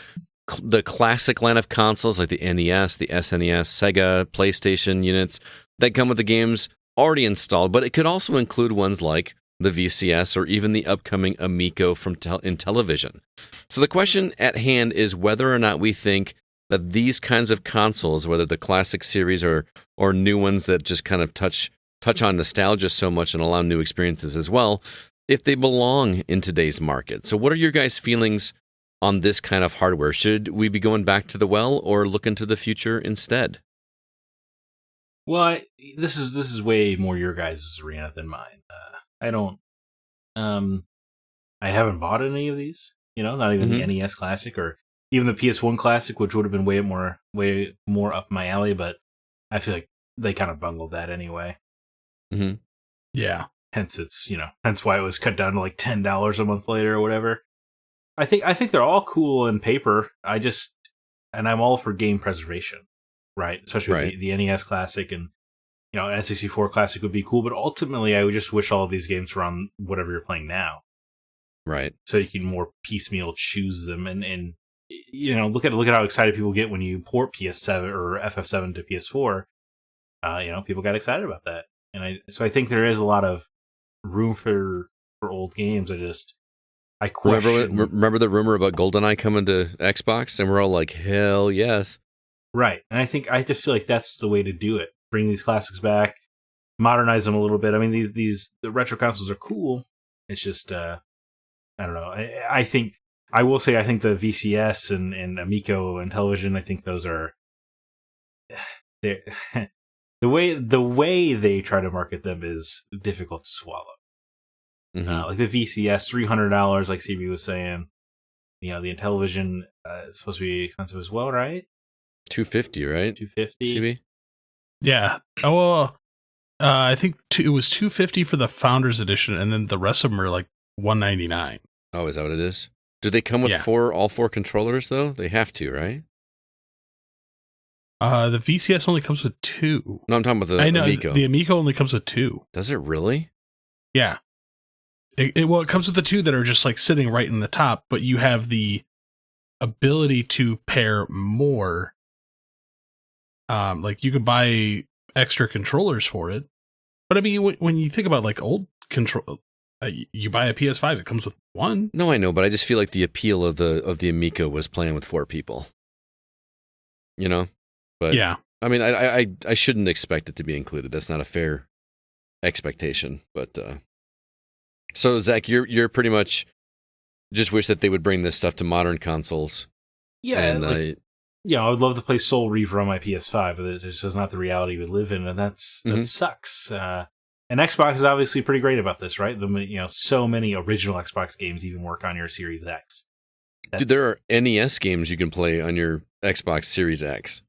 the classic line of consoles like the NES, the SNES, Sega, PlayStation units that come with the games already installed, but it could also include ones like the VCS or even the upcoming Amico from in television. So the question at hand is whether or not we think that these kinds of consoles, whether the classic series or new ones that just kind of touch on nostalgia so much and allow new experiences as well, if they belong in today's market. So what are your guys' feelings on this kind of hardware? Should we be going back to the well or look into the future instead? Well, this is way more your guys' arena than mine. I I haven't bought any of these. Not even the NES Classic or even the PS1 Classic, which would have been way more up my alley. But I feel like they kind of bungled that anyway. Mm-hmm. Yeah. Hence hence why it was cut down to like $10 a month later or whatever. I think they're all cool in paper. And I'm all for game preservation, right? Especially with the NES Classic and N64 Classic would be cool. But ultimately, I would just wish all of these games were on whatever you're playing now, right? So you can more piecemeal choose them and look at how excited people get when you port PS7 or FF7 to PS4. People got excited about that, and I think there is a lot of room for old games. I question. Remember the rumor about GoldenEye coming to Xbox, and we're all like, hell yes. Right. And I just feel like that's the way to do it. Bring these classics back, modernize them a little bit. I mean, the retro consoles are cool. It's just, I don't know. I will say, I think the VCS and Amico and television, I think those are, the way they try to market them is difficult to swallow. Mm-hmm. Like the VCS, $300, like CB was saying. The Intellivision is supposed to be expensive as well, right? $250, right? $250. CB? Yeah. Oh, well, I think it was $250 for the Founders Edition, and then the rest of them are like $199. Oh, is that what it is? Do they come with all four controllers though? They have to, right? The VCS only comes with 2. No, I'm talking about the Amico. The Amico only comes with 2. Does it really? Yeah. It comes with the 2 that are just like sitting right in the top, but you have the ability to pair more. Like you could buy extra controllers for it. But I mean, when you think about like old control, you buy a PS5, it comes with 1. No, I know, but I just feel like the appeal of the Amico was playing with 4 people. But yeah, I mean, I shouldn't expect it to be included. That's not a fair expectation. But so Zach, you're pretty much just wish that they would bring this stuff to modern consoles. Yeah, and, I would love to play Soul Reaver on my PS5, but it's just not the reality we live in, and that sucks. And Xbox is obviously pretty great about this, right? So many original Xbox games even work on your Series X. Dude, there are NES games you can play on your Xbox Series X.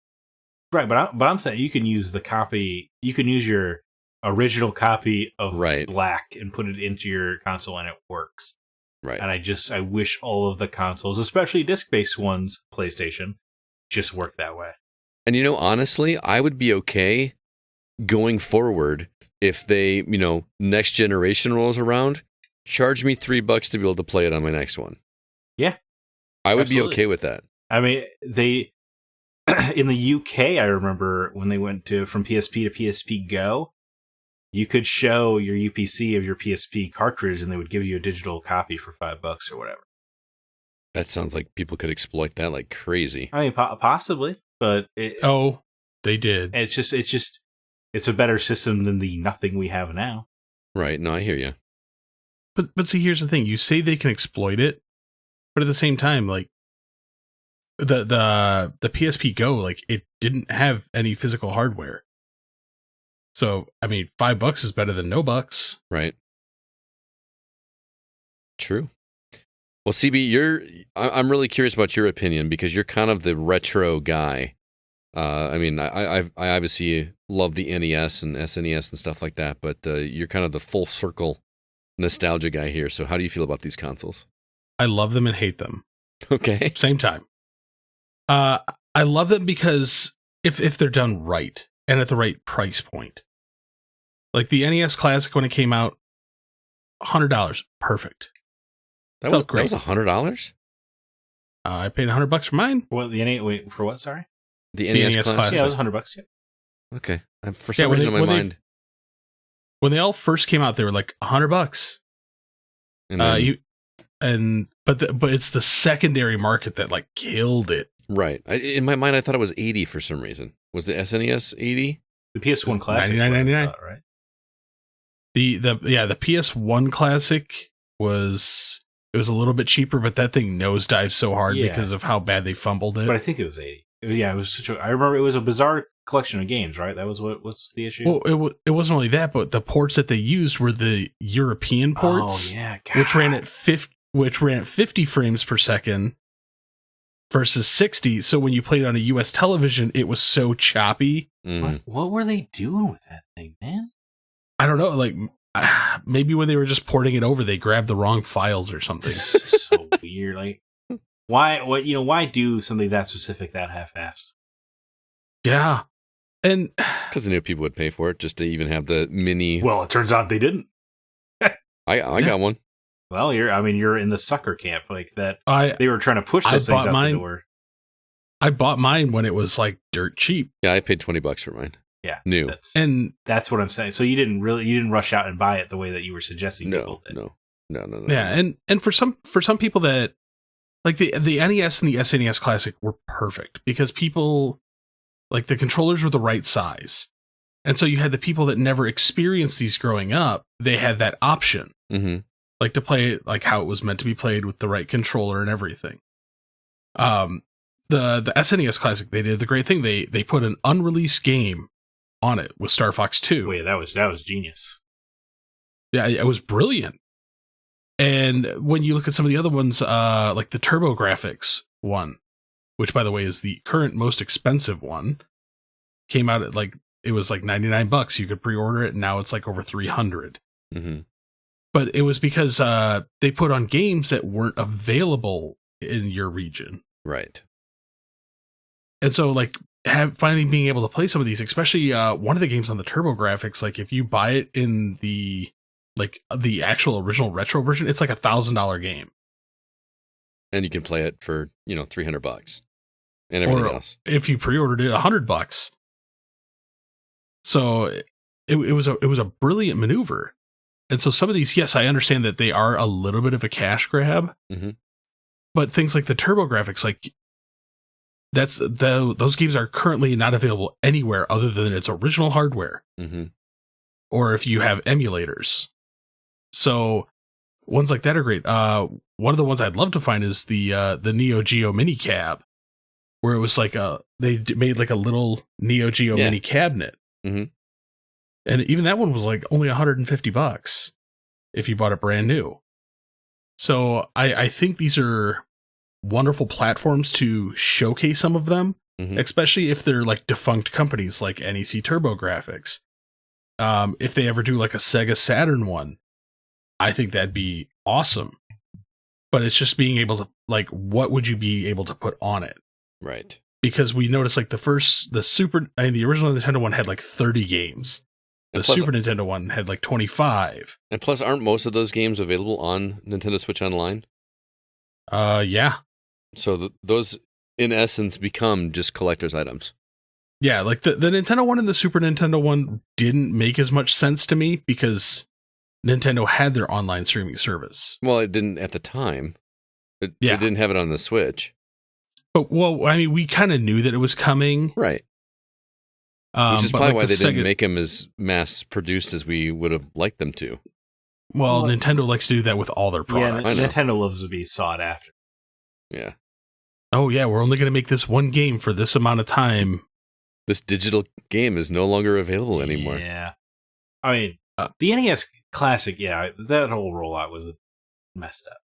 Right, but I'm saying you can use the copy. You can use your original copy of Black and put it into your console, and it works. Right. And I wish all of the consoles, especially disc-based ones, PlayStation, just work that way. And honestly, I would be okay going forward if they, next generation rolls around, charge me $3 to be able to play it on my next one. Yeah. I would be okay with that. I mean, they in the UK, I remember when they went from PSP to PSP Go, you could show your UPC of your PSP cartridge and they would give you a digital copy for $5 or whatever. That sounds like people could exploit that like crazy. I mean, possibly, but they did. It's a better system than the nothing we have now. Right. No, I hear you. But see, here's the thing. You say they can exploit it, but at the same time, like the PSP Go, like it didn't have any physical hardware. So, I mean, $5 is better than no bucks. Right. True. Well, CB, I'm really curious about your opinion because you're kind of the retro guy. I mean, I obviously love the NES and SNES and stuff like that, but you're kind of the full circle nostalgia guy here. So how do you feel about these consoles? I love them and hate them. Okay. Same time. I love them because if they're done right and at the right price point. Like the NES Classic when it came out, $100, perfect. That was $100? I paid $100 for mine. Well, for what? Sorry, the NES Classic. Yeah, it was $100. Yeah. Okay. For some reason in my mind, when they all first came out, they were like $100. But it's the secondary market that like killed it. Right. In my mind, I thought it was $80 for some reason. Was the SNES $80? The PS1 Classic, $99.99, right? The PS1 Classic was a little bit cheaper, but that thing nosedived so hard because of how bad they fumbled it. But I think it was $80. Yeah, it was I remember it was a bizarre collection of games, right? That was what's the issue? Well, it wasn't only that, but the ports that they used were the European ports, God. which ran at which ran at 50 frames per second versus 60. So when you played on a US television, it was so choppy. What were they doing with that thing, man? I don't know. Like, maybe when they were just porting it over, they grabbed the wrong files or something. So weird. Like, why do something that specific that half-assed? Yeah. And because they knew people would pay for it just to even have the mini. Well, it turns out they didn't. I got one. Well, you're in the sucker camp like that. They were trying to push those I things out the door. I bought mine when it was like dirt cheap. Yeah, I paid $20 for mine. Yeah, new. That's what I'm saying. So you didn't rush out and buy it the way that you were suggesting. No. Yeah, and for some people that like the NES and the SNES Classic were perfect because people like the controllers were the right size, and so you had the people that never experienced these growing up. They had that option, like to play it like how it was meant to be played with the right controller and everything. The SNES Classic, they did the great thing. They put an unreleased game on it with Star Fox 2. Oh, yeah, that was genius. Yeah, it was brilliant. And when you look at some of the other ones, like the TurboGrafx one, which by the way is the current most expensive one, came out at it was like $99. You could pre-order it, and now it's like over $300. But it was because they put on games that weren't available in your region, right? And so like finally being able to play some of these, especially one of the games on the TurboGrafx, like if you buy it in the actual original retro version, it's like $1,000 game, and you can play it for $300 and everything else. If you pre-ordered it, $100. So it was a brilliant maneuver. And so some of these, yes, I understand that they are a little bit of a cash grab, but things like the TurboGrafx, like those games are currently not available anywhere other than its original hardware, or if you have emulators. So ones like that are great. One of the ones I'd love to find is the Neo Geo mini cab, where it was like they made like a little Neo Geo mini cabinet, and even that one was like only $150 if you bought it brand new. So I think these are wonderful platforms to showcase some of them, especially if they're like defunct companies like NEC TurboGrafx. If they ever do like a Sega Saturn one, I think that'd be awesome. But it's just being able to, like, what would you be able to put on it? Right. Because we noticed like the original Nintendo one had like 30 games. The Super Nintendo one had like 25. And plus, aren't most of those games available on Nintendo Switch Online? Yeah. So those, in essence, become just collector's items. Yeah, like the Nintendo one and the Super Nintendo one didn't make as much sense to me because Nintendo had their online streaming service. Well, it didn't at the time. It didn't have it on the Switch. But, well, I mean, we kind of knew that it was coming. Right. Which is probably like why they didn't make them as mass-produced as we would have liked them to. Well, Nintendo likes to do that with all their products. Yeah, Nintendo loves to be sought after. Yeah. Oh, yeah, we're only going to make this one game for this amount of time. This digital game is no longer available anymore. Yeah. I mean, the NES Classic, that whole rollout was messed up.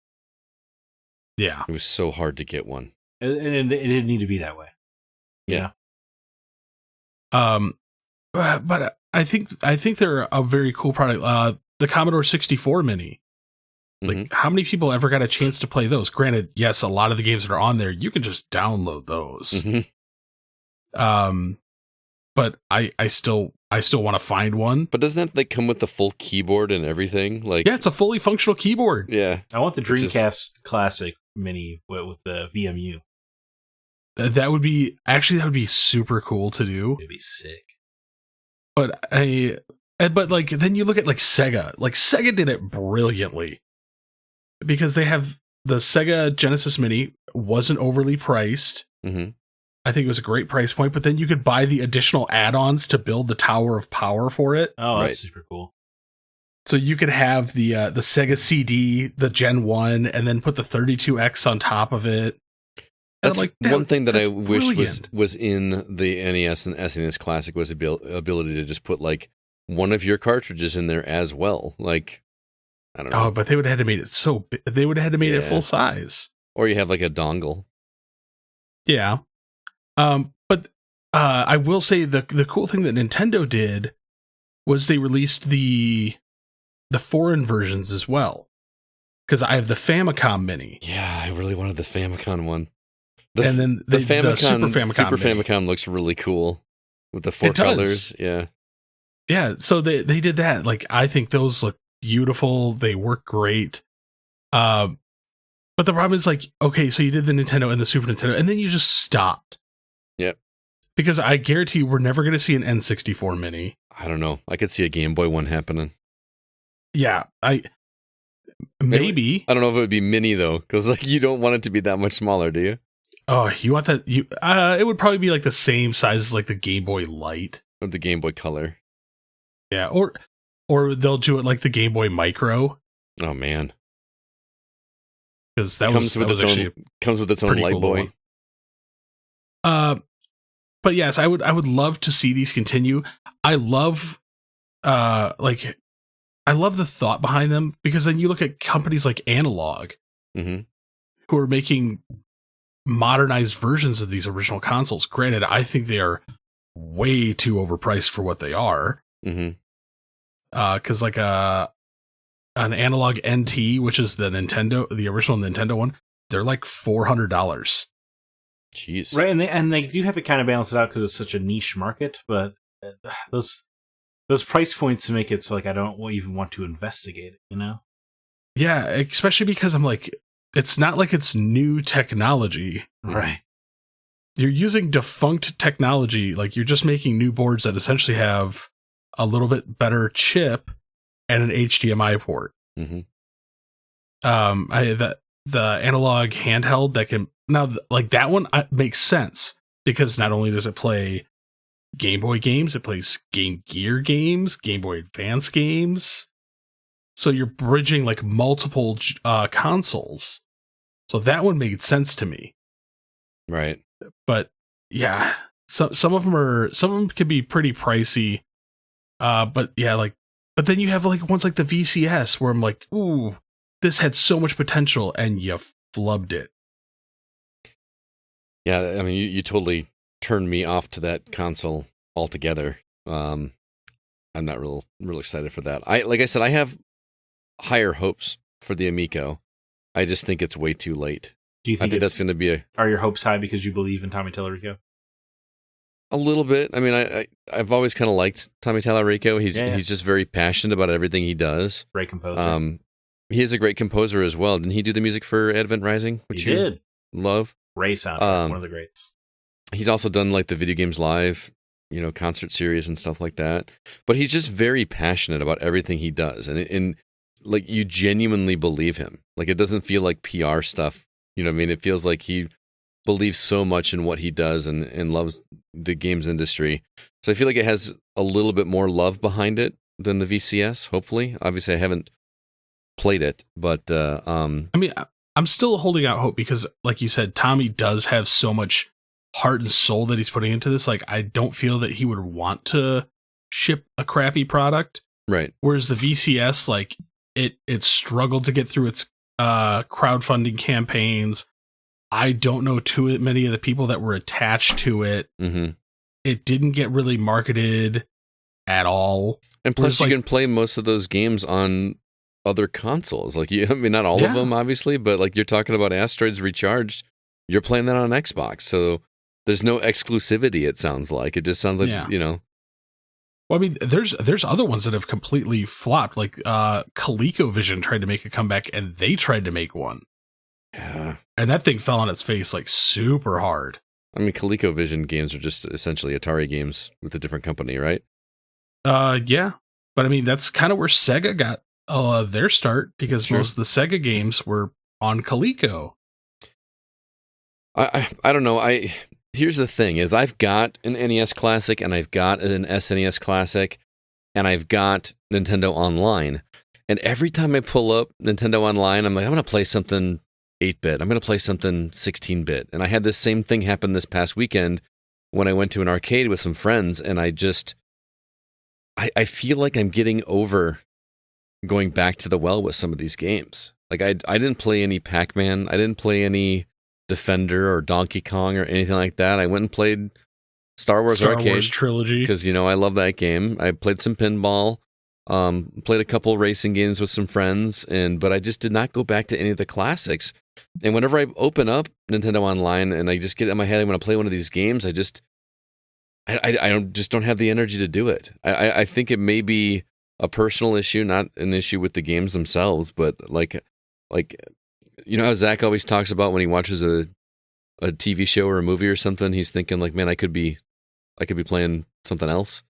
Yeah. It was so hard to get one. And it didn't need to be that way. Yeah. But I think they're a very cool product. The Commodore 64 Mini. Like, how many people ever got a chance to play those? Granted, yes, a lot of the games that are on there, you can just download those. But I still want to find one. But doesn't that come with the full keyboard and everything? Like, yeah, it's a fully functional keyboard. Yeah. I want the Dreamcast Classic Mini with the VMU. That would be super cool to do. It'd be sick. But like then you look at like Sega. Like Sega did it brilliantly. Because they have the Sega Genesis Mini wasn't overly priced. I think it was a great price point, but then you could buy the additional add-ons to build the Tower of Power for it. Oh, that's super cool. So you could have the Sega CD, the Gen 1, and then put the 32X on top of it. That's like, one thing that I wish was in the NES and SNES Classic was the ability to just put like one of your cartridges in there as well. Like, I don't know. Oh, but they would have had to made it so big. They would have had to made it full size. Or you have, They would have had to made it full size. Or you have, like, a dongle. Yeah. But I will say the cool thing that Nintendo did was they released the foreign versions as well. Because I have the Famicom Mini. Yeah, I really wanted the Famicom one. And then the Super Famicom looks really cool with the 4 colors. Yeah. Yeah, so they did that. Like, I think those look beautiful. They work great. But the problem is, like, okay, so you did the Nintendo and the Super Nintendo, and then you just stopped. Yep. Because I guarantee we're never going to see an N64 Mini. I don't know. I could see a Game Boy one happening. Yeah, maybe. I don't know if it would be mini, though, because, like, you don't want it to be that much smaller, do you? Oh, you want that? It would probably be, like, the same size as, like, the Game Boy Light. Or the Game Boy Color. Yeah, or they'll do it like the Game Boy Micro. Oh, man. Because comes with its own Light Boy. But yes, I would love to see these continue. I love I love the thought behind them, because then you look at companies like Analog, mm-hmm. who are making modernized versions of these original consoles. Granted, I think they are way too overpriced for what they are. Mm-hmm. Because like an Analog NT, which is the original Nintendo one, they're like $400. Jeez. Right, and they do have to kind of balance it out because it's such a niche market, but those price points make it so, like, I don't even want to investigate it, you know? Yeah, especially because I'm like, it's not like it's new technology. Right. You're using defunct technology. Like, you're just making new boards that essentially have a little bit better chip and an HDMI port. Mm-hmm. The Analog handheld that can now, like, that one makes sense, because not only does it play Game Boy games, it plays Game Gear games, Game Boy Advance games. So you're bridging like multiple consoles. So that one made sense to me. Right. But yeah, some of them can be pretty pricey. But yeah, but then you have like ones like the VCS where I'm like, ooh, this had so much potential, and you flubbed it. Yeah, I mean, you totally turned me off to that console altogether. I'm not real excited for that. Like I said, I have higher hopes for the Amico. I just think it's way too late. Do you think that's going to be Are your hopes high because you believe in Tommy Tallarico? A little bit. I mean, I've always kind of liked Tommy Tallarico. He's just very passionate about everything he does. Great composer. He is a great composer as well. Didn't he do the music for Advent Rising? Which he did. Love. Ray soundtrack, one of the greats. He's also done like the Video Games Live, concert series and stuff like that. But he's just very passionate about everything he does, and like you genuinely believe him. Like, it doesn't feel like PR stuff. You know what I mean? It feels like he believes so much in what he does and loves the games industry. So I feel like it has a little bit more love behind it than the VCS. Hopefully, obviously, I haven't played it, but I mean, I'm still holding out hope because, like you said, Tommy does have so much heart and soul that he's putting into this. Like, I don't feel that he would want to ship a crappy product. Right. Whereas the VCS, like, it struggled to get through its crowdfunding campaigns. I don't know too many of the people that were attached to it. Mm-hmm. It didn't get really marketed at all. And plus, you can play most of those games on other consoles. Like, I mean, not all of them, obviously, but like you're talking about Asteroids Recharged, you're playing that on Xbox. So there's no exclusivity, it sounds like. It just sounds like, Well, I mean, there's other ones that have completely flopped. Like ColecoVision tried to make a comeback, and they tried to make one. Yeah. And that thing fell on its face like super hard. I mean, ColecoVision games are just essentially Atari games with a different company, right? Yeah. But I mean, that's kind of where Sega got their start, because most of the Sega games were on Coleco. I don't know. Here's the thing: is I've got an NES Classic, and I've got an SNES Classic, and I've got Nintendo Online. And every time I pull up Nintendo Online, I'm like, I'm going to play something 8-bit. I'm going to play something 16-bit. And I had this same thing happen this past weekend when I went to an arcade with some friends, and I feel like I'm getting over going back to the well with some of these games. Like I didn't play any Pac-Man. I didn't play any Defender or Donkey Kong or anything like that. I went and played Star Wars Arcade Trilogy because I love that game. I played some pinball, played a couple racing games with some friends, but I just did not go back to any of the classics. And whenever I open up Nintendo Online and I just get it in my head, I want to play one of these games, I just don't have the energy to do it. I think it may be a personal issue, not an issue with the games themselves, but like how Zack always talks about when he watches a TV show or a movie or something, he's thinking like, man, I could be playing something else.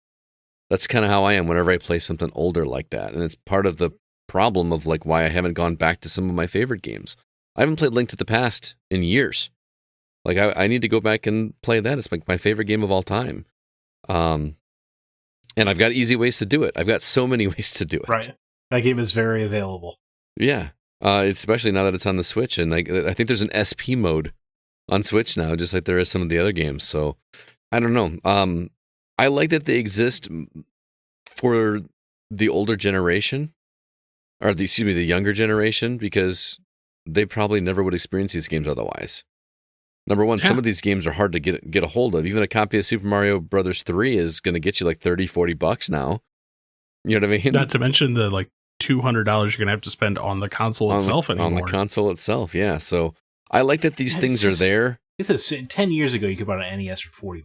That's kind of how I am whenever I play something older like that. And it's part of the problem of like why I haven't gone back to some of my favorite games. I haven't played Link to the Past in years. Like I need to go back and play that. It's like my favorite game of all time. And I've got easy ways to do it. I've got so many ways to do it. Right. That game is very available. Yeah. Especially now that it's on the Switch. And I think there's an SP mode on Switch now, just like there is some of the other games. So I don't know. I like that they exist for the older generation, or the younger generation, because they probably never would experience these games otherwise. Number one, some of these games are hard to get a hold of. Even a copy of Super Mario Brothers 3 is going to get you like $30-$40 now. You know what I mean? Not to mention the like $200 you're going to have to spend on the console itself anymore. On the console itself, yeah. So I like that these things are there. This is 10 years ago. You could buy an NES for $40.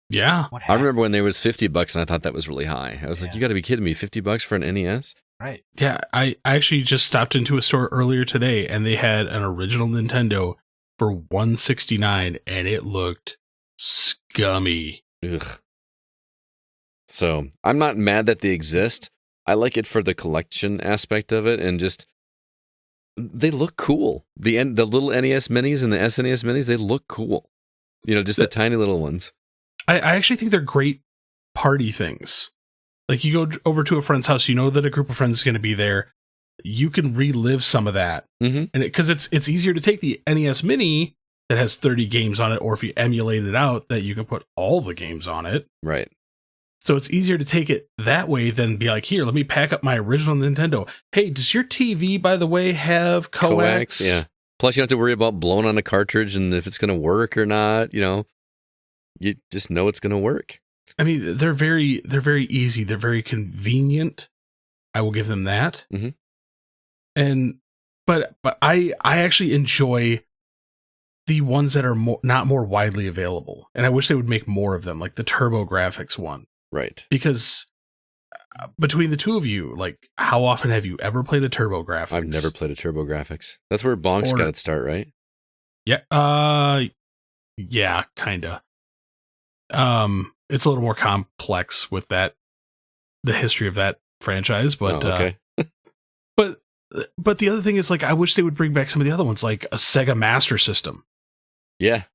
Yeah. I remember when there was $50 and I thought that was really high. I was like, you got to be kidding me. $50 for an NES? Right. Yeah. I actually just stopped into a store earlier today and they had an original Nintendo for $169 and it looked scummy. Ugh. So I'm not mad that they exist. I like it for the collection aspect of it, and just they look cool. The little NES minis and the SNES minis, they look cool. Just the tiny little ones. I actually think they're great party things. Like you go over to a friend's house, you know that a group of friends is going to be there. You can relive some of that, and because it's easier to take the NES Mini that has 30 games on it, or if you emulate it out, that you can put all the games on it. Right. So it's easier to take it that way than be like, here, let me pack up my original Nintendo. Hey, does your TV, by the way, have coax? Yeah. Plus, you don't have to worry about blowing on a cartridge and if it's going to work or not. You just know it's going to work. I mean, they're very easy. They're very convenient. I will give them that. Mm-hmm. But I actually enjoy the ones that are not more widely available, and I wish they would make more of them, like the TurboGrafx one. Right. Because between the two of you, like, how often have you ever played a TurboGrafx? I've never played a TurboGrafx. That's where Bonk's got its start, right? Yeah. Yeah, kinda. It's a little more complex with the history of that franchise, but okay. but the other thing is, like, I wish they would bring back some of the other ones, like a Sega Master System. Yeah.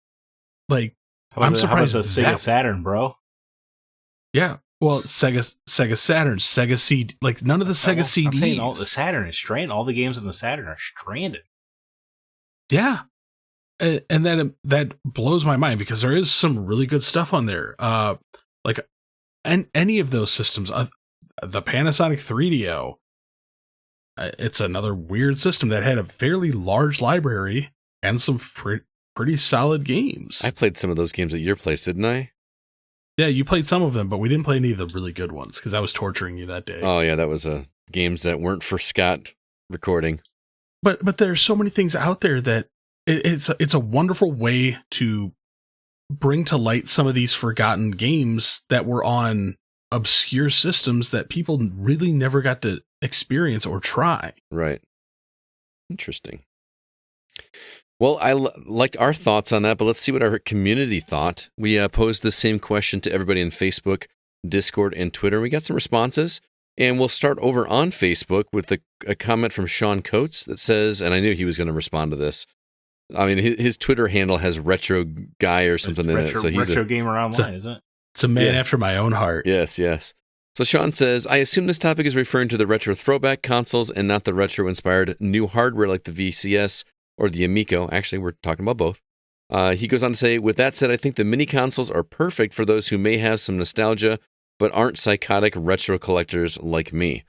Like, I'm surprised the Sega Saturn, bro. Yeah. Well, Sega Saturn, Sega CD, like none of the Sega CDs. I'm saying the Saturn is stranded. All the games on the Saturn are stranded. Yeah. And that blows my mind because there is some really good stuff on there. Like, and any of those systems, the Panasonic 3DO, it's another weird system that had a fairly large library and some pretty solid games. I played some of those games at your place, didn't I? Yeah, you played some of them, but we didn't play any of the really good ones because I was torturing you that day. Oh yeah, that was games that weren't for Scott recording. But there's so many things out there that it's a wonderful way to bring to light some of these forgotten games that were on obscure systems that people really never got to experience or try. Right. Interesting. Well, I liked our thoughts on that, but let's see what our community thought. We posed the same question to everybody in Facebook, Discord, and Twitter. We got some responses, and we'll start over on Facebook with a comment from Sean Coates that says, and I knew he was going to respond to this. I mean, his Twitter handle has Retro Guy or something in it. So he's Retro Gamer Online, isn't it? It's a man after my own heart. Yes. So Sean says, I assume this topic is referring to the retro throwback consoles and not the retro-inspired new hardware like the VCS or the Amico. Actually, we're talking about both. He goes on to say, with that said, I think the mini consoles are perfect for those who may have some nostalgia but aren't psychotic retro collectors like me.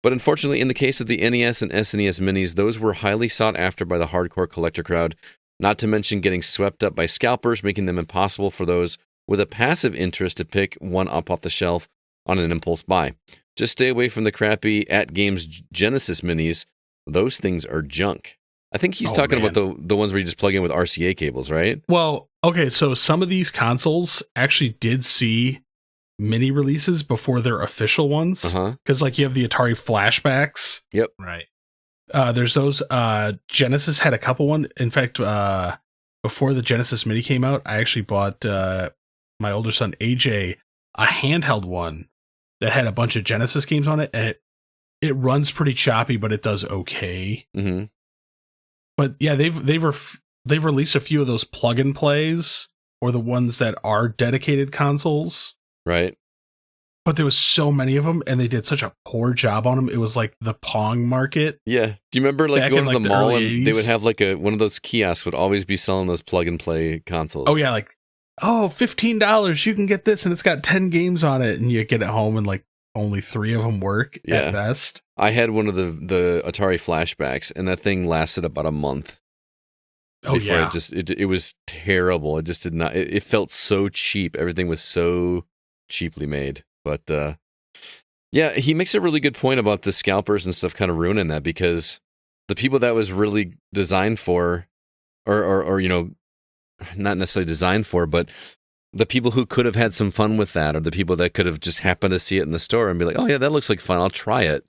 But unfortunately, in the case of the NES and SNES minis, those were highly sought after by the hardcore collector crowd, not to mention getting swept up by scalpers, making them impossible for those with a passive interest to pick one up off the shelf on an impulse buy. Just stay away from the crappy At Games Genesis minis. Those things are junk. I think he's talking about the ones where you just plug in with RCA cables, right? Well, okay, so some of these consoles actually did see mini releases before their official ones. Because like you have the Atari flashbacks. Yep. Right. There's those. Genesis had a couple one. In fact, before the Genesis Mini came out, I actually bought my older son AJ a handheld one that had a bunch of Genesis games on it, and it runs pretty choppy, but it does okay. Mm-hmm. But yeah, they've released a few of those plug and plays, or the ones that are dedicated consoles. Right. But there was so many of them, and they did such a poor job on them. It was like the Pong market. Yeah. Do you remember like going to the mall and 80s? they would have like one of those kiosks would always be selling those plug and play consoles? Oh yeah, like $15, you can get this, and it's got 10 games on it, and you get it home, and like only 3 of them work at best. I had one of the Atari flashbacks, and that thing lasted about a month. Oh yeah, it was terrible. It just did not. It felt so cheap. Everything was so cheaply made. But yeah, he makes a really good point about the scalpers and stuff kind of ruining that, because the people that was really designed for, or you know, not necessarily designed for, but the people who could have had some fun with that, or the people that could have just happened to see it in the store and be like, oh yeah, that looks like fun, I'll try it.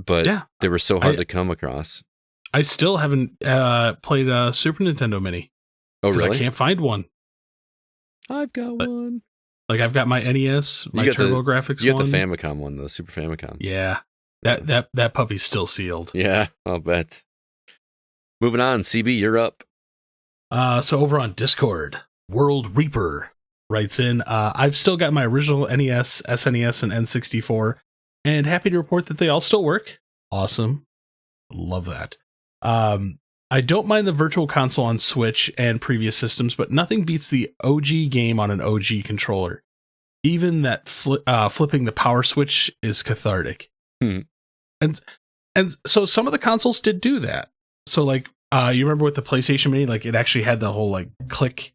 But yeah, they were so hard to come across. I still haven't played a Super Nintendo Mini. Oh really? I can't find one. I've got one. Like I've got my NES, my TurboGrafx one. You got the Famicom one, the Super Famicom. Yeah, that puppy's still sealed. Yeah, I'll bet. Moving on, CB, you're up. So over on Discord, World Reaper writes in, I've still got my original NES, SNES, and N64, and happy to report that they all still work. Awesome. Love that. I don't mind the Virtual Console on Switch and previous systems, but nothing beats the OG game on an OG controller. Even that flipping the power switch is cathartic. And so some of the consoles did do that. So like, you remember with the PlayStation Mini, like it actually had the whole like click,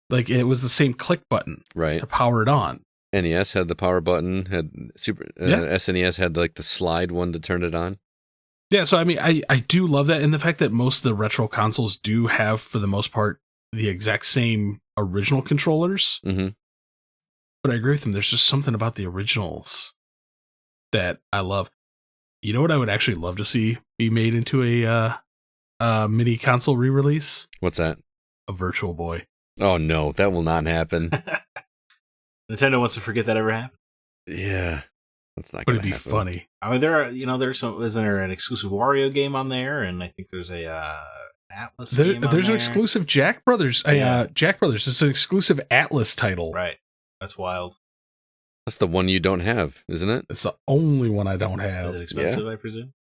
like it was the same click button, right, to power it on. NES had the power button, had SNES had like the slide one to turn it on. Yeah, so I mean, I do love that, and the fact that most of the retro consoles do have, for the most part, the exact same original controllers. Mm-hmm. But I agree with them. There's just something about the originals that I love. You know what I would actually love to see be made into a mini console re-release? What's that? A Virtual Boy. Oh no, that will not happen. Nintendo wants to forget that ever happened. Yeah. That's not. But it'd be funny. I mean, there's some. Isn't there an exclusive Wario game on there? And I think there's a Atlas game on there's there. An exclusive Jack Brothers. Jack Brothers. It's an exclusive Atlas title. Right. That's wild. That's the one you don't have, isn't it? It's the only one I don't have. Is it expensive? I presume.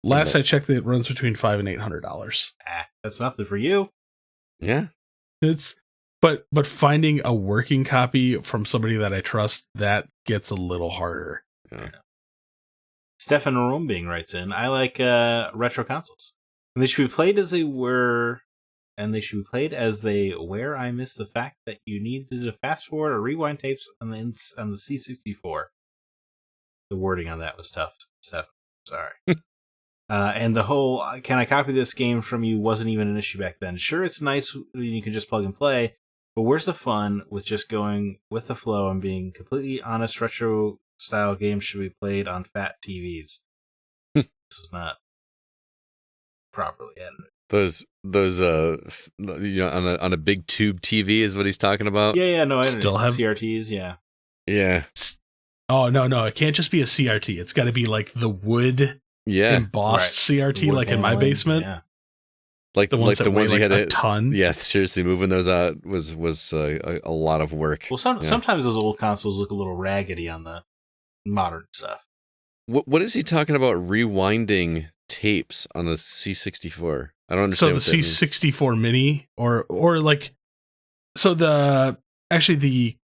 Last I checked, it runs between $500 and $800. That's nothing for you. Yeah. But finding a working copy from somebody that I trust, that gets a little harder. Yeah. Stefan Rombing writes in, I like retro consoles. And they should be played as they were, and they should be played as they were. I miss the fact that you needed to fast forward or rewind tapes on the C64. The wording on that was tough, Stefan. Sorry. And the whole, can I copy this game from you wasn't even an issue back then. Sure, it's nice when you can just plug and play, but where's the fun with just going with the flow and being completely honest? Retro style games should be played on fat TVs. This was not properly edited. Those on a big tube TV is what he's talking about. Yeah, no, I still have CRTs. Yeah. Oh no, it can't just be a CRT. It's got to be like the wood embossed CRT, like in my basement. Yeah. Like the ones you had a ton. Yeah, seriously, moving those out was a lot of work. Well, sometimes those old consoles look a little raggedy on the modern stuff. What is he talking about? Rewinding tapes on a C64? I don't understand. So the C64 Mini, or like, so the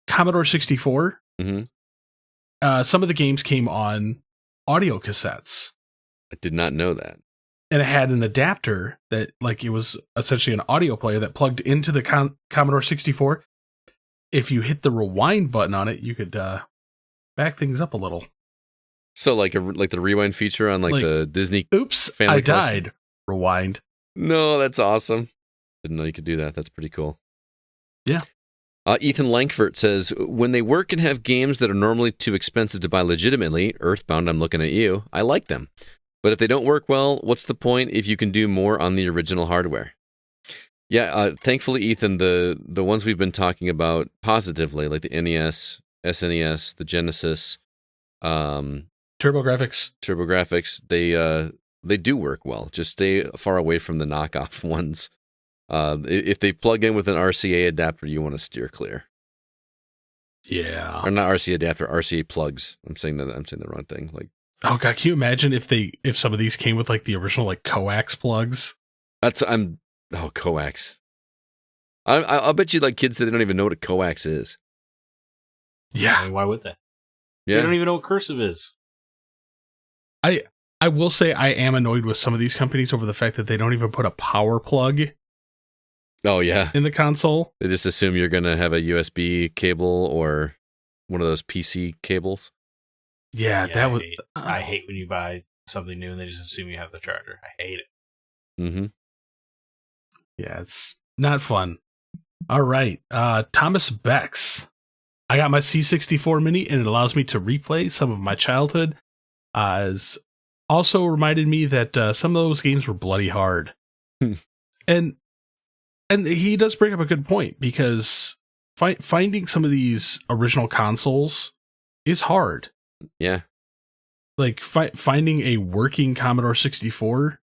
Commodore 64. Mm-hmm. Some of the games came on audio cassettes. I did not know that. And it had an adapter that, like, it was essentially an audio player that plugged into the Commodore 64. If you hit the rewind button on it, you could back things up a little. So like the rewind feature on like the Disney. Oops, Family I Collection? died. Rewind. No, that's awesome. Didn't know you could do that. That's pretty cool. Yeah. Ethan Lankford says, when they work and have games that are normally too expensive to buy legitimately, Earthbound, I'm looking at you, I like them. But if they don't work well, what's the point if you can do more on the original hardware? Yeah, thankfully, Ethan, the ones we've been talking about positively, like the NES, SNES, the Genesis, TurboGrafx, they do work well. Just stay far away from the knockoff ones. If they plug in with an RCA adapter, you want to steer clear. Yeah. Or not RCA adapter, RCA plugs. I'm saying the wrong thing. Like, oh god, can you imagine if some of these came with like the original like coax plugs? Coax. I'll bet you like kids that don't even know what a coax is. Yeah. I mean, why would they? Yeah. They don't even know what cursive is. I will say I am annoyed with some of these companies over the fact that they don't even put a power plug Oh yeah. in the console. They just assume you're gonna have a USB cable or one of those PC cables. Yeah, that was. I hate when you buy something new and they just assume you have the charger. I hate it. Mm-hmm. Yeah, it's not fun. All right, Thomas Bex. I got my C64 Mini, and it allows me to replay some of my childhood. Has also reminded me that some of those games were bloody hard. And he does bring up a good point, because finding some of these original consoles is hard. Yeah. Like finding a working Commodore 64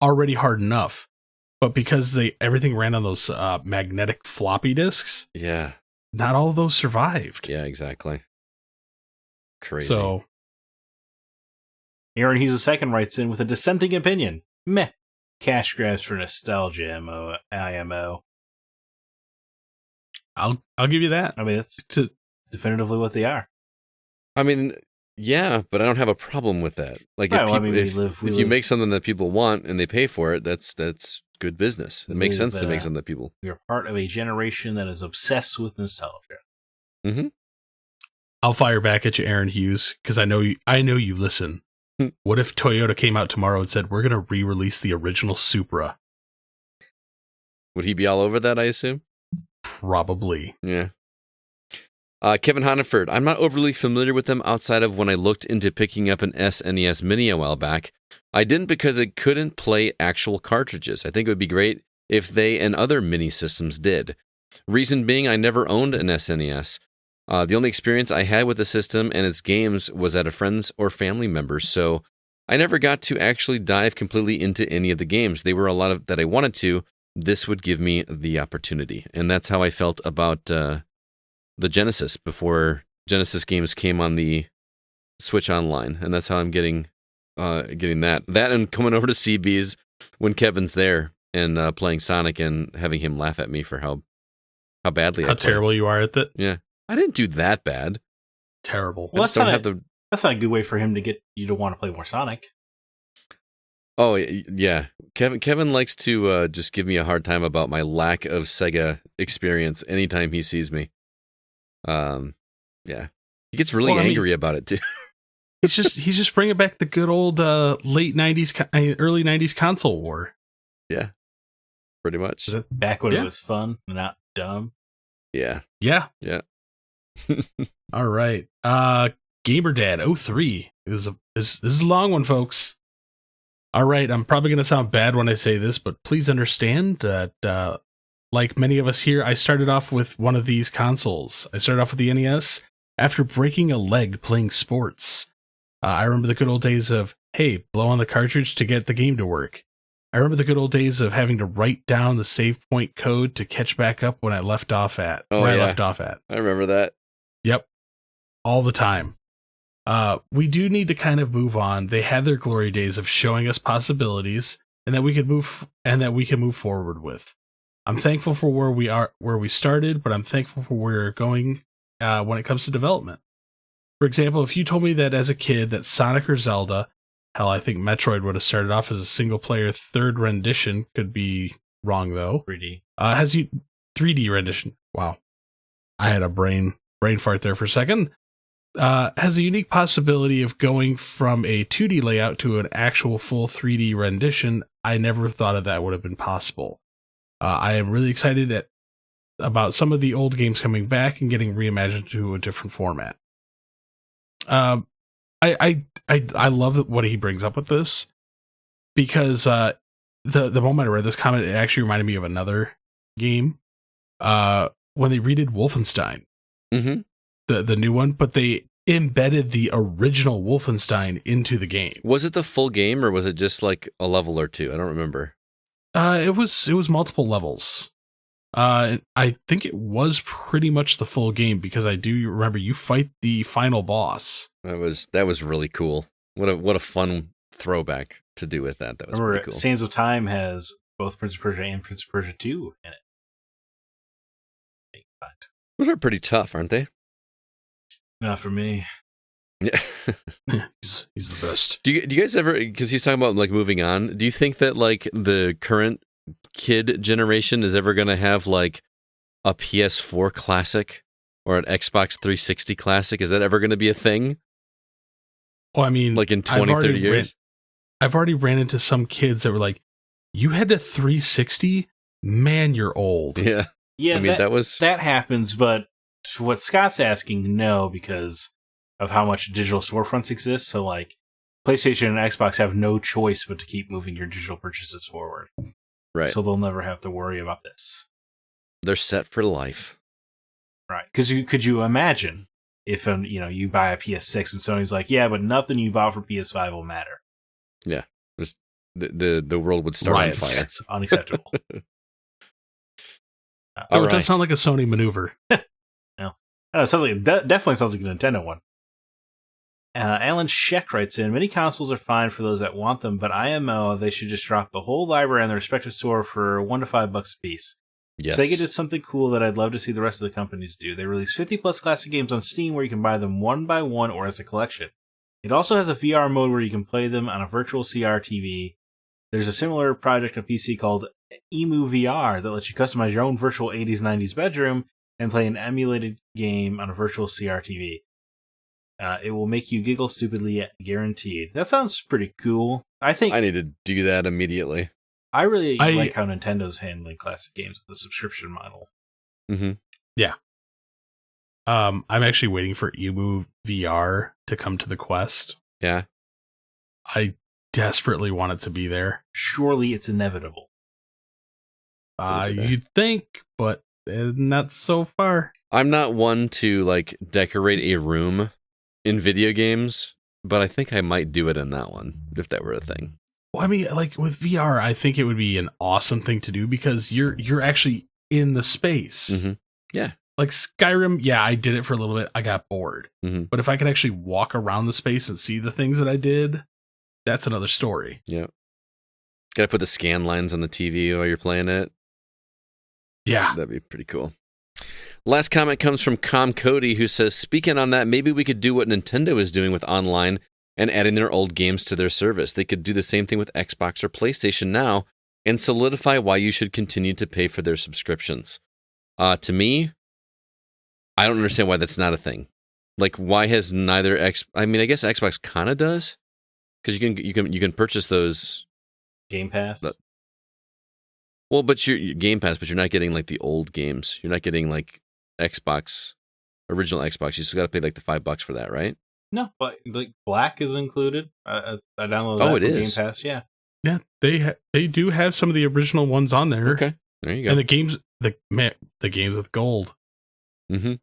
already hard enough, but because everything ran on those magnetic floppy disks, Yeah. not all of those survived. Yeah, exactly. Crazy. So Aaron Hughes II writes in with a dissenting opinion. Meh. Cash grabs for nostalgia, IMO. I'll give you that. I mean, that's definitively what they are. I mean, yeah, but I don't have a problem with that. Like, if you make something that people want and they pay for it, that's good business. It makes sense to make something that people. We're part of a generation that is obsessed with nostalgia. Mm-hmm. I'll fire back at you, Aaron Hughes, because I know you listen. What if Toyota came out tomorrow and said, we're going to re-release the original Supra? Would he be all over that, I assume? Probably. Yeah. Kevin Hannaford, I'm not overly familiar with them outside of when I looked into picking up an SNES Mini a while back. I didn't because it couldn't play actual cartridges. I think it would be great if they and other mini systems did. Reason being, I never owned an SNES. The only experience I had with the system and its games was at a friend's or family member's, so I never got to actually dive completely into any of the games. They were a lot of that I wanted to. This would give me the opportunity. And that's how I felt about the Genesis before Genesis games came on the Switch Online. And that's how I'm getting that. That and coming over to CB's when Kevin's there and playing Sonic and having him laugh at me for how badly I played. How terrible you are at that. Yeah. I didn't do that bad. Terrible. Well, that's not a good way for him to get you to want to play more Sonic. Oh, yeah. Kevin likes to just give me a hard time about my lack of Sega experience anytime he sees me. Yeah. He gets really angry about it, too. He's just bringing back the good old late 90s, early 90s console war. Yeah. Pretty much. Back when it was fun, not dumb. Yeah. Yeah. Yeah. All right. GamerDad 03. This is a long one, folks. All right, I'm probably going to sound bad when I say this, but please understand that, like many of us here, I started off with one of these consoles. I started off with the NES after breaking a leg playing sports. I remember the good old days of, hey, blow on the cartridge to get the game to work. I remember the good old days of having to write down the save point code to catch back up when I left off at. I remember that. Yep. All the time. We do need to kind of move on. They had their glory days of showing us possibilities and that we can move forward with. I'm thankful for where we started, but I'm thankful for where we're going when it comes to development. For example, if you told me that as a kid that Sonic or Zelda, hell, I think Metroid would have started off as a single-player third rendition. Could be wrong though. 3D. 3D rendition. Wow, I had a brain fart there for a second. Has a unique possibility of going from a 2D layout to an actual full 3D rendition. I never thought of that would have been possible. I am really excited about some of the old games coming back and getting reimagined to a different format. I love what he brings up with this, because the moment I read this comment, it actually reminded me of another game when they redid Wolfenstein, the new one, but they embedded the original Wolfenstein into the game. Was it the full game, or was it just like a level or two? I don't remember. It was multiple levels. I think it was pretty much the full game, because I do remember you fight the final boss. That was really cool. What a fun throwback to do with that. That was pretty cool. Sands of Time has both Prince of Persia and Prince of Persia 2 in it. Those are pretty tough, aren't they? Not for me. Yeah. he's the best. Do you guys ever, because he's talking about like moving on, do you think that like the current kid generation is ever going to have like a PS4 classic or an Xbox 360 classic? Is that ever going to be a thing? Well, I mean, like in 20, 30 years? I've already ran into some kids that were like, you had a 360? Man, you're old. Yeah. Yeah, I mean, that happens, but what Scott's asking, no, because of how much digital storefronts exist. So, like, PlayStation and Xbox have no choice but to keep moving your digital purchases forward. Right. So they'll never have to worry about this. They're set for life. Right. Because could you imagine if you buy a PS6 and Sony's like, yeah, but nothing you bought for PS5 will matter. Yeah. Just the world would start on fire. That's unacceptable. It does sound like a Sony maneuver. No. It sounds like, definitely sounds like a Nintendo one. Alan Sheck writes in, many consoles are fine for those that want them, but IMO, they should just drop the whole library on their respective store for $1 to $5 a piece. Yes. Sega did something cool that I'd love to see the rest of the companies do. They released 50 plus classic games on Steam where you can buy them one by one or as a collection. It also has a VR mode where you can play them on a virtual CR TV. There's a similar project on PC called Emu VR that lets you customize your own virtual 80s 90s bedroom and play an emulated game on a virtual CR TV. It will make you giggle stupidly, guaranteed. That sounds pretty cool. I think I need to do that immediately. I really like how Nintendo's handling classic games with the subscription model. Mm-hmm. Yeah. I'm actually waiting for Emu VR to come to the Quest. Yeah. I desperately want it to be there. Surely it's inevitable. You'd think, but not so far. I'm not one to like decorate a room in video games, but I think I might do it in that one if that were a thing. Well, I mean, like with VR, I think it would be an awesome thing to do because you're actually in the space. Mm-hmm. Yeah. Like Skyrim, yeah, I did it for a little bit. I got bored. Mm-hmm. But if I could actually walk around the space and see the things that I did, that's another story. Yeah. Got to put the scan lines on the TV while you're playing it. Yeah. That'd be pretty cool. Last comment comes from Com Cody, who says, speaking on that, maybe we could do what Nintendo is doing with online and adding their old games to their service. They could do the same thing with Xbox or PlayStation Now and solidify why you should continue to pay for their subscriptions. To me, I don't understand why that's not a thing. Like, why has neither I mean, I guess Xbox kind of does, because you can purchase those Game Pass. Well, but your Game Pass, but you're not getting like the old games. You're not getting like Xbox, original Xbox. You still got to pay like the $5 for that, right? No, but like Black is included. I downloaded that from Game Pass. Yeah, yeah, they do have some of the original ones on there. Okay, there you go. And the games with gold. Mm-hmm.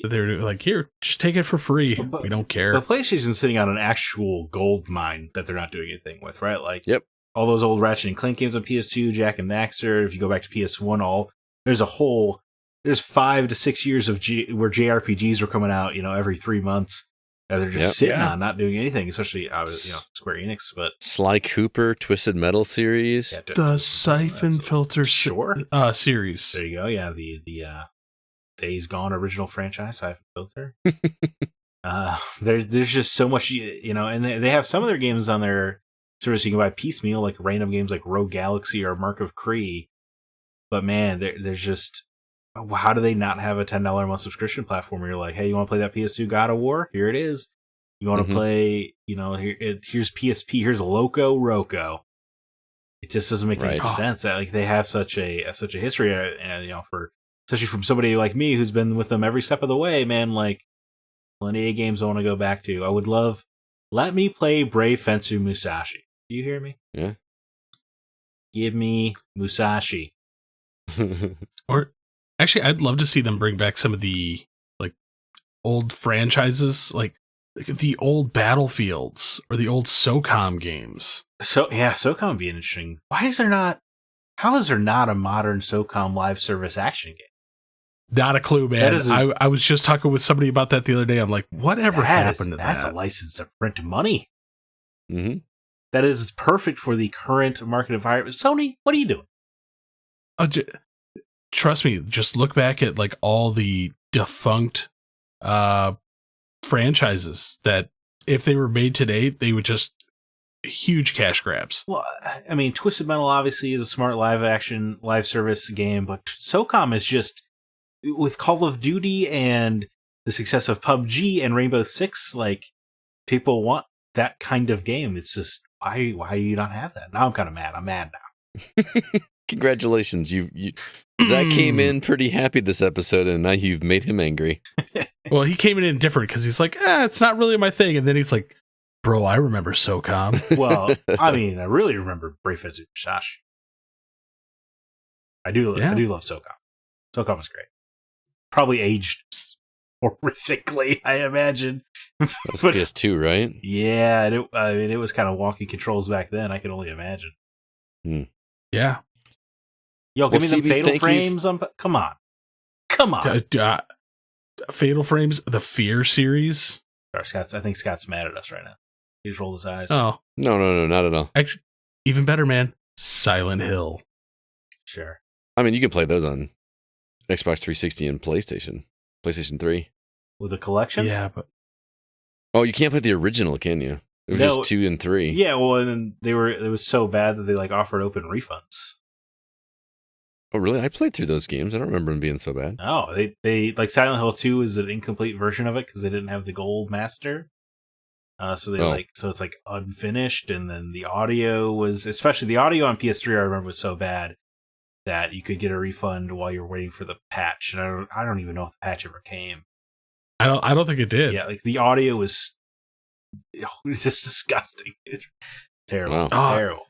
They're like, here, just take it for free. We don't care. But PlayStation's sitting on an actual gold mine that they're not doing anything with, right? Like, yep. All those old Ratchet and Clank games on PS2, Jack and Daxter. If you go back to PS1, there's 5 to 6 years of where JRPGs were coming out, every 3 months. That they're just sitting on, not doing anything. Especially, Square Enix. But Sly Cooper, Twisted Metal series, the Siphon Filter series. There you go. Yeah, the Days Gone original franchise, Siphon Filter. There's just so much, and they have some of their games on their service you can buy piecemeal, like random games like Rogue Galaxy or Mark of Kree. But man, there's just, how do they not have a $10 a month subscription platform where you're like, hey, you want to play that PS2 God of War? Here it is. You want to play, here's PSP, here's Loco Roco. It just doesn't make any sense. Like they have such a history, especially from somebody like me who's been with them every step of the way, man. Like plenty of games I want to go back to. I would let me play Brave Fencer Musashi. Do you hear me? Yeah. Give me Musashi. Or actually, I'd love to see them bring back some of the like old franchises, like the old Battlefields or the old SOCOM games. So yeah, SOCOM would be interesting. How is there not a modern SOCOM live service action game? Not a clue, man. I was just talking with somebody about that the other day. I'm like, whatever happened to that? That's a license to print money. Mm-hmm. That is perfect for the current market environment. Sony, what are you doing? Trust me, just look back at like all the defunct franchises that if they were made today, they would just huge cash grabs. Well, I mean, Twisted Metal obviously is a smart live service game, but SOCOM is just, with Call of Duty and the success of PUBG and Rainbow Six, like people want that kind of game. It's just, why do you not have that? Now I'm kind of mad. I'm mad now. Congratulations. Zack came in pretty happy this episode, and now you've made him angry. Well, he came in different because he's like, it's not really my thing. And then he's like, bro, I remember SOCOM. Well, I mean, I really remember Brave Fencer Musashi. I do love SOCOM. SOCOM is great. Probably aged horrifically, I imagine. That was PS2, right? Yeah, it was kind of wonky controls back then. I can only imagine. Yeah. Yo, give me them Fatal Frames. Come on. Fatal Frames, the Fear series. Sorry, I think Scott's mad at us right now. He just rolled his eyes. Oh. No, not at all. Actually, even better, man. Silent Hill. Sure. I mean, you can play those on Xbox 360 and PlayStation 3. With a collection? Yeah, but... Oh, you can't play the original, can you? It was just 2 and 3. Yeah, well, and it was so bad that they offered open refunds. Oh, really? I played through those games. I don't remember them being so bad. Oh, they like Silent Hill 2 is an incomplete version of it because they didn't have the gold master. So it's like unfinished, and then the audio was, especially the audio on PS3, I remember was so bad that you could get a refund while you're waiting for the patch. And I don't even know if the patch ever came. I don't think it did. Yeah, like the audio was just disgusting. It's terrible. Wow. Terrible.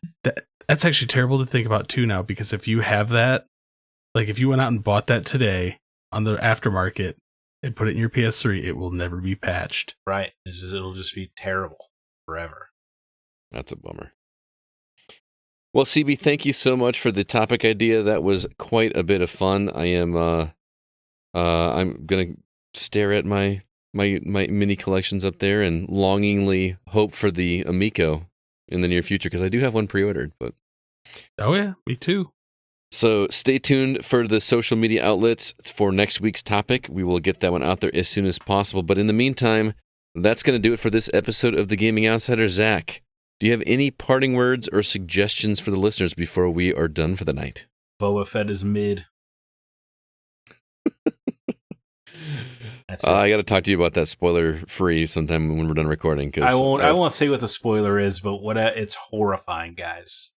That's actually terrible to think about too now, because if you have that, like if you went out and bought that today on the aftermarket and put it in your PS3, it will never be patched. Right. It'll just be terrible forever. That's a bummer. Well, CB, thank you so much for the topic idea. That was quite a bit of fun. I'm gonna stare at my mini collections up there and longingly hope for the Amico in the near future, because I do have one pre-ordered. But oh yeah, me too. So stay tuned for the social media outlets for next week's topic. We will get that one out there as soon as possible. But in the meantime, that's going to do it for this episode of The Gaming Outsider. Zach, do you have any parting words or suggestions for the listeners before we are done for the night? Boba Fett is mid. I got to talk to you about that spoiler-free sometime when we're done recording. I won't say what the spoiler is, but it's horrifying, guys.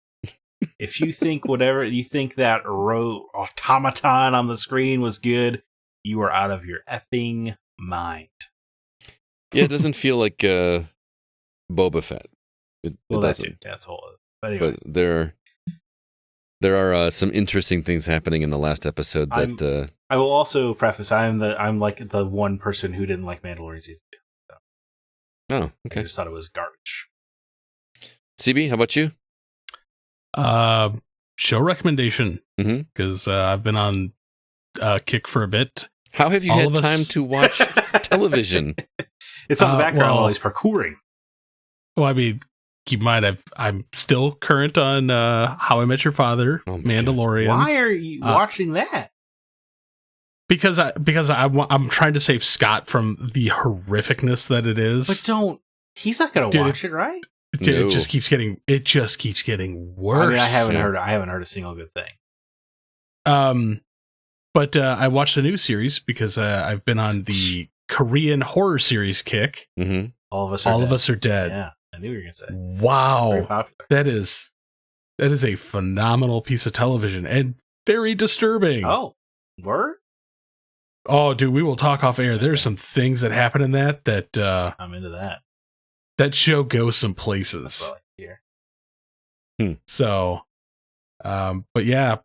If you think that automaton on the screen was good, you are out of your effing mind. Yeah, it doesn't feel like Boba Fett. It doesn't. That's all. But anyway. But there are some interesting things happening in the last episode that I will also preface, I'm like the one person who didn't like Mandalorian season 2. So. Oh, okay. I just thought it was garbage. CB, how about you? Show recommendation, because I've been on kick for a bit. How have you had time to watch television? It's on the background while he's parkouring. Well, I mean, keep in mind, I'm still current on How I Met Your Father, Mandalorian. God. Why are you watching that? because I'm trying to save Scott from the horrificness that it is. But he's not going to watch it, right? Dude, No. it just keeps getting worse. I mean, I haven't heard a single good thing. But I watched a new series because I've been on the Korean horror series kick. Mm-hmm. All of us are dead. Yeah, I knew you were going to say. Wow. Very popular. That is a phenomenal piece of television and very disturbing. Oh, word? Oh, dude, we will talk off air. There's some things that happen in that I'm into that. That show goes some That's places. what I like to hear. So, but yeah,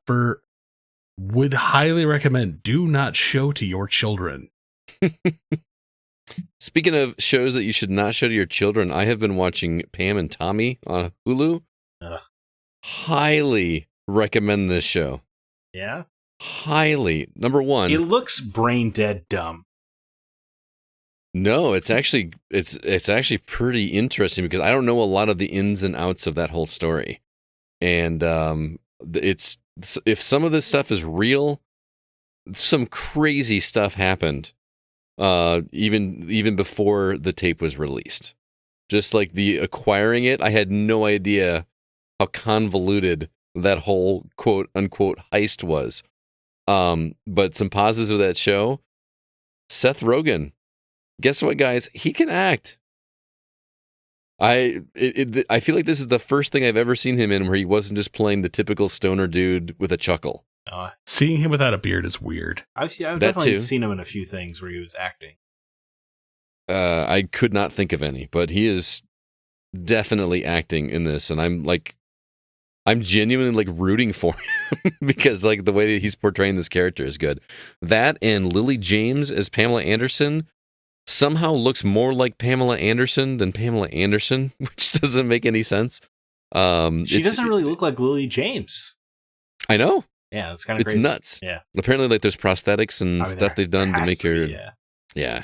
would highly recommend. Do not show to your children. Speaking of shows that you should not show to your children, I have been watching Pam and Tommy on Hulu. Ugh. Highly recommend this show. Yeah? Highly. Number one. It looks brain dead dumb. No, it's actually pretty interesting because I don't know a lot of the ins and outs of that whole story. And it's if some of this stuff is real, some crazy stuff happened even before the tape was released. Just like the acquiring it, I had no idea how convoluted that whole quote unquote heist was. But some positives of that show, Seth Rogen. Guess what, guys? He can act. I feel like this is the first thing I've ever seen him in where he wasn't just playing the typical stoner dude with a chuckle. Seeing him without a beard is weird. I've definitely seen him in a few things where he was acting. I could not think of any, but he is definitely acting in this, and I'm genuinely like rooting for him because like the way that he's portraying this character is good. That and Lily James as Pamela Anderson somehow looks more like Pamela Anderson than Pamela Anderson, which doesn't make any sense. She doesn't really look like Lily James. I know. Yeah, that's kind of crazy. It's nuts. Yeah. Apparently, like there's prosthetics and stuff they've done to make her. Yeah.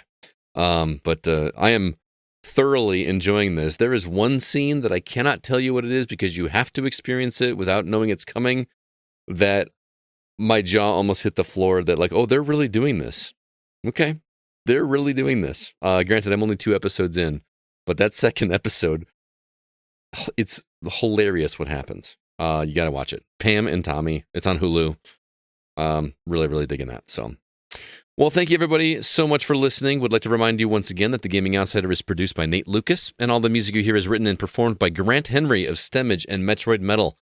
But I am thoroughly enjoying this. There is one scene that I cannot tell you what it is because you have to experience it without knowing it's coming. That my jaw almost hit the floor. That like, oh, they're really doing this. Okay. They're really doing this. Granted, I'm only 2 episodes in, but that second episode, it's hilarious what happens. You got to watch it. Pam and Tommy. It's on Hulu. Really, really digging that. So, well, thank you everybody so much for listening. Would like to remind you once again that The Gaming Outsider is produced by Nate Lucas, and all the music you hear is written and performed by Grant Henry of Stemage and Metroid Metal.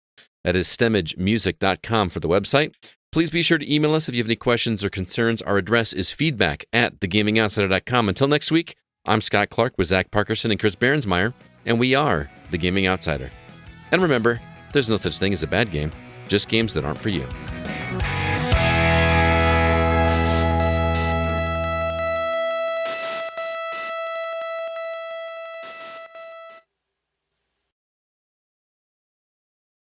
That is stemagemusic.com for the website. Please be sure to email us if you have any questions or concerns. Our address is feedback@thegamingoutsider.com. Until next week, I'm Scott Clark with Zach Parkerson and Chris Behrensmeyer, and we are The Gaming Outsider. And remember, there's no such thing as a bad game, just games that aren't for you.